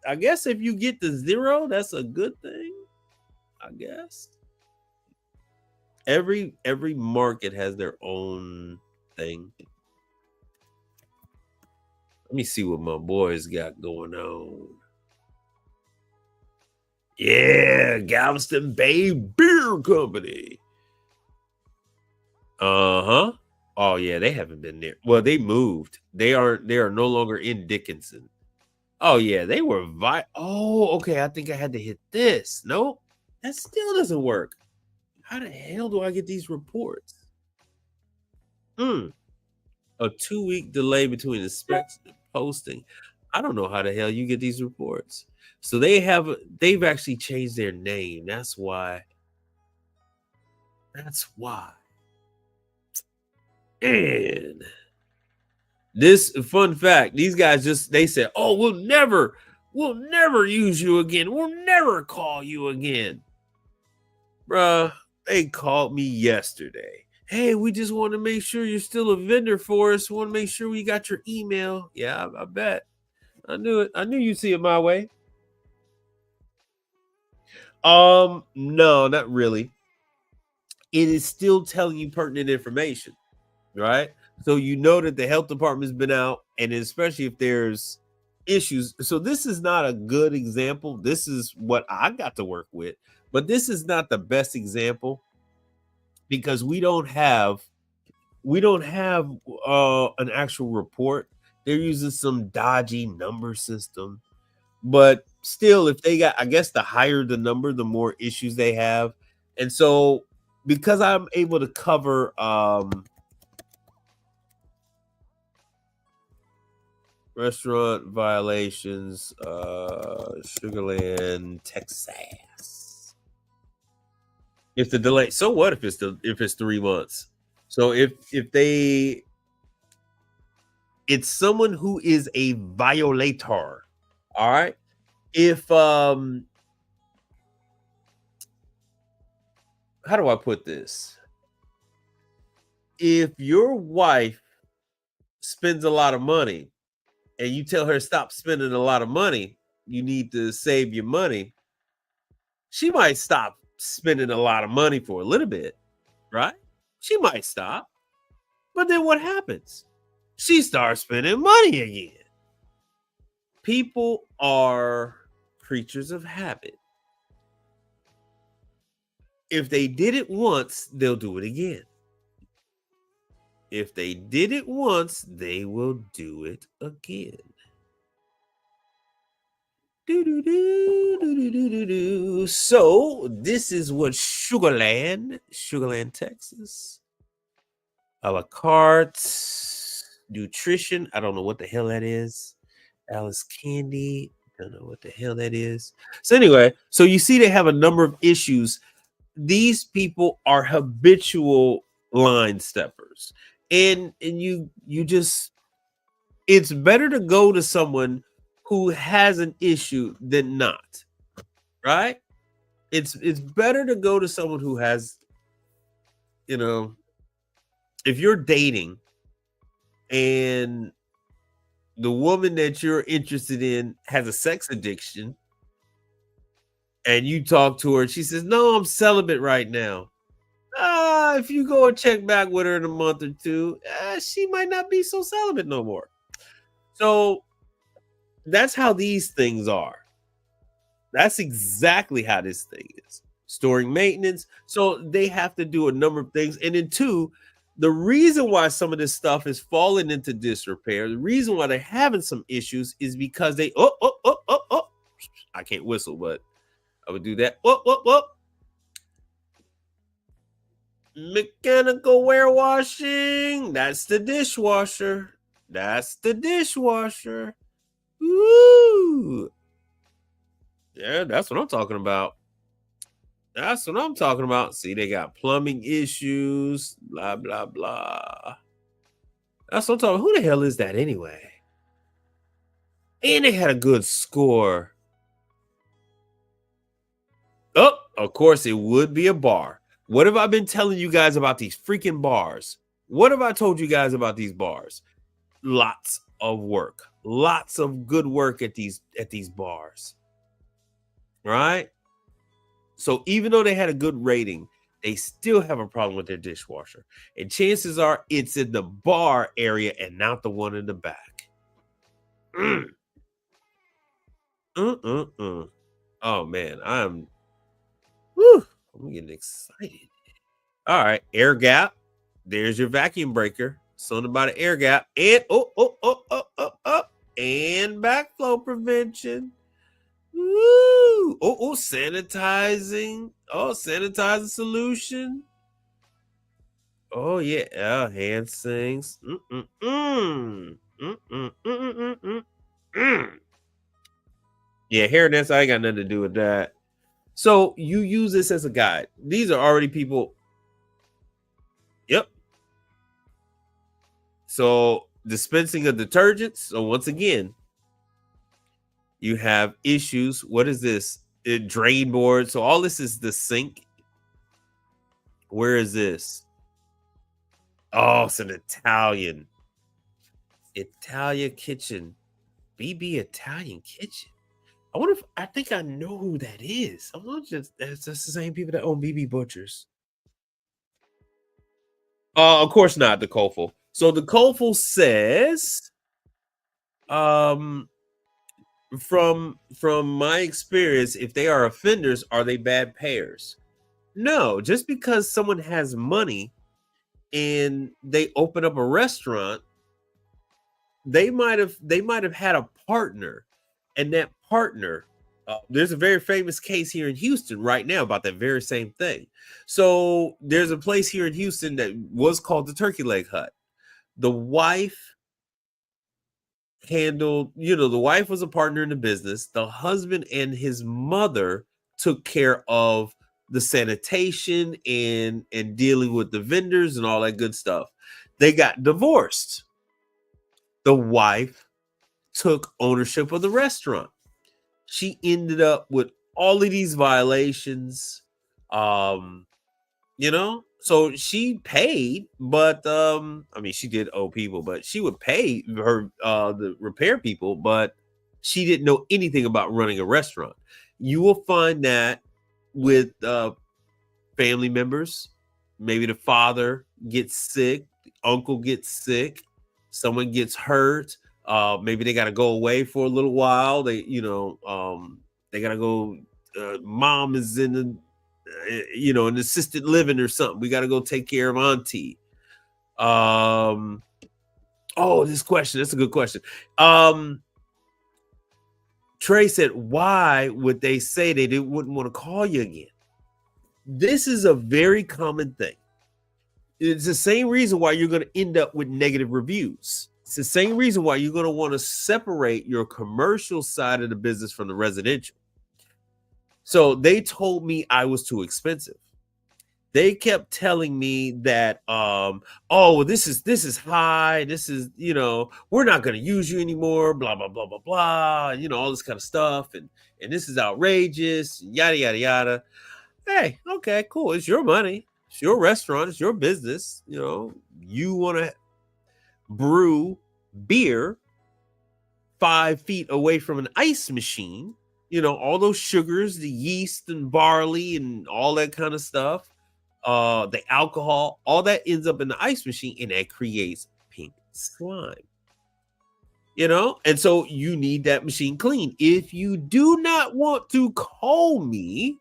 [SPEAKER 5] I guess if you get the 0, that's a good thing. I guess. Every market has their own thing. Let me see what my boys got going on. Yeah, Galveston Bay Beer Company. Uh-huh. Oh yeah, they haven't been there. Well, they moved. They are no longer in Dickinson. Oh yeah, they were Oh, okay. I think I had to hit this. Nope. That still doesn't work. How the hell do I get these reports? A 2-week delay between inspection and posting. I don't know how the hell you get these reports. So they've actually changed their name. That's why. And this fun fact, these guys they said, "Oh, we'll never use you again. We'll never call you again." Bruh, they called me yesterday. Hey, we just want to make sure you're still a vendor for us. We want to make sure we got your email. Yeah, I bet. I knew it. I knew you'd see it my way. No, not really. It is still telling you pertinent information, right? So you know that the health department's been out, and especially if there's issues. So this is not a good example. This is what I got to work with, but this is not the best example because we don't have an actual report. They're using some dodgy number system, but still, if they got, I guess the higher the number, the more issues they have. And so because I'm able to cover restaurant violations, Sugarland, Texas. If the delay, so what if it's 3 months? So if it's someone who is a violator. All right. If how do I put this? If your wife spends a lot of money and you tell her stop spending a lot of money, you need to save your money, she might stop spending a lot of money for a little bit, right? She might stop. But then what happens? She starts spending money again. People are creatures of habit. If they did it once, they'll do it again. If they did it once, they will do it again. So this is what Sugarland, Texas, a la carte nutrition. I don't know what the hell that is. Alice Candy. Don't know what the hell that is. So anyway, so you see they have a number of issues. These people are habitual line steppers. And you just, it's better to go to someone who has an issue than not. Right? It's better to go to someone who has, you know, if you're dating and the woman that you're interested in has a sex addiction and you talk to her and she says, no, I'm celibate right now. If you go and check back with her in a month or two, she might not be so celibate no more. So that's how these things are. That's exactly how this thing is. Storing maintenance. So they have to do a number of things. And then two, the reason why some of this stuff is falling into disrepair, the reason why they're having some issues is because they, I can't whistle, but I would do that. Mechanical warewashing. That's the dishwasher. That's the dishwasher. Woo! Yeah, that's what I'm talking about. That's what I'm talking about. See, they got plumbing issues, blah, blah, blah. That's what I'm talking about. Who the hell is that anyway? And they had a good score. Oh, of course, it would be a bar. What have I been telling you guys about these freaking bars? What have I told you guys about these bars? Lots of work. Lots of good work at these bars. Right? So even though they had a good rating, they still have a problem with their dishwasher. And chances are it's in the bar area and not the one in the back. Oh, man. I'm getting excited. All right. Air gap. There's your vacuum breaker. Something about an air gap. And and backflow prevention. Woo! Sanitizing. Sanitizing solution. Oh yeah, hand sinks. Yeah, hair nets. I ain't got nothing to do with that. So you use this as a guide. These are already people. Yep. So dispensing of detergents. So once again, you have issues. What is this? Drain board. So all this is the sink. Where is this? Oh, it's an Italian kitchen. BB Italian kitchen. I think I know who that is. I'm not that's the same people that own BB Butchers. Of course not, the Kofel. So the Kofel says, from my experience, if they are offenders, are they bad payers? No, just because someone has money and they open up a restaurant, they might have had a partner, and that partner, there's a very famous case here in Houston right now about that very same thing. So there's a place here in Houston that was called the Turkey Leg Hut. The wife handled, the wife was a partner in the business. The husband and his mother took care of the sanitation and dealing with the vendors and all that good stuff. They got divorced. The wife took ownership of the restaurant. She ended up with all of these violations. So she paid, but I mean, she did owe people, but she would pay her the repair people, but she didn't know anything about running a restaurant. You will find that with family members. Maybe the father gets sick, the uncle gets sick, someone gets hurt. Maybe they got to go away for a little while. They got to go. Mom is in the an assisted living or something. We got to go take care of auntie. This question, that's a good question. Trey said, why would they say they wouldn't want to call you again? This is a very common thing. It's the same reason why you're going to end up with negative reviews. It's the same reason why you're going to want to separate your commercial side of the business from the residential. So they told me I was too expensive. They kept telling me that, this is high. This is, we're not going to use you anymore. Blah, blah, blah, blah, blah. All this kind of stuff. And this is outrageous. Yada, yada, yada. Hey, okay, cool. It's your money. It's your restaurant. It's your business. You want to brew beer 5 feet away from an ice machine. All those sugars, the yeast and barley and all that kind of stuff, the alcohol, all that ends up in the ice machine and that creates pink slime. And so you need that machine clean. If you do not want to call me,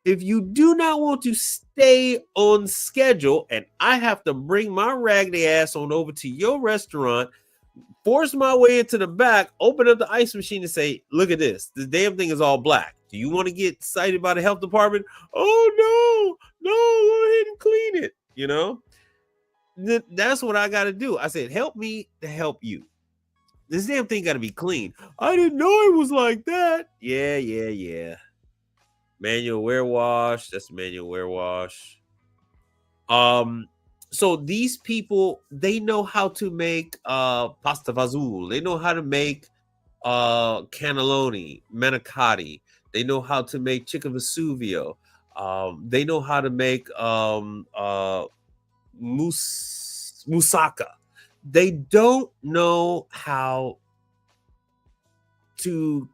[SPEAKER 5] if you do not want to stay on schedule and I have to bring my raggedy ass on over to your restaurant, force my way into the back, open up the ice machine and say, look at this. The damn thing is all black. Do you want to get cited by the health department? Oh, no, go ahead and clean it. That's what I got to do. I said, help me to help you. This damn thing got to be clean. I didn't know it was like that. Yeah. Manual wear wash. That's manual wear wash. So these people, they know how to make pasta fazool. They know how to make cannelloni, manicotti. They know how to make chicken Vesuvio. They know how to make moussaka. They don't know how to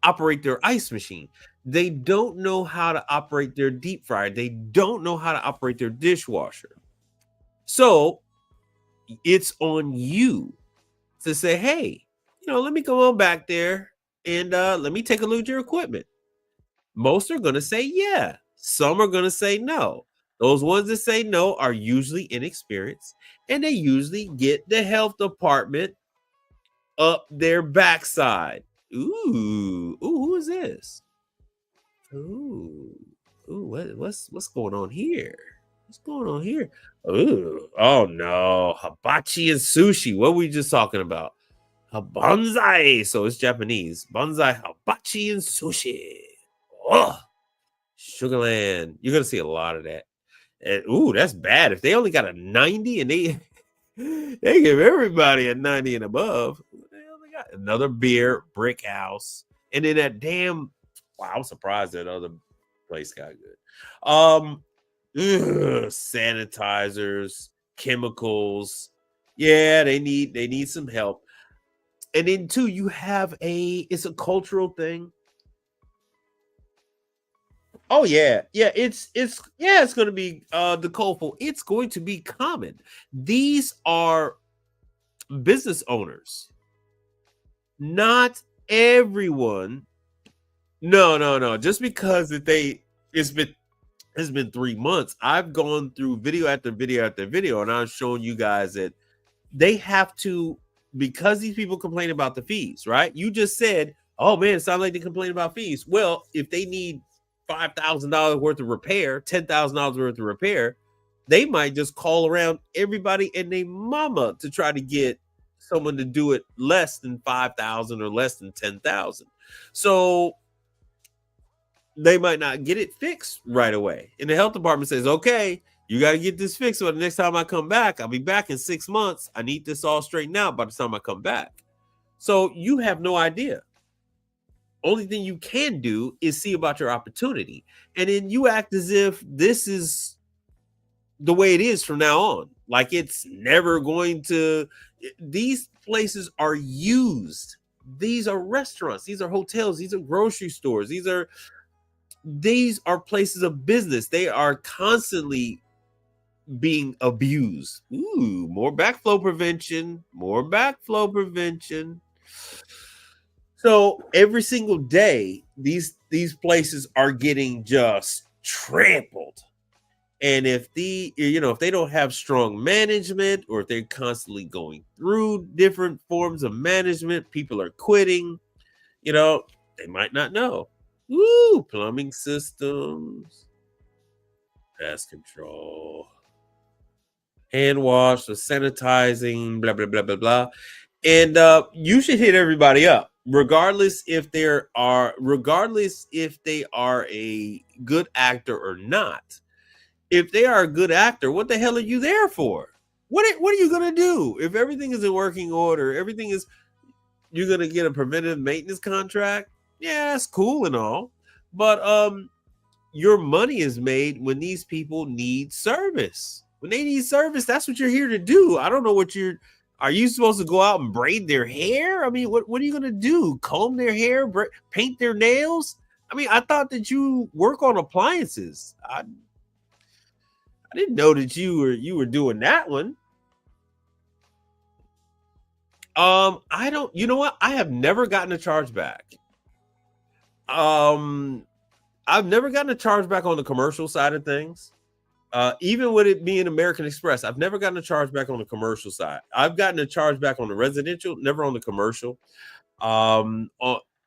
[SPEAKER 5] operate their ice machine. They don't know how to operate their deep fryer. They don't know how to operate their dishwasher. So it's on you to say, hey, let me go on back there and let me take a look at your equipment. Most are going to say yeah. Some are going to say no. Those ones that say no are usually inexperienced, and they usually get the health department up their backside. Ooh, who is this? Ooh, what's going on here? What's going on here? Ooh, oh no, hibachi and sushi. What were we just talking about? Bonsai. So it's Japanese. Bonsai, hibachi, and sushi. Oh, Sugarland. You're gonna see a lot of that. And that's bad. If they only got a 90 and they give everybody a 90 and above, they only got another beer, brick house, and then that damn. Wow, I'm surprised that other place got good. Sanitizers, chemicals. Yeah, they need some help. And then too, you have it's a cultural thing. Oh yeah, it's going to be decoupled. It's going to be common. These are business owners. Not everyone. No. Just because it's been 3 months. I've gone through video after video after video, and I've shown you guys that they have to, because these people complain about the fees, right? You just said, oh man, it sounds like they complain about fees. Well, if they need $5,000 worth of repair, $10,000 worth of repair, they might just call around everybody and their mama to try to get someone to do it less than $5,000 or less than $10,000. So they might not get it fixed right away. And the health department says, okay, you got to get this fixed. So the next time I come back, I'll be back in 6 months. I need this all straightened out by the time I come back. So you have no idea. Only thing you can do is see about your opportunity. And then you act as if this is the way it is from now on. Like it's never going to, these places are used. These are restaurants. These are hotels. These are grocery stores. These are places of business. They are constantly being abused. Ooh, more backflow prevention, more backflow prevention. So every single day, these places are getting just trampled. And if they don't have strong management, or if they're constantly going through different forms of management, people are quitting, they might not know. Ooh, plumbing systems, pest control, hand wash, or sanitizing, blah, blah, blah, blah, blah. And you should hit everybody up, regardless if they are a good actor or not. If they are a good actor, what the hell are you there for? What are you gonna do if everything is in working order? You're gonna get a preventive maintenance contract. Yeah, that's cool and all, but your money is made when these people need service. When they need service, that's what you're here to do. I don't know are you supposed to go out and braid their hair? I mean, what are you gonna do? Comb their hair, paint their nails? I mean, I thought that you work on appliances. I didn't know that you were doing that one. You know what? I have never gotten a chargeback. I've never gotten a chargeback on the commercial side of things. Even with it being American Express, I've never gotten a chargeback on the commercial side. I've gotten a chargeback on the residential, never on the commercial.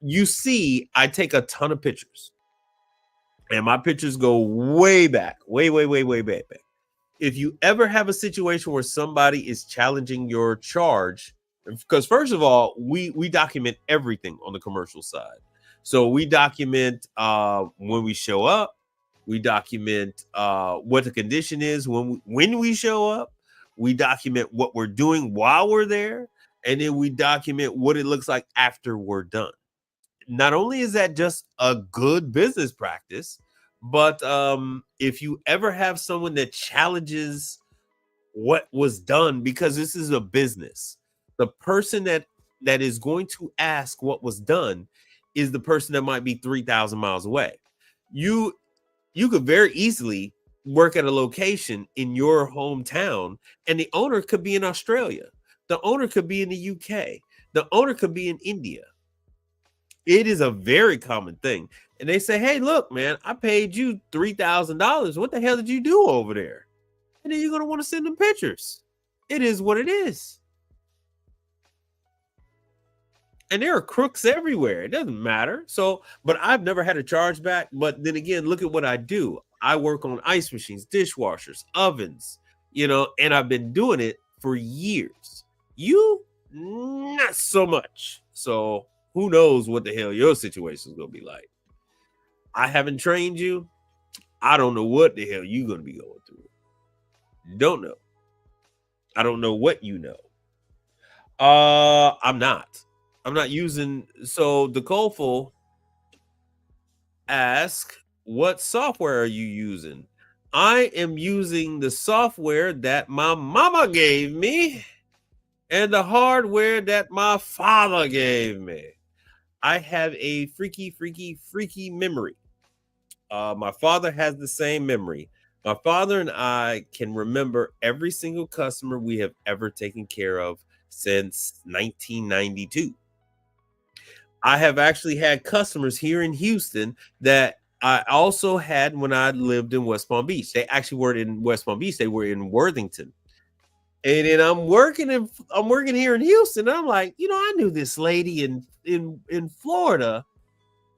[SPEAKER 5] You see, I take a ton of pictures, and my pictures go way back, way back. If you ever have a situation where somebody is challenging your charge, because first of all, we document everything on the commercial side. So we document when we show up. We document what the condition is when we show up. We document what we're doing while we're there. And then we document what it looks like after we're done. Not only is that just a good business practice, but if you ever have someone that challenges what was done, because this is a business, the person that is going to ask what was done is the person that might be 3,000 miles away. You could very easily work at a location in your hometown, and the owner could be in Australia. The owner could be in the UK. The owner could be in India. It is a very common thing. And they say, hey, look, man, I paid you $3,000. What the hell did you do over there? And then you're going to want to send them pictures. It is what it is. And there are crooks everywhere. It doesn't matter. So, but I've never had a chargeback. But then again, look at what I do. I work on ice machines, dishwashers, ovens, and I've been doing it for years. You, not so much. So who knows what the hell your situation is going to be like. I haven't trained you. I don't know what the hell you're going to be going through. Don't know. I don't know what you know. I'm not using. So the Coleful ask, what software are you using? I am using the software that my mama gave me and the hardware that my father gave me. I have a freaky memory. My father has the same memory. My father and I can remember every single customer we have ever taken care of since 1992. I have actually had customers here in Houston that I also had when I lived in West Palm Beach. They actually weren't in West Palm Beach. They were in Worthington. And then I'm working here in Houston. I'm like, I knew this lady in Florida,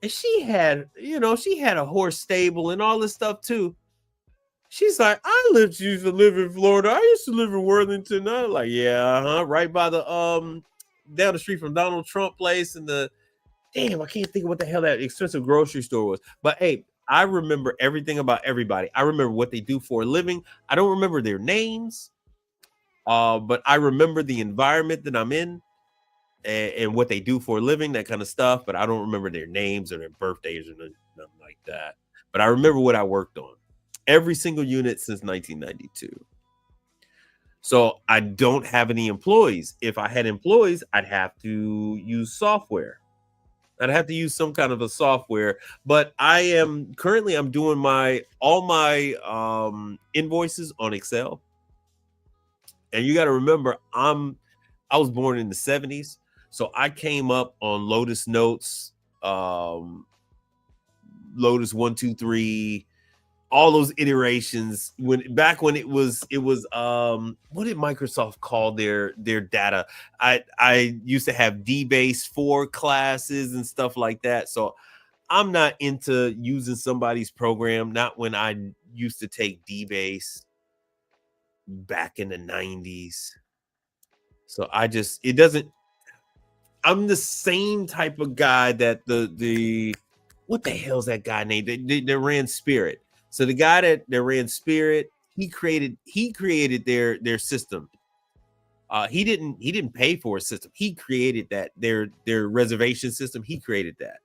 [SPEAKER 5] and she had a horse stable and all this stuff too. She's like, I used to live in Florida. I used to live in Worthington. I'm like, yeah, right by the down the street from Donald Trump place and the damn, I can't think of what the hell that expensive grocery store was. But hey, I remember everything about everybody. I remember what they do for a living. I don't remember their names, but I remember the environment that I'm in and what they do for a living, that kind of stuff. But I don't remember their names or their birthdays or nothing like that. But I remember what I worked on. Every single unit since 1992. So I don't have any employees. If I had employees, I'd have to use software. I'd have to use some kind of a software. But I'm doing all my invoices on Excel. And you got to remember, I was born in the 70s. So I came up on Lotus Notes, Lotus 123, all those iterations when it was what did Microsoft call their data? I used to have DBase 4 classes and stuff like that. So I'm not into using somebody's program, not when I used to take DBase back in the 90s. So I'm the same type of guy that the what the hell's that guy named that ran Spirit. So the guy that ran Spirit, he created their system. He didn't pay for a system. He created that their reservation system. He created that.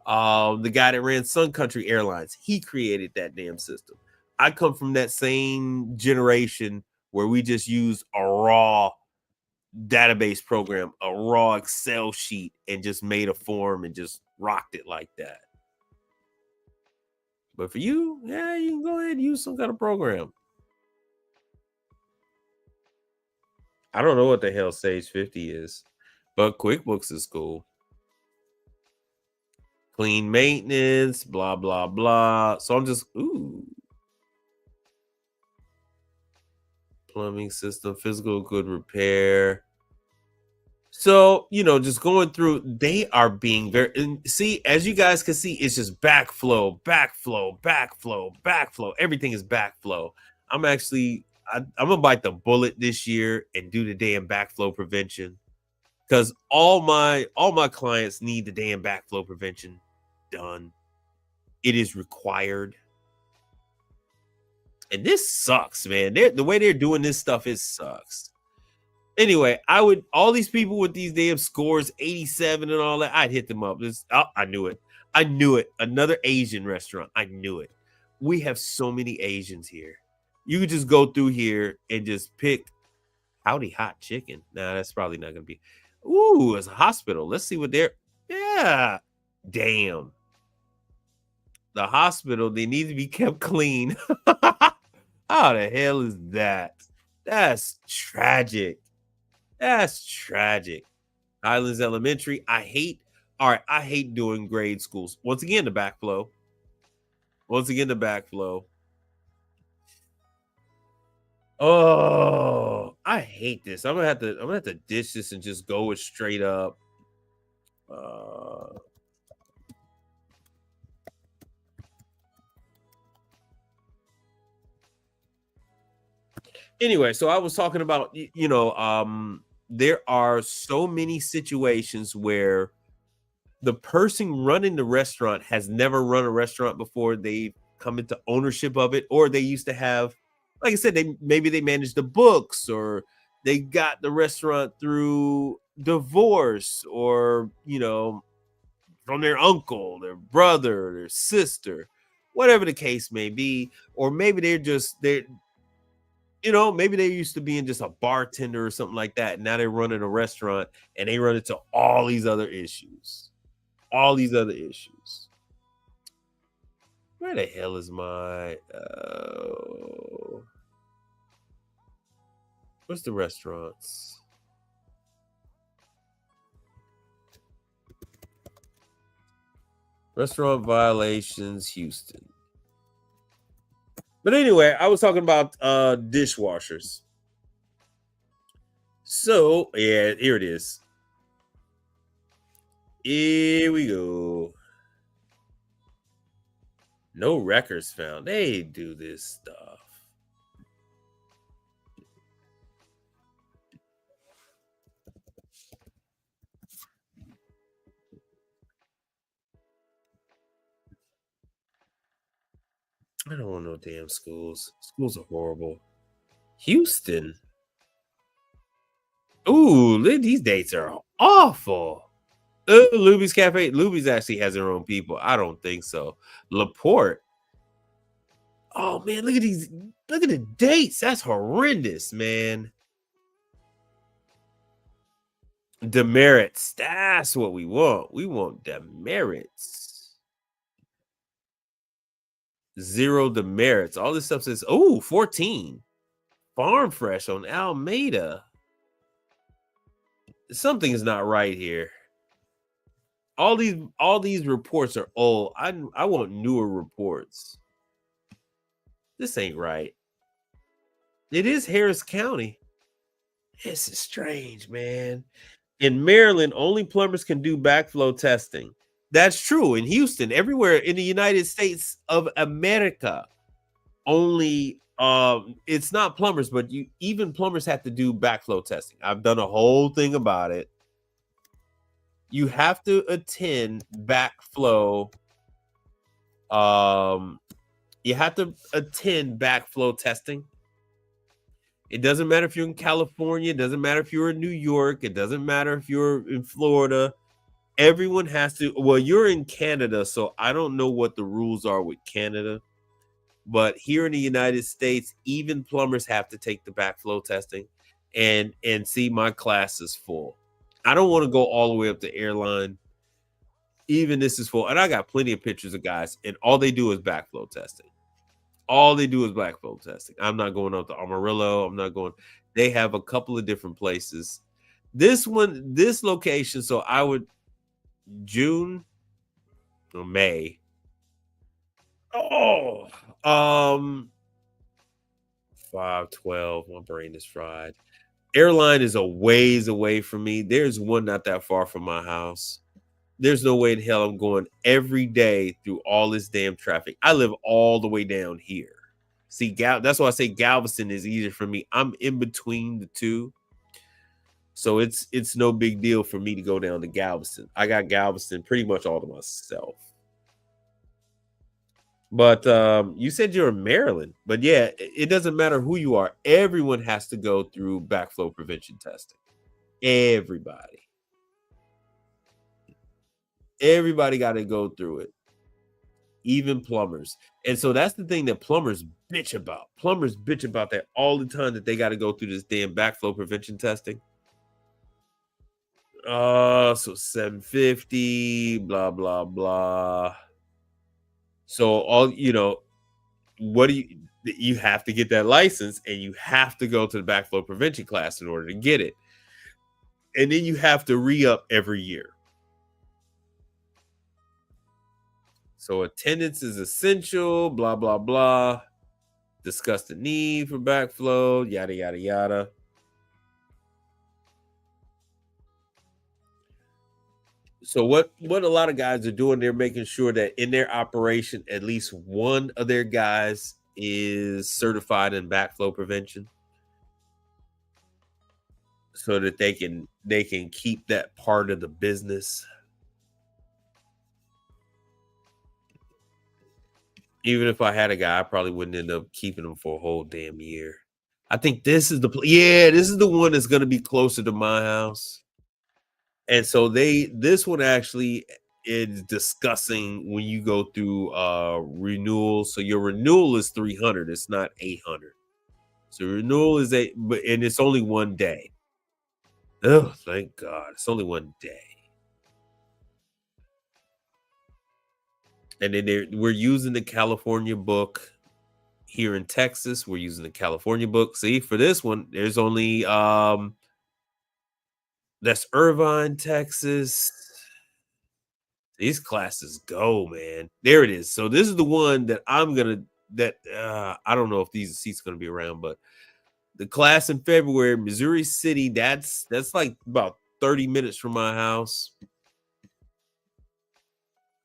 [SPEAKER 5] The guy that ran Sun Country Airlines, he created that damn system. I come from that same generation where we just used a raw database program, a raw Excel sheet, and just made a form and just rocked it like that. But for you, yeah, you can go ahead and use some kind of program. I don't know what the hell Sage 50 is, but QuickBooks is cool. Clean maintenance, blah, blah, blah. So I'm just, plumbing system, physical good repair. So, just going through, they are being see, as you guys can see, it's just backflow, backflow, backflow, backflow. Everything is backflow. I'm gonna bite the bullet this year and do the damn backflow prevention, because all my clients need the damn backflow prevention done. It is required. And this sucks, man. The way they're doing this stuff, it sucks. Anyway, all these people with these damn scores, 87 and all that, I'd hit them up. I knew it. I knew it. Another Asian restaurant. I knew it. We have so many Asians here. You could just go through here and just pick Howdy Hot Chicken. Nah, that's probably not going to be. Ooh, it's a hospital. Let's see what yeah. Damn. The hospital, they need to be kept clean. How the hell is that? That's tragic. That's tragic. Highlands Elementary. I hate doing grade schools. Once again, the backflow. Oh, I hate this. I'm gonna have to ditch this and just go it straight up. Anyway, so I was talking about, there are so many situations where the person running the restaurant has never run a restaurant before. They come into ownership of it, or they used to have, like I said, maybe they managed the books, or they got the restaurant through divorce, or from their uncle, their brother, their sister, whatever the case may be. Or maybe maybe they used to being just a bartender or something like that. Now they're running a restaurant and they run into all these other issues. Where the hell is my what's the restaurants? Restaurant violations, Houston. But anyway, I was talking about dishwashers. So, yeah, here it is. Here we go. No records found. They do this stuff. I don't want no damn schools. Schools are horrible. Houston. Ooh, these dates are awful. Luby's Cafe. Luby's actually has their own people. I don't think so. LaPorte. Oh man, look at these. Look at the dates. That's horrendous, man. Demerits. That's what we want. We want demerits. 0 demerits. All this stuff says, oh, 14. Farm Fresh on Almeida. Something is not right here. All these reports are old. I want newer reports. This ain't right. It is Harris County. This is strange, man. In Maryland, only plumbers can do backflow testing. That's true. In Houston, everywhere in the United States of America, only it's not plumbers, but even plumbers have to do backflow testing. I've done a whole thing about it. You have to attend backflow. You have to attend backflow testing. It doesn't matter if you're in California. It doesn't matter if you're in New York. It doesn't matter if you're in Florida. Everyone has to. Well, you're in Canada, so I don't know what the rules are with Canada. But here in the United States, even plumbers have to take the backflow testing. And see, my class is full. I don't want to go all the way up to airline. Even this is full. And I got plenty of pictures of guys, and all they do is backflow testing. All they do is backflow testing. I'm not going up to Amarillo. I'm not going. They have a couple of different places. This location. So I would June or May. Oh, 5/12. My brain is fried. Airline is a ways away from me. There's one not that far from my house. There's no way in hell I'm going every day through all this damn traffic. I live all the way down here. See, that's why I say Galveston is easier for me. I'm in between the two. So it's no big deal for me to go down to Galveston. I got Galveston pretty much all to myself. But you said you're in Maryland. But yeah, it doesn't matter who you are. Everyone has to go through backflow prevention testing. Everybody got to go through it. Even plumbers. And so that's the thing that plumbers bitch about. Plumbers bitch about that all the time, that they got to go through this damn backflow prevention testing. So $750, blah, blah, blah. So what do you have to get that license, and you have to go to the backflow prevention class in order to get it. And then you have to re-up every year. So attendance is essential, blah, blah, blah. Discuss the need for backflow, yada, yada, yada. So what a lot of guys are doing, they're making sure that in their operation, at least one of their guys is certified in backflow prevention, so that they can keep that part of the business. Even if I had a guy, I probably wouldn't end up keeping him for a whole damn year. I think this is this is the one that's going to be closer to my house. And so this one actually is discussing when you go through renewal. So your renewal is 300. It's not 800. So renewal is and it's only one day. Oh, thank God. It's only one day. And then we're using the California book. Here in Texas, we're using the California book. See, for this one, there's only that's Irvine, Texas. These classes go, man. There it is. So this is the one that I don't know if these seats are gonna be around, but the class in February, Missouri City, that's like about 30 minutes from my house.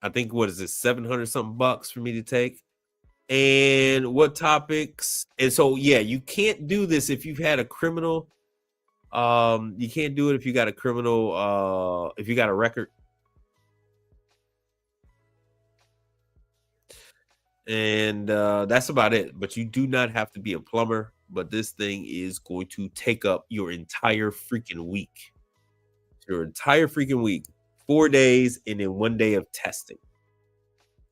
[SPEAKER 5] I think, what is it, 700 something bucks for me to take? And what topics? And so, yeah, you can't do this if you've had a criminal. You can't do it if you got a criminal, if you got a record. And that's about it. But you do not have to be a plumber. But this thing is going to take up your entire freaking week. Your entire freaking week. 4 days and then 1 day of testing.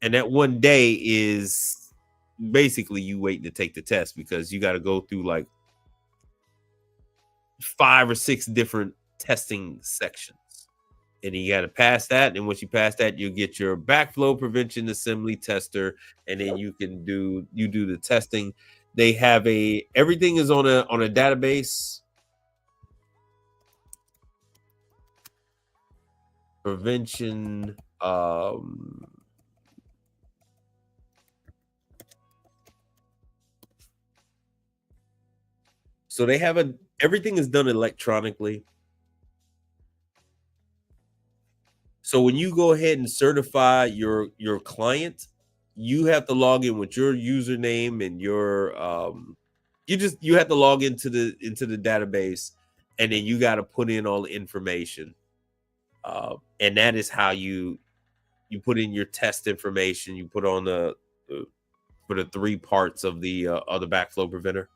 [SPEAKER 5] And that 1 day is basically you waiting to take the test because you got to go through like 5 or 6 different testing sections. And you got to pass that. And once you pass that, you get your backflow prevention assembly tester. And then you do the testing. They have everything is on a database. Prevention. So they have everything is done electronically. So when you go ahead and certify your client, you have to log in with your username and your you have to log into the database, and then you got to put in all the information. And that is how you put in your test information. You put on for the 3 parts of the backflow preventer.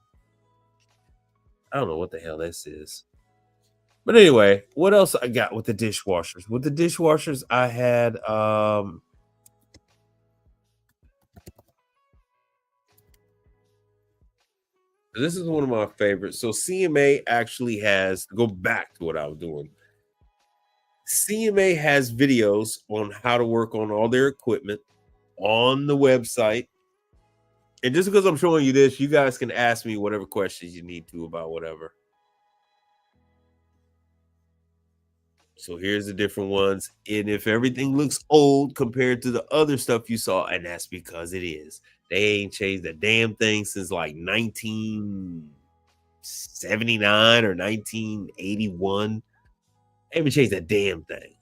[SPEAKER 5] I don't know what the hell this is. But anyway, what else I got with the dishwashers? With the dishwashers, I had this is one of my favorites. So CMA actually has, go back to what I was doing. CMA has videos on how to work on all their equipment on the website. And just because I'm showing you this, you guys can ask me whatever questions you need to about whatever. So here's the different ones. And if everything looks old compared to the other stuff you saw, and that's because it is. They ain't changed a damn thing since like 1979 or 1981. They haven't changed a damn thing.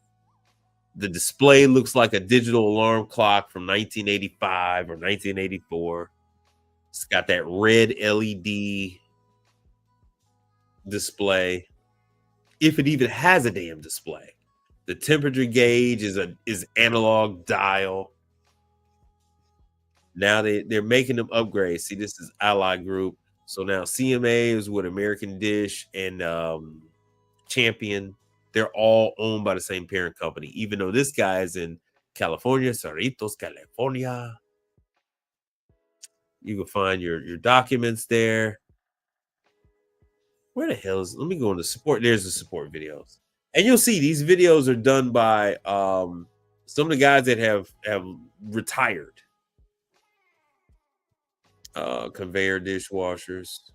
[SPEAKER 5] The display looks like a digital alarm clock from 1985 or 1984. It's got that red LED display, if it even has a damn display. The temperature gauge is analog dial. Now they're making them upgrade. See, this is Ally Group. So now CMA is with American Dish and Champion. They're all owned by the same parent company, even though this guy is in California, Cerritos, California. You can find your documents there. Where the hell is? Let me go into support. There's the support videos, and you'll see these videos are done by some of the guys that have retired. Conveyor dishwashers,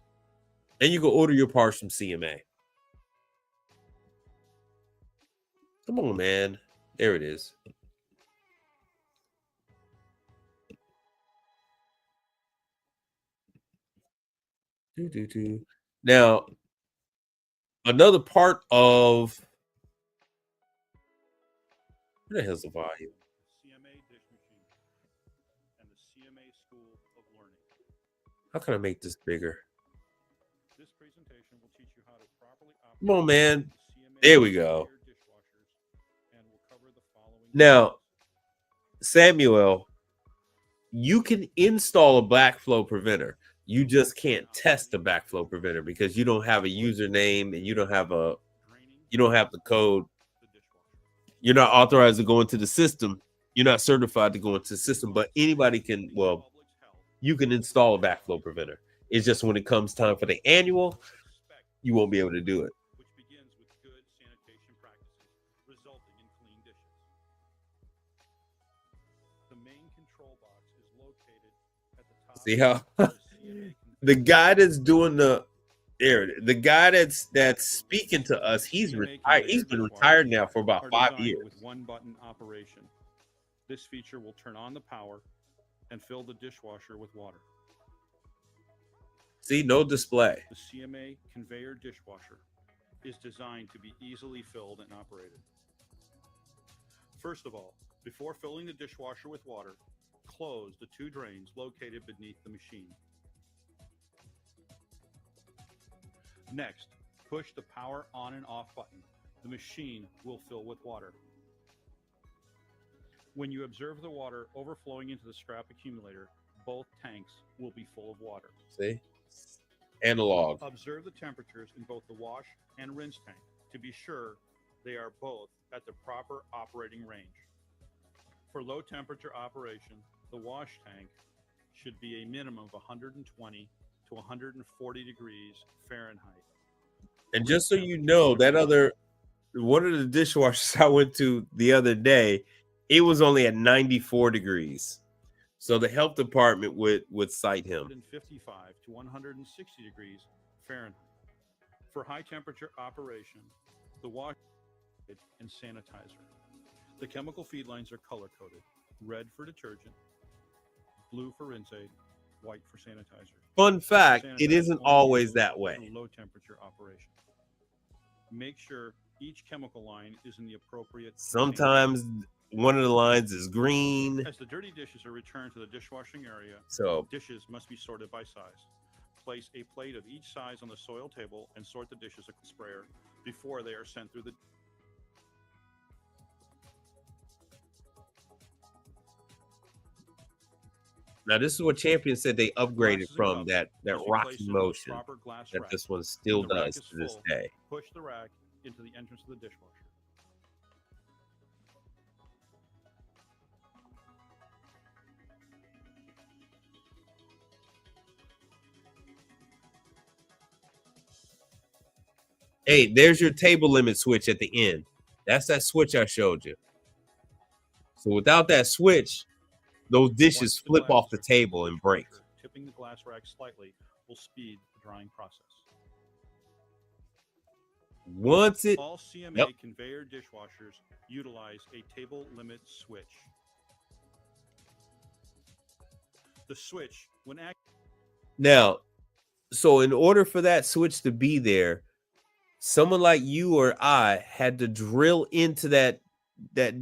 [SPEAKER 5] and you can order your parts from CMA. Come on, man. There it is. Now, another part of where the hell's the volume?
[SPEAKER 6] CMA dish machine and the CMA School of Learning.
[SPEAKER 5] How can I make this bigger?
[SPEAKER 6] This presentation will teach you how to properly operate.
[SPEAKER 5] Come on, man. There we go.
[SPEAKER 6] And we'll cover the following.
[SPEAKER 5] Now, Samuel, you can install a backflow preventer. You just can't test the backflow preventer because you don't have a username and you don't have the code. You're not authorized to go into the system. You're not certified to go into the system, but anybody can, well, you can install a backflow preventer. It's just when it comes time for the annual, you won't be able to do it.
[SPEAKER 6] Which begins with good sanitation practices, resulting in clean dishes. The main control box is located at the top.
[SPEAKER 5] See how the guy that's doing the guy that's speaking to us, he's retired. He's been retired now for about 5 years.
[SPEAKER 6] With one button operation. This feature will turn on the power and fill the dishwasher with water.
[SPEAKER 5] See, no display.
[SPEAKER 6] The CMA conveyor dishwasher is designed to be easily filled and operated. First of all, before filling the dishwasher with water, close the 2 drains located beneath the machine. Next, push the power on and off button. The machine will fill with water. When you observe the water overflowing into the scrap accumulator, both tanks will be full of water.
[SPEAKER 5] See? Analog.
[SPEAKER 6] Observe the temperatures in both the wash and rinse tank to be sure they are both at the proper operating range. For low temperature operation, the wash tank should be a minimum of 120 to 140 degrees Fahrenheit.
[SPEAKER 5] And just so you know, one of the dishwashers I went to the other day, it was only at 94 degrees. So the health department would cite him.
[SPEAKER 6] 155 to 160 degrees Fahrenheit. For high temperature operation, the wash and sanitizer. The chemical feed lines are color coded: red for detergent, blue for rinse aid, white for sanitizer.
[SPEAKER 5] Fun fact, it
[SPEAKER 6] Sanitizer
[SPEAKER 5] isn't
[SPEAKER 6] only
[SPEAKER 5] always
[SPEAKER 6] used
[SPEAKER 5] that way.
[SPEAKER 6] in low temperature operation. Make sure each chemical line is in the appropriate.
[SPEAKER 5] Sometimes one of the lines is green.
[SPEAKER 6] As the dirty dishes are returned to the dishwashing area,
[SPEAKER 5] So
[SPEAKER 6] dishes must be sorted by size. Place a plate of each size on the soil table and sort the dishes with a sprayer before they are sent through the.
[SPEAKER 5] now this is what Champion said they upgraded
[SPEAKER 6] Glasses and
[SPEAKER 5] from
[SPEAKER 6] cups
[SPEAKER 5] that
[SPEAKER 6] must be
[SPEAKER 5] rocky
[SPEAKER 6] placed in the
[SPEAKER 5] motion
[SPEAKER 6] proper glass
[SPEAKER 5] that
[SPEAKER 6] rack.
[SPEAKER 5] this one still
[SPEAKER 6] When the rack
[SPEAKER 5] does
[SPEAKER 6] is
[SPEAKER 5] to this
[SPEAKER 6] full,
[SPEAKER 5] day.
[SPEAKER 6] Push the rack into the entrance of the dishwasher.
[SPEAKER 5] Hey, there's your table limit switch at the end. That's that switch I showed you. So without that switch, those dishes
[SPEAKER 6] Once the
[SPEAKER 5] flip
[SPEAKER 6] glass
[SPEAKER 5] off the
[SPEAKER 6] is filled
[SPEAKER 5] table
[SPEAKER 6] with
[SPEAKER 5] and break.
[SPEAKER 6] dishwasher, tipping the glass rack slightly will speed the drying process.
[SPEAKER 5] Once it
[SPEAKER 6] All CMA
[SPEAKER 5] Yep.
[SPEAKER 6] conveyor dishwashers utilize a table limit switch. The switch, when
[SPEAKER 5] now, so in order for that switch to be there, someone like you or I had to drill into that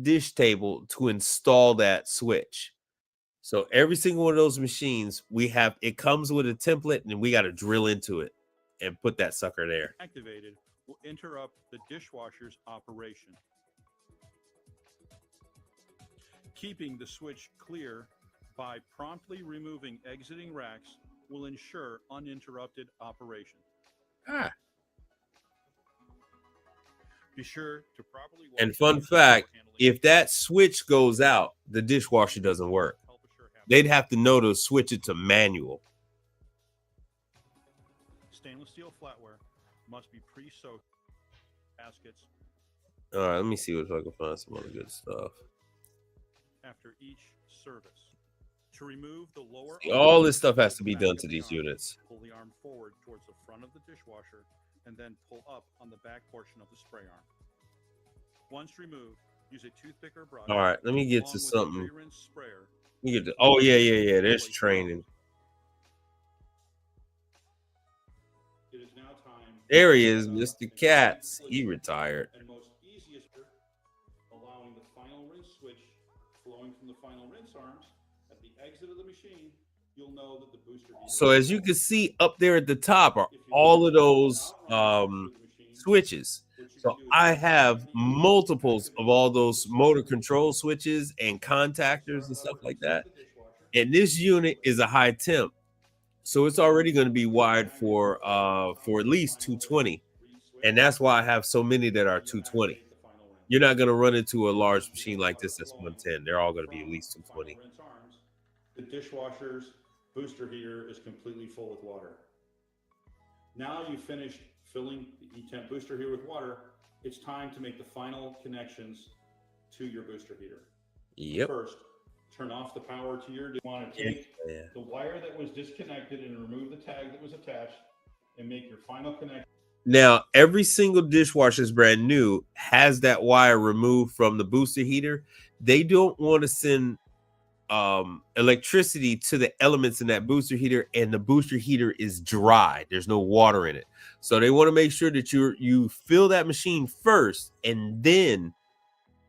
[SPEAKER 5] dish table to install that switch. So every single one of those machines, it comes with a template and we got to drill into it and put that sucker there.
[SPEAKER 6] activated, will interrupt the dishwasher's operation. Keeping the switch clear by promptly removing exiting racks will ensure uninterrupted operation.
[SPEAKER 5] Ah.
[SPEAKER 6] Be sure to properly wash
[SPEAKER 5] And fun
[SPEAKER 6] the
[SPEAKER 5] fact,
[SPEAKER 6] handling.
[SPEAKER 5] if that switch goes out, the dishwasher doesn't work.
[SPEAKER 6] Help assure habit.
[SPEAKER 5] They'd have to know to switch it to manual.
[SPEAKER 6] Stainless steel flatware must be pre-soaked. Baskets
[SPEAKER 5] All right, let me see if I can find some other good stuff.
[SPEAKER 6] after each service. To remove the lower
[SPEAKER 5] See, all
[SPEAKER 6] arm,
[SPEAKER 5] this stuff has to
[SPEAKER 6] pull
[SPEAKER 5] be
[SPEAKER 6] the
[SPEAKER 5] done
[SPEAKER 6] back
[SPEAKER 5] to
[SPEAKER 6] of the
[SPEAKER 5] these
[SPEAKER 6] arm.
[SPEAKER 5] units.
[SPEAKER 6] Pull the arm forward towards the front of the dishwasher and then pull up on the back portion of the spray arm. Once removed, use a toothpick or brush.
[SPEAKER 5] All right, let me get
[SPEAKER 6] along
[SPEAKER 5] to
[SPEAKER 6] with a
[SPEAKER 5] something.
[SPEAKER 6] pre-rinse sprayer.
[SPEAKER 5] Let me get to, oh yeah. There's training.
[SPEAKER 6] It is now time.
[SPEAKER 5] There he is, Mr. Katz. He retired.
[SPEAKER 6] And most easiest, allowing the final rinse switch flowing from the final rinse arms at the exit of the machine. You'll know that the booster.
[SPEAKER 5] So as you can see up there at the top are all of those switches. So I have multiples of all those motor control switches and contactors and stuff like that. And this unit is a high temp. So it's already going to be wired for at least 220. And that's why I have so many that are 220. You're not going to run into a large machine like this that's 110. They're all going to be at least 220.
[SPEAKER 6] The dishwasher's booster heater is completely full with water. Now you've finished filling the E-Temp booster heater with water. It's time to make the final connections to your booster heater.
[SPEAKER 5] Yep.
[SPEAKER 6] First, turn off the power to your. You want to take the wire that was disconnected and remove the tag that was attached and make your final connection.
[SPEAKER 5] Now, every single dishwasher is brand new, has that wire removed from the booster heater. They don't want to send electricity to the elements in that booster heater, and the booster heater is dry. There's no water in it. So they want to make sure that you fill that machine first and then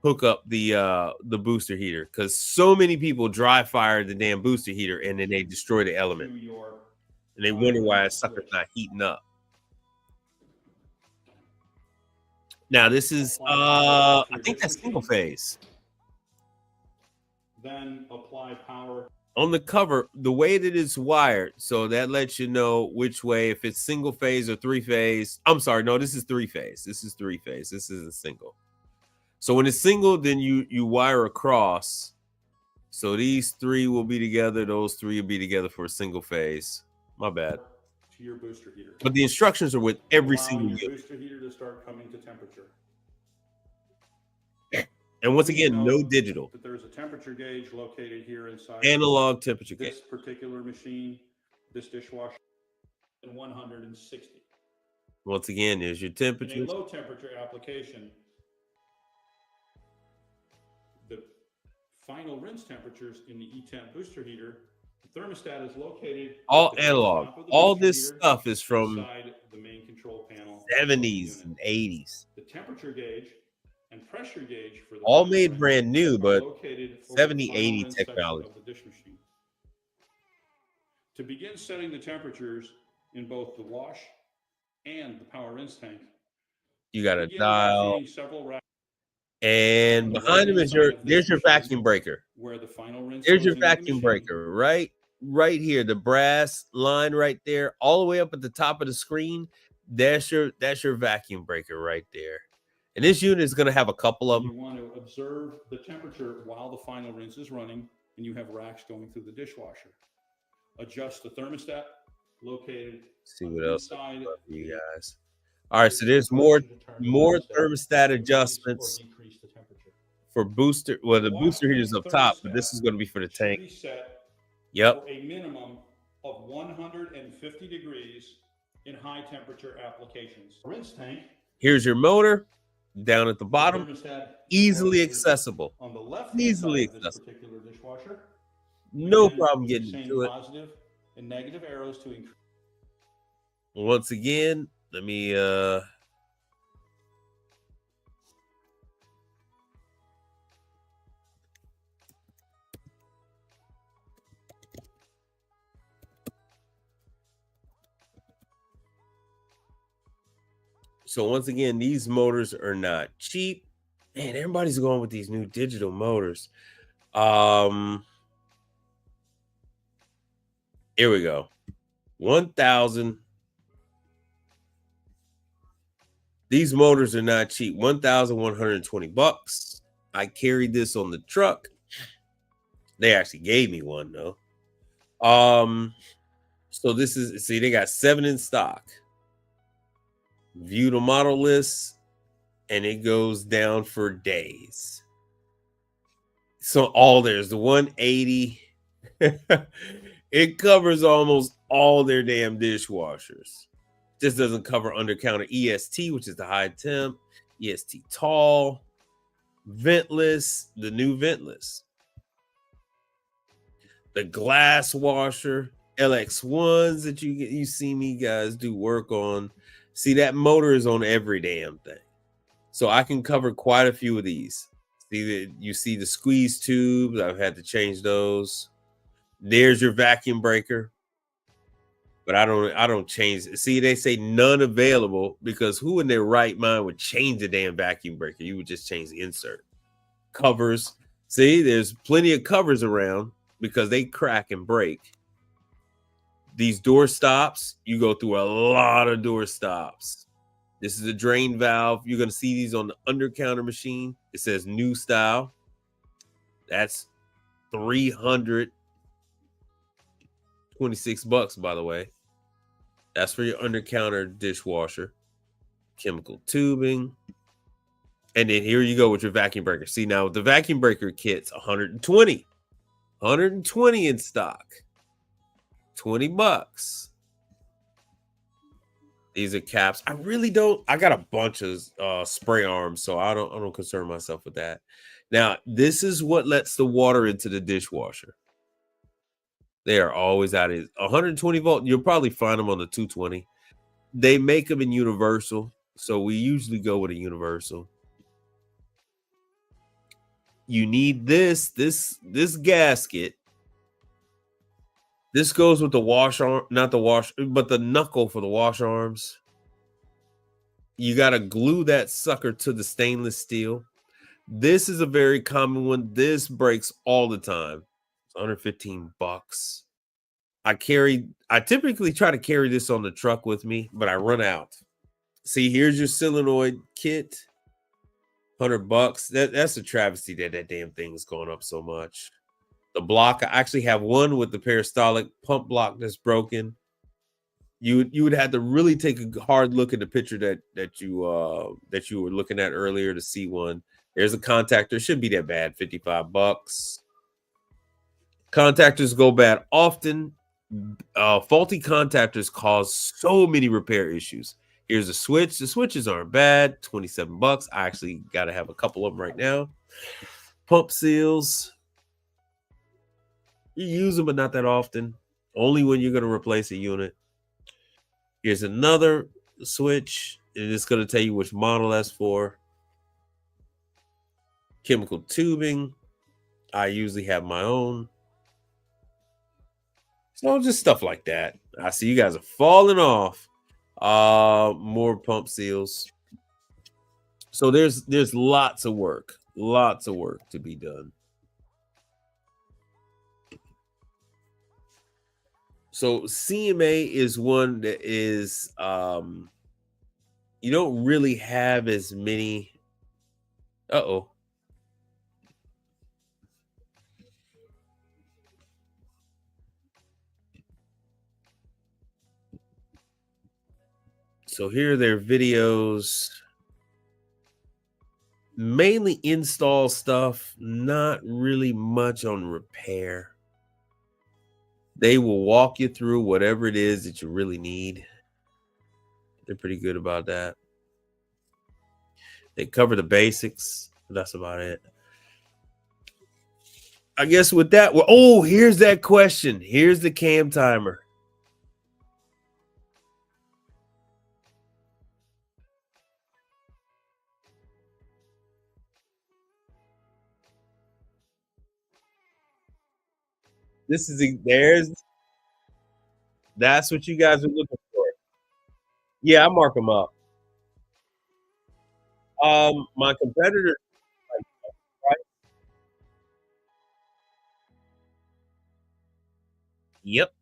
[SPEAKER 5] hook up the booster heater, because so many people dry fire the damn booster heater and then they destroy the element. And they wonder why that sucker's not heating up. Now this is I think that's single phase.
[SPEAKER 6] Then apply power
[SPEAKER 5] on the cover, the way that it's wired, so that lets you know which way, if it's single phase or three phase. I'm sorry, no, this is three phase. This is three phase. This isn't single. So when it's single, then you wire across. So these three will be together. Those three will be together for a single phase. My bad.
[SPEAKER 6] To your booster heater.
[SPEAKER 5] But the instructions are with every single
[SPEAKER 6] your
[SPEAKER 5] unit.
[SPEAKER 6] booster heater to start coming to temperature.
[SPEAKER 5] And once again, no digital.
[SPEAKER 6] But there's a temperature gauge located here inside.
[SPEAKER 5] Analog temperature gauge.
[SPEAKER 6] This particular machine, this dishwasher, and 160.
[SPEAKER 5] Once again, there's your temperature.
[SPEAKER 6] In a low temperature application, the final rinse temperatures in the E-Temp booster heater, the thermostat is located.
[SPEAKER 5] All analog. All this stuff is from
[SPEAKER 6] the main control panel,
[SPEAKER 5] 70s and 80s.
[SPEAKER 6] The temperature gauge and pressure gauge for the
[SPEAKER 5] all made brand new, but 70, 80 technology.
[SPEAKER 6] Of the dish machine. To begin setting the temperatures in both the wash and the power rinse tank,
[SPEAKER 5] you got a dial, and behind them is there's your vacuum breaker.
[SPEAKER 6] Where the final rinse.
[SPEAKER 5] There's your vacuum breaker, right here, the brass line right there, all the way up at the top of the screen. That's your vacuum breaker right there. And this unit is going to have a couple of them.
[SPEAKER 6] You want to observe the temperature while the final rinse is running, and you have racks going through the dishwasher. Adjust the thermostat located.
[SPEAKER 5] See what else I love you guys. All right, so there's more thermostat adjustments for booster. Well, the booster heater is up top, but this is going to be for the tank. Yep.
[SPEAKER 6] For a minimum of 150 degrees in high temperature applications. Rinse tank.
[SPEAKER 5] Here's your motor down at the bottom, easily accessible.
[SPEAKER 6] On the left,
[SPEAKER 5] easily
[SPEAKER 6] accessible. This particular dishwasher.
[SPEAKER 5] No problem getting into it.
[SPEAKER 6] Positive and negative arrows to increase.
[SPEAKER 5] Once again, let me so once again, these motors are not cheap. Man, everybody's going with these new digital motors. Here we go. 1,000. These motors are not cheap. $1,120. I carried this on the truck. They actually gave me one though. So this is, see, they got 7 in stock. View the model list, and it goes down for days. So there's the 180. It covers almost all their damn dishwashers. Just doesn't cover under counter EST, which is the high temp, EST tall, ventless, the new ventless, the glass washer, LX1s that you see me guys do work on. See, that motor is on every damn thing. So I can cover quite a few of these. You see the squeeze tubes. I've had to change those. There's your vacuum breaker. But I don't change it. See, they say none available because who in their right mind would change the damn vacuum breaker? You would just change the insert. Covers. See, there's plenty of covers around because they crack and break. These door stops, you go through a lot of door stops. This is a drain valve. You're going to see these on the under counter machine. It says new style. That's $326, by the way. That's for your under counter dishwasher. Chemical tubing. And then here you go with your vacuum breaker. See, now with the vacuum breaker kit's 120. 120 in stock. $20. These are caps. I got a bunch of spray arms, so I don't concern myself with that. Now, this is what lets the water into the dishwasher. They are always out of 120 volt. You'll probably find them on the 220. They make them in universal, so we usually go with a universal. You need this gasket. This goes with the wash arm, not the wash, but the knuckle for the wash arms. You got to glue that sucker to the stainless steel. This is a very common one. This breaks all the time. $115. I typically try to carry this on the truck with me, but I run out. See, here's your solenoid kit. $100. That's a travesty that damn thing is going up so much. The block, I actually have one with the peristaltic pump block that's broken. You would have to really take a hard look at the picture that you were looking at earlier to see one. There's a contactor, shouldn't be that bad, $55. Contactors go bad often. Faulty contactors cause so many repair issues. Here's a switch. The switches aren't bad, $27. I actually got to have a couple of them right now. Pump seals. You use them, but not that often. Only when you're going to replace a unit. Here's another switch, and it's going to tell you which model that's for. Chemical tubing. I usually have my own. So just stuff like that. I see you guys are falling off. More pump seals. So there's lots of work to be done. So CMA is one that is you don't really have as many. Uh-oh. So here are their videos. Mainly install stuff, not really much on repair. They will walk you through whatever it is that you really need. They're pretty good about that. They cover the basics. That's about it. I guess with that, oh, here's that question. Here's the cam timer. That's what you guys are looking for. Yeah, I mark them up. My competitor, right? Yep.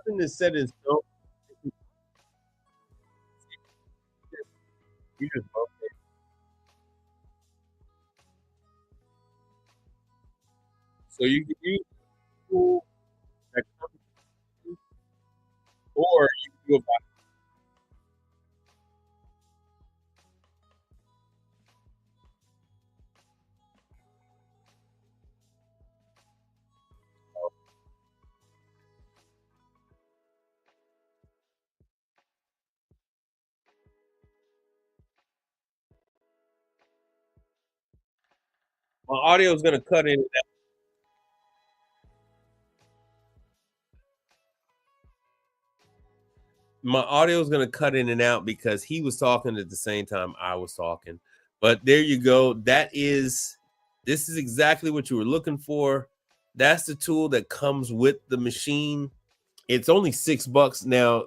[SPEAKER 5] Nothing is set in stone. You just bump it. So you can use tool that comes with you, or you can go by. My audio is gonna cut in. My audio is gonna cut in and out because he was talking at the same time I was talking. But there you go. This is exactly what you were looking for. That's the tool that comes with the machine. It's only $6 now.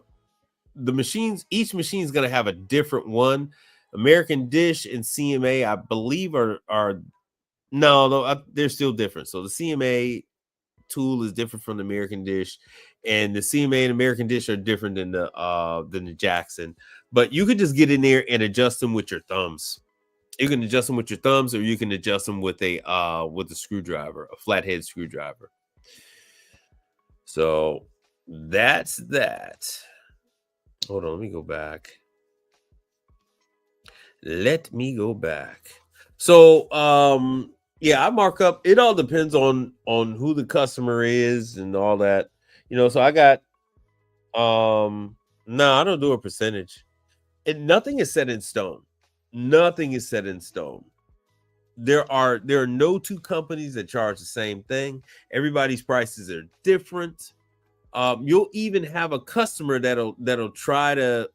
[SPEAKER 5] Each machine is going to have a different one. American Dish and CMA, I believe, are no, they're still different. So the CMA tool is different from the American Dish, and the CMA and American Dish are different than the Jackson. But you could just get in there and adjust them with your thumbs. You can adjust them with your thumbs, or you can adjust them with a screwdriver, a flathead screwdriver. So that's that. Hold on, let me go back. So yeah, I mark up. It all depends on who the customer is and all that. So I got no, I don't do a percentage. Nothing is set in stone. Nothing is set in stone. There are no two companies that charge the same thing. Everybody's prices are different. You'll even have a customer that'll try to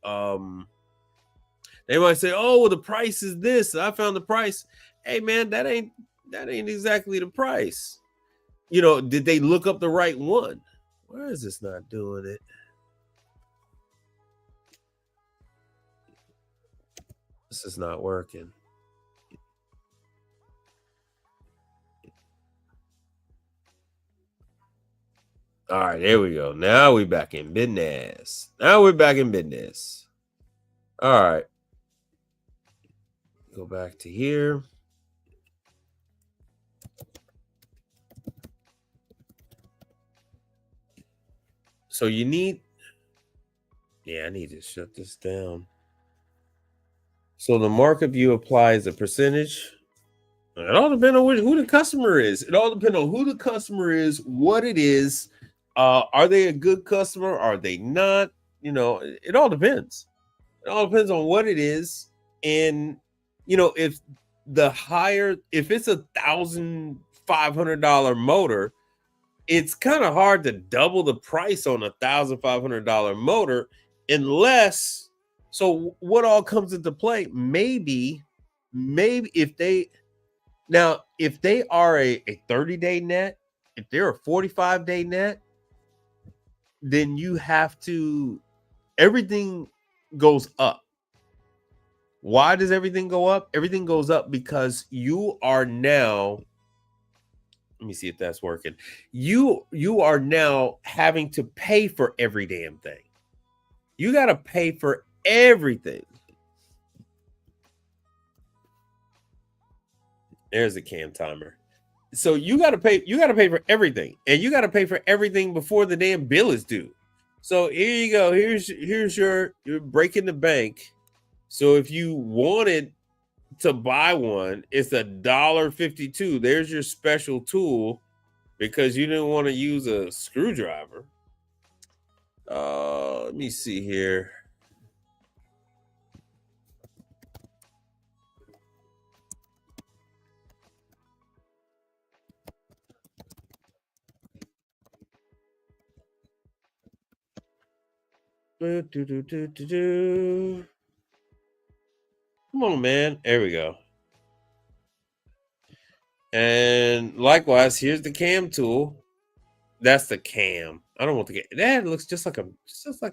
[SPEAKER 5] they might say, "Oh, well, the price is this. I found the price." Hey man, that ain't exactly the price. did they look up the right one? Where is this not doing it? This is not working. All right, there we go. Now we're back in business. All right. Go back to here. So you need, I need to shut this down. So the markup you apply is a percentage. It all depends on who the customer is. It all depends on who the customer is, what it is. Are they a good customer? Are they not? It all depends. It all depends on what it is. And, if it's $1,500 motor, it's kind of hard to double the price on $1,500 motor unless, so what all comes into play? Maybe if they are a 30-day net, if they're a 45-day net, then you have to, everything goes up. Why does everything go up? Everything goes up because you are now, let me see if that's working. You are now having to pay for every damn thing. You got to pay for everything. There's a cam timer. So you got to pay for everything, and you got to pay for everything before the damn bill is due. So here you go. Here's you're breaking the bank. So if you wanted to buy one, it's $1.52. There's your special tool because you didn't want to use a screwdriver. Let me see here. Come on, man. There we go. And likewise, here's the cam tool. That's the cam. I don't want the cam. That looks just like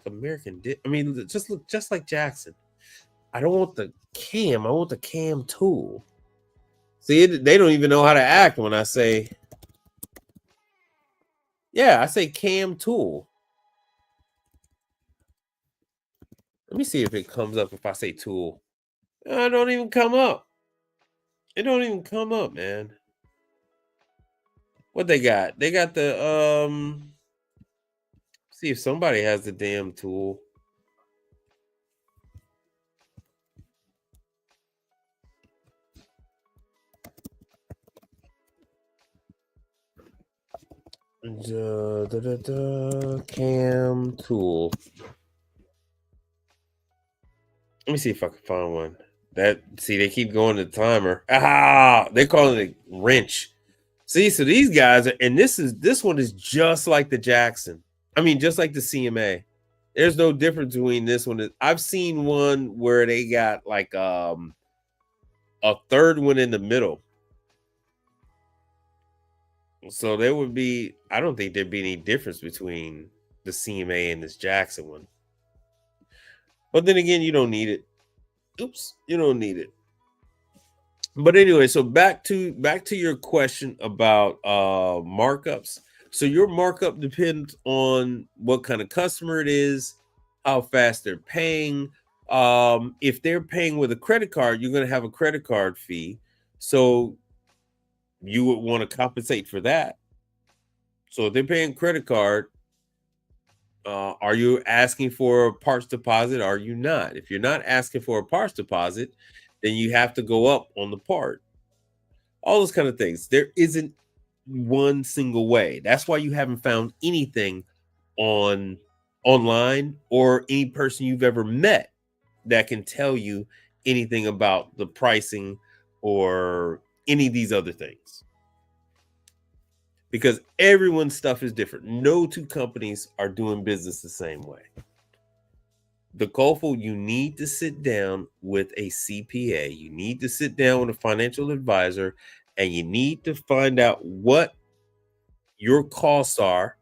[SPEAKER 5] American. Just like Jackson. I don't want the cam. I want the cam tool. See, they don't even know how to act when I say, I say cam tool. Let me see if it comes up if I say tool. It don't even come up. It don't even come up, man. What they got? They got the see if somebody has the damn tool. Cam tool. Let me see if I can find one. They keep going to the timer. They're calling it wrench. See, so these guys are, and this one is just like the Jackson. I mean, just like the CMA. There's no difference between this one. I've seen one where they got like a third one in the middle. So there would be, I don't think there'd be any difference between the CMA and this Jackson one. But then again, you don't need it. Oops, you don't need it. But anyway, so back to your question about markups. So your markup depends on what kind of customer it is, how fast they're paying. If they're paying with a credit card, you're going to have a credit card fee. So you would want to compensate for that. So if they're paying credit card, are you asking for a parts deposit? Are you not? If you're not asking for a parts deposit, then you have to go up on the part. All those kind of things. There isn't one single way. That's why you haven't found anything online or any person you've ever met that can tell you anything about the pricing or any of these other things. Because everyone's stuff is different. No two companies are doing business the same way. The Colful, you need to sit down with a CPA. You need to sit down with a financial advisor, and you need to find out what your costs are,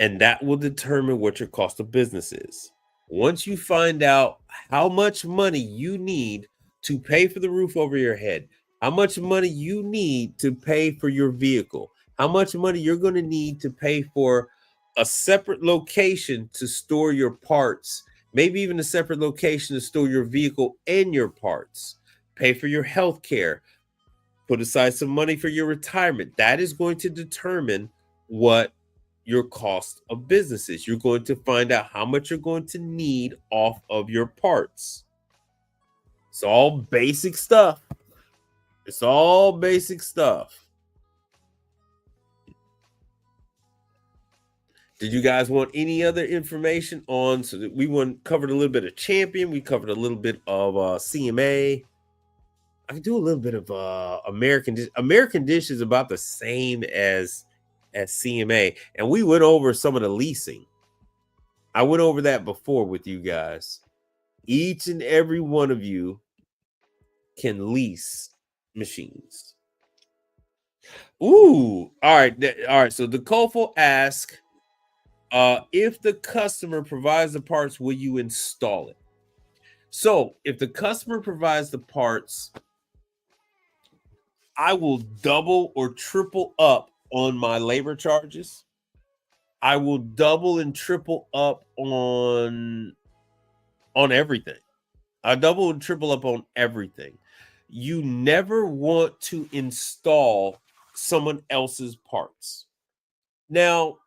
[SPEAKER 5] and that will determine what your cost of business is. Once you find out how much money you need to pay for the roof over your head, how much money you need to pay for your vehicle, how much money you're going to need to pay for a separate location to store your parts, maybe even a separate location to store your vehicle and your parts, pay for your health care, put aside some money for your retirement. That is going to determine what your cost of business is. You're going to find out how much you're going to need off of your parts. It's all basic stuff. It's all basic stuff. Did you guys want any other information on? So that we covered a little bit of Champion. We covered a little bit of CMA. I can do a little bit of American Dish. American Dish is about the same as CMA, and we went over some of the leasing. I went over that before with you guys. Each and every one of you can lease machines. Ooh, all right. So the Kofo ask, if the customer provides the parts, will you install it? So if the customer provides the parts, I will double or triple up on my labor charges. I will double and triple up on everything. I double and triple up on everything. You never want to install someone else's parts. Now,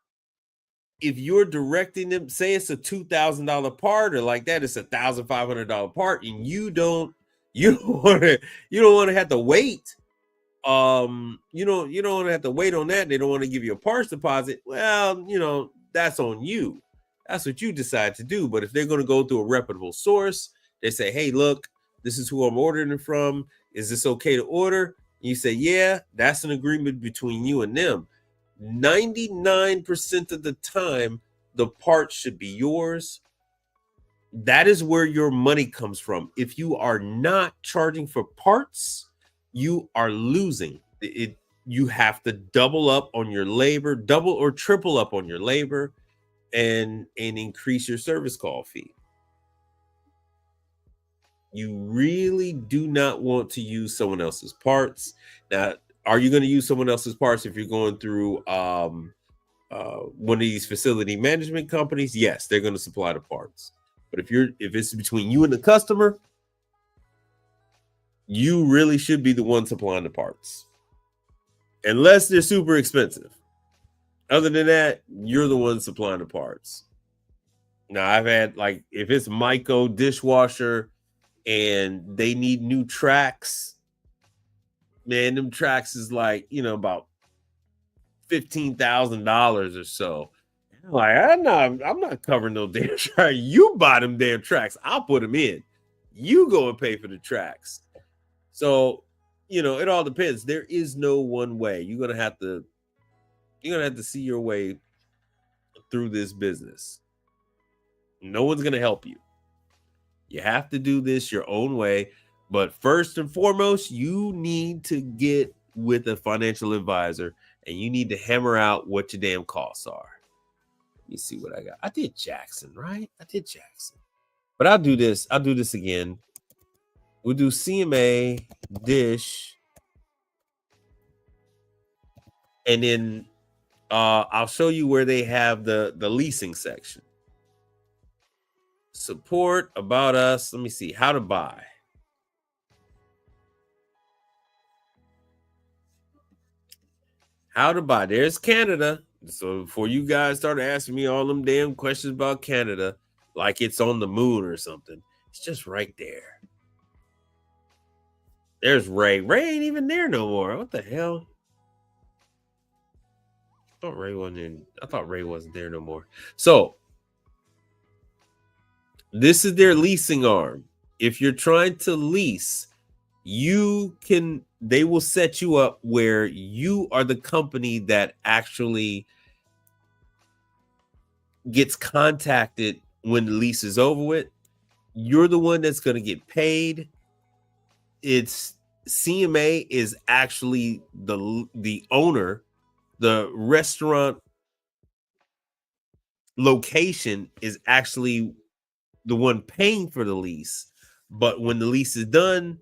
[SPEAKER 5] if you're directing them, say it's a $2,000 part or like that, it's $1,500 part, and you don't want to have to wait. You don't want to have to wait on that. They don't want to give you a parts deposit. Well, that's on you. That's what you decide to do. But if they're going to go through a reputable source, they say, hey, look, this is who I'm ordering it from. Is this okay to order? You say, yeah, that's an agreement between you and them. 99% of the time, the part should be yours. That is where your money comes from. If you are not charging for parts, you are losing. You have to double up on your labor, double or triple up on your labor, and increase your service call fee. You really do not want to use someone else's parts. Now, are you going to use someone else's parts if you're going through one of these facility management companies? Yes, they're going to supply the parts. But if it's between you and the customer, you really should be the one supplying the parts, unless they're super expensive. Other than that, you're the one supplying the parts. Now, I've had, like, if it's Myco Dishwasher and they need new tracks, man, them tracks is like, about $15,000 or so. I'm like, I'm not covering no damn track. You buy them damn tracks. I'll put them in. You go and pay for the tracks. So, it all depends. There is no one way. You're gonna have to see your way through this business. No one's gonna help you. You have to do this your own way. But first and foremost, you need to get with a financial advisor and you need to hammer out what your damn costs are. Let me see what I got. I did Jackson, right? I did Jackson. But I'll do this. I'll do this again. We'll do CMA, Dish, and then I'll show you where they have the leasing section. Support, about us. Let me see. How to buy. How to buy. There's Canada. So before you guys start asking me all them damn questions about Canada, like it's on the moon or something, it's just right there. There's Ray. Ray ain't even there no more. What the hell? I thought Ray wasn't there no more. So this is their leasing arm. If you're trying to lease, they will set you up where you are the company that actually gets contacted when the lease is over with. You're the one that's going to get paid. It's CMA is actually the owner, the restaurant location is actually the one paying for the lease. But when the lease is done,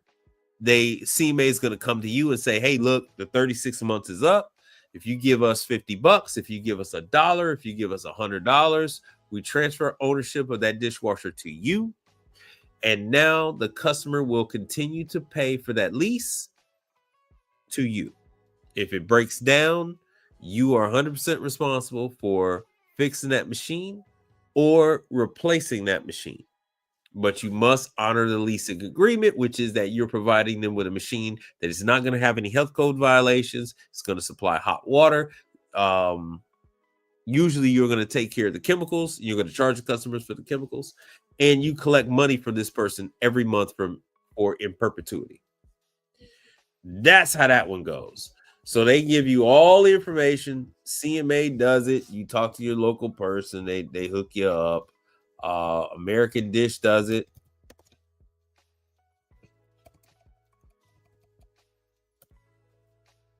[SPEAKER 5] CMA is going to come to you and say, hey, look, the 36 months is up. If you give us $50, if you give us $1, if you give us $100, we transfer ownership of that dishwasher to you. And now the customer will continue to pay for that lease to you. If it breaks down, you are 100% responsible for fixing that machine or replacing that machine. But you must honor the leasing agreement, which is that you're providing them with a machine that is not going to have any health code violations. It's going to supply hot water. Usually you're going to take care of the chemicals. You're going to charge the customers for the chemicals, and you collect money from this person every month or in perpetuity. That's how that one goes. So they give you all the information. CMA does it. You talk to your local person. They hook you up. American Dish does it.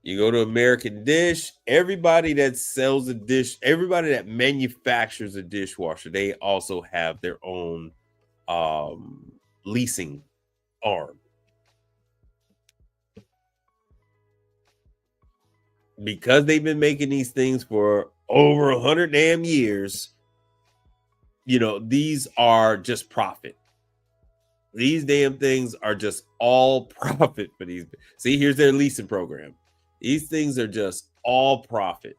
[SPEAKER 5] You go to American Dish. Everybody that sells a dish, everybody that manufactures a dishwasher, they also have their own leasing arm. Because they've been making these things for over 100 damn years, you know, these are just profit. These damn things are just all profit for these. See, here's their leasing program. These things are just all profit.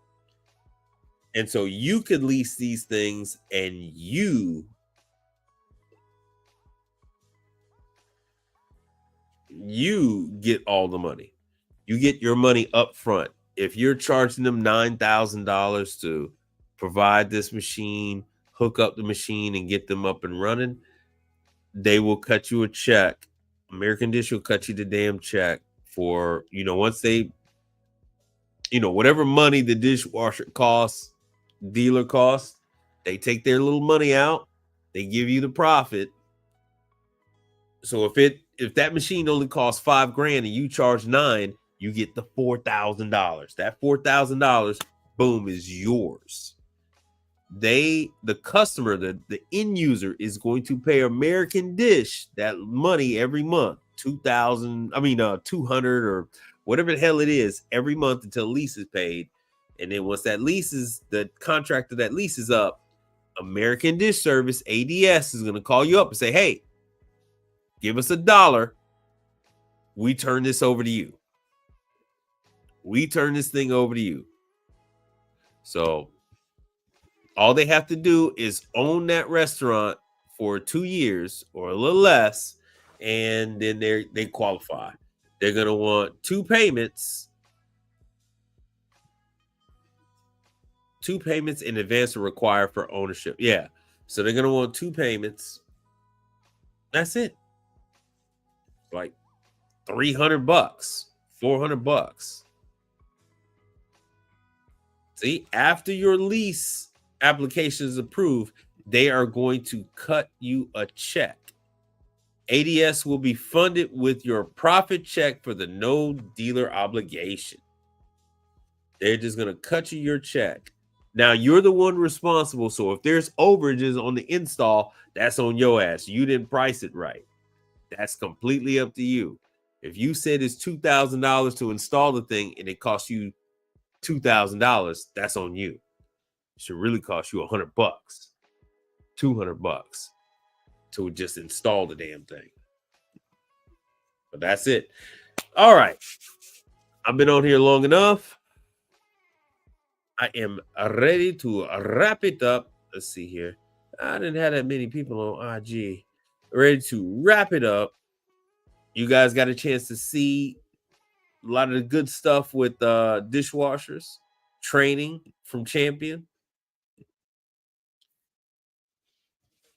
[SPEAKER 5] And so you could lease these things and you get all the money. You get your money up front. If you're charging them $9,000 to provide this machine, hook up the machine and get them up and running, they will cut you a check. American Dish will cut you the damn check for, you know, once they, you know, whatever money the dishwasher costs, dealer costs, they take their little money out, they give you the profit. So if that machine only costs $5,000 and you charge $9,000, you get the $4,000. That $4,000, boom, is yours. The customer, the end user, is going to pay American Dish that money every month, $200 or whatever the hell it is, every month until lease is paid. And then once the contract of that lease is up, American Dish Service, ADS, is going to call you up and say, hey, give us $1. We turn this over to you. We turn this thing over to you. So all they have to do is own that restaurant for 2 years or a little less, and then they qualify. They're going to want 2 payments. 2 payments in advance are required for ownership. Yeah. So they're going to want 2 payments. That's it. Like $300, $400. See, after your lease application is approved, they are going to cut you a check. ADS will be funded with your profit check for the no dealer obligation. They're just going to cut you your check. Now, you're the one responsible. So if there's overages on the install, that's on your ass. You didn't price it right. That's completely up to you. If you said it's $2,000 to install the thing and it costs you $2,000, that's on you. It should really cost you $100, $200 to just install the damn thing. But that's it. All right. I've been on here long enough. I am ready to wrap it up. Let's see here. I didn't have that many people on IG. Ready to wrap it up. You guys got a chance to see a lot of the good stuff with dishwashers, training from Champion.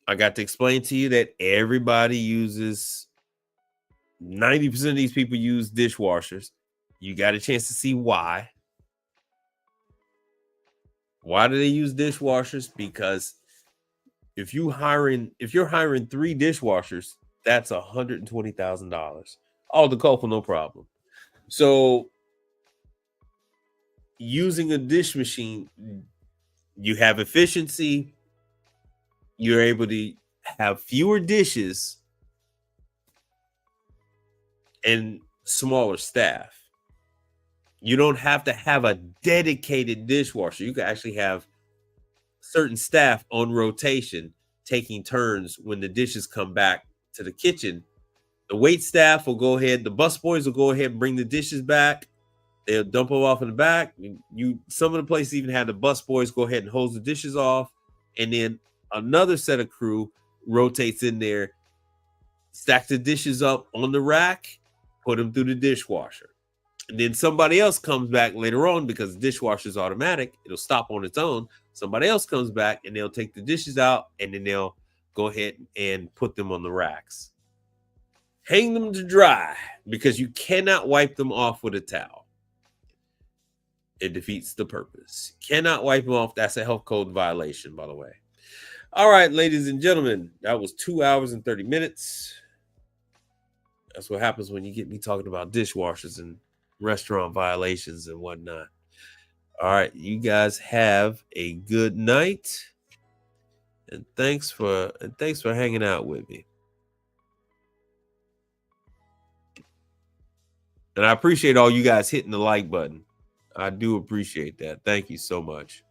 [SPEAKER 5] I got to explain to you that everybody uses, 90% of these people use dishwashers. You got a chance to see why. Why do they use dishwashers? Because if you're hiring 3 dishwashers, that's $120,000. All the colorful, no problem. So using a dish machine, you have efficiency. You're able to have fewer dishes and smaller staff. You don't have to have a dedicated dishwasher. You can actually have certain staff on rotation taking turns when the dishes come back to the kitchen. The wait staff will go ahead, the busboys will go ahead and bring the dishes back. They'll dump them off in the back. You some of the places even have the busboys go ahead and hose the dishes off, and then another set of crew rotates in there, stack the dishes up on the rack, put them through the dishwasher. And then somebody else comes back later on because the dishwasher is automatic. It'll stop on its own. Somebody else comes back and they'll take the dishes out and then they'll go ahead and put them on the racks. Hang them to dry because you cannot wipe them off with a towel. It defeats the purpose. Cannot wipe them off. That's a health code violation, by the way. All right, ladies and gentlemen, that was 2 hours and 30 minutes. That's what happens when you get me talking about dishwashers and restaurant violations and whatnot. All right, you guys have a good night, and thanks for hanging out with me. And I appreciate all you guys hitting the like button. I do appreciate that. Thank you so much.